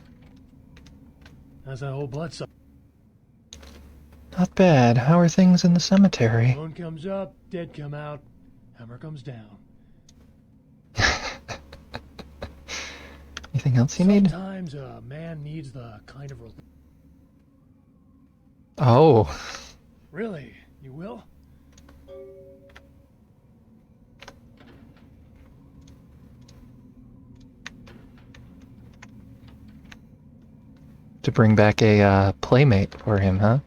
How's that whole blood suck? Not bad. How are things in the cemetery? Moon comes up, dead come out, hammer comes down. Anything else you need? Sometimes a man needs the kind of relief. Oh. Really? You will? To bring back a playmate for him, huh?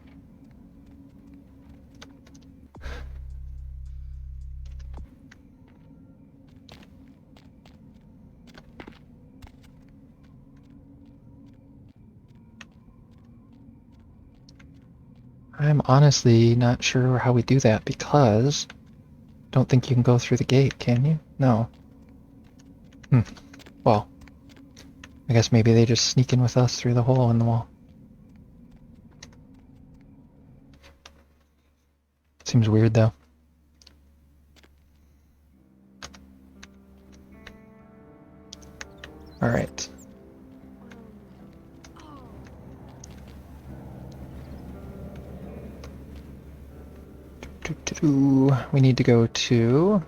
I'm honestly not sure how we do that because I don't think you can go through the gate, can you? No. Well, I guess maybe they just sneak in with us through the hole in the wall. Seems weird, though. Alright. We need to go to...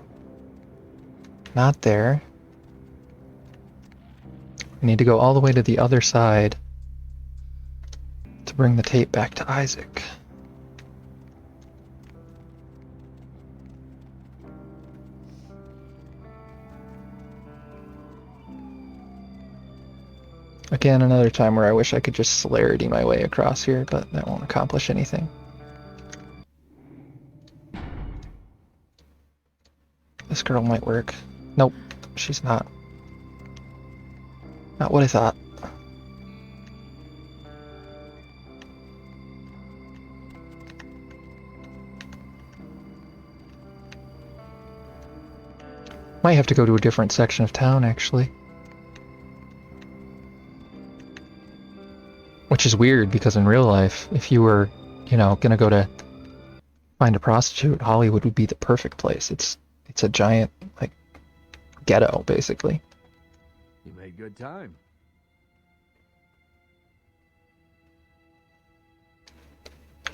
Not there. We need to go all the way to the other side to bring the tape back to Isaac. Again, another time where I wish I could just celerity my way across here, but that won't accomplish anything. This girl might work. Nope, she's not. Not what I thought. Might have to go to a different section of town, actually. Which is weird, because in real life, if you were, you know, gonna go to find a prostitute, Hollywood would be the perfect place. It's a giant, like, ghetto, basically. You made good time.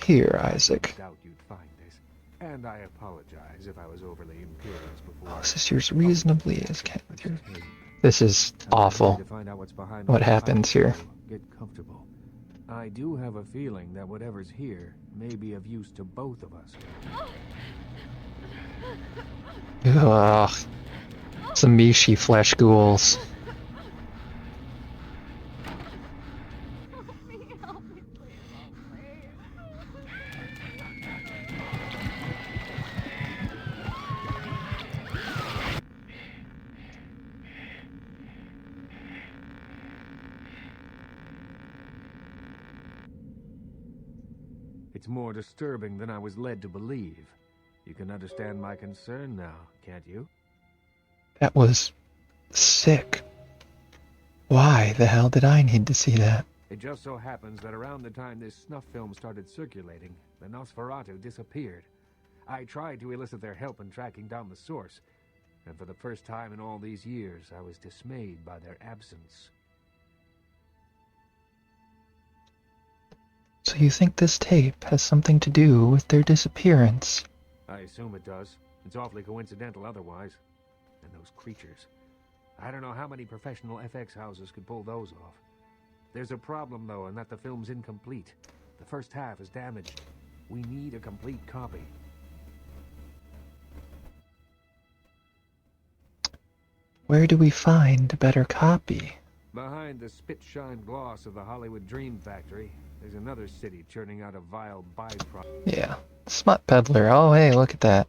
Here, Isaac. Doubt you'd find this, and I apologize if I was overly imperious before. This is yours reasonably as can. This is awful. What happens here? Get comfortable. I do have a feeling that whatever's here may be of use to both of us. Ugh. Some Mishi flesh ghouls. It's more disturbing than I was led to believe. You can understand my concern now, can't you? That was sick. Why the hell did I need to see that? It just so happens that around the time this snuff film started circulating, the Nosferatu disappeared. I tried to elicit their help in tracking down the source, and for the first time in all these years, I was dismayed by their absence. So you think this tape has something to do with their disappearance? I assume it does. It's awfully coincidental otherwise. And those creatures. I don't know how many professional FX houses could pull those off. There's a problem, though, in that the film's incomplete. The first half is damaged. We need a complete copy. Where do we find a better copy? Behind the spit-shine gloss of the Hollywood Dream Factory, there's another city churning out a vile byproduct. Yeah. Smut peddler. Oh, hey, look at that.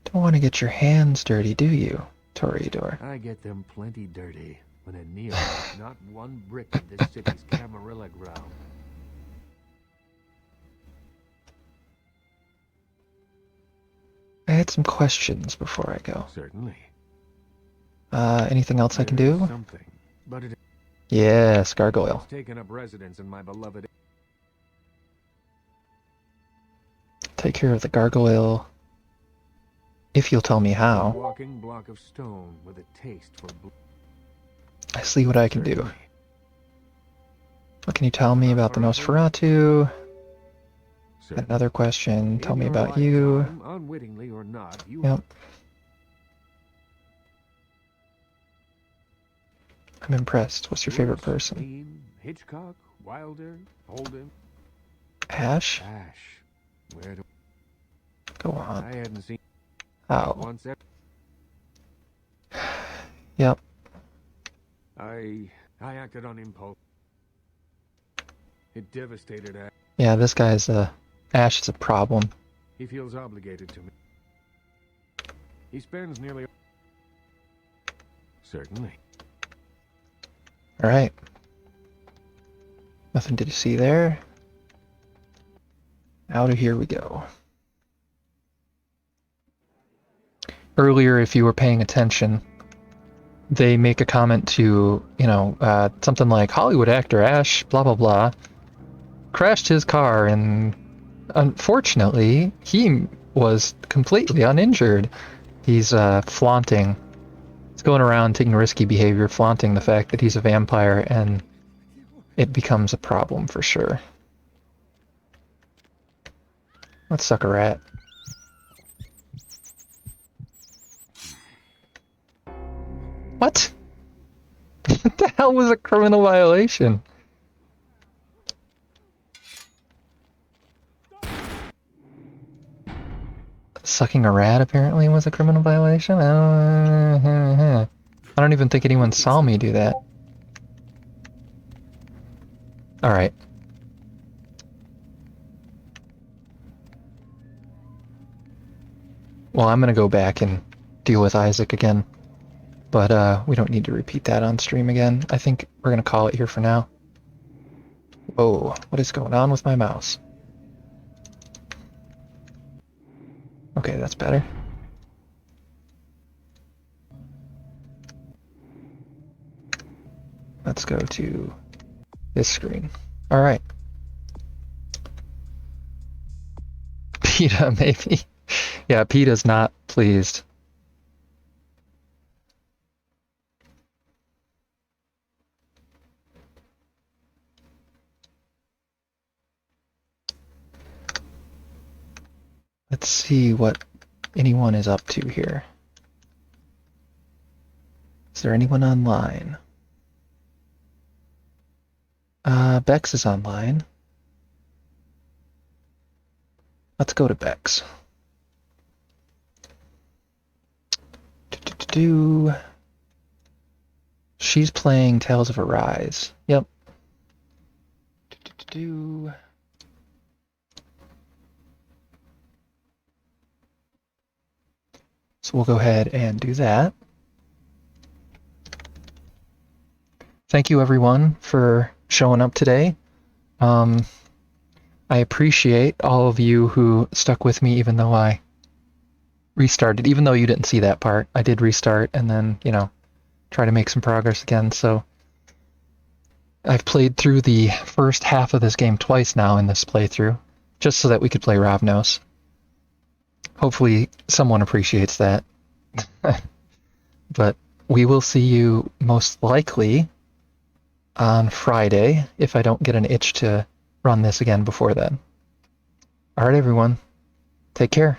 Don't want to get your hands dirty, do you, Toreador? I get them plenty dirty when a Neo has not one brick of this city's Camarilla ground. I had some questions before I go. Certainly. Anything else I can do? Something, but it Yes, gargoyle. has taken up residence in my beloved. Take care of the gargoyle. If you'll tell me how. Walking block of stone with a taste for blue. I see what I can do. What can you tell me about the Nosferatu? Another question. Tell me about you. Unwittingly or not, you Yep. I'm impressed. What's your favorite person? Lean, Hitchcock, Wilder, Holden. Ash? Ash. Where do Go on. I hadn't seen How? once. Yep. I acted on impulse. It devastated Ash. Yeah, this guy's Ash is a problem. He feels obligated to me. He spends nearly. Certainly. Alright. Nothing to see there. Out of here we go. Earlier, if you were paying attention, they make a comment to, you know, something like Hollywood actor Ash, blah blah blah, crashed his car, and unfortunately, he was completely uninjured. He's flaunting. He's going around taking risky behavior, flaunting the fact that he's a vampire, and it becomes a problem for sure. Let's suck a rat. What? What the hell was a criminal violation? Sucking a rat apparently was a criminal violation? I don't even think anyone saw me do that. Alright. Well, I'm gonna go back and deal with Isaac again. But we don't need to repeat that on stream again. I think we're gonna call it here for now. Whoa, what is going on with my mouse? Okay, that's better. Let's go to this screen. Alright. PETA, maybe. Yeah, PETA's not pleased. Let's see what anyone is up to here. Is there anyone online? Bex is online. Let's go to Bex. She's playing Tales of Arise. Yep. So we'll go ahead and do that. Thank you everyone for showing up today. I appreciate all of you who stuck with me even though I restarted. Even though you didn't see that part, I did restart and then, you know, try to make some progress again. So I've played through the first half of this game twice now in this playthrough, just so that we could play Ravnos. Hopefully someone appreciates that. But we will see you most likely on Friday, if I don't get an itch to run this again before then. Alright everyone, take care.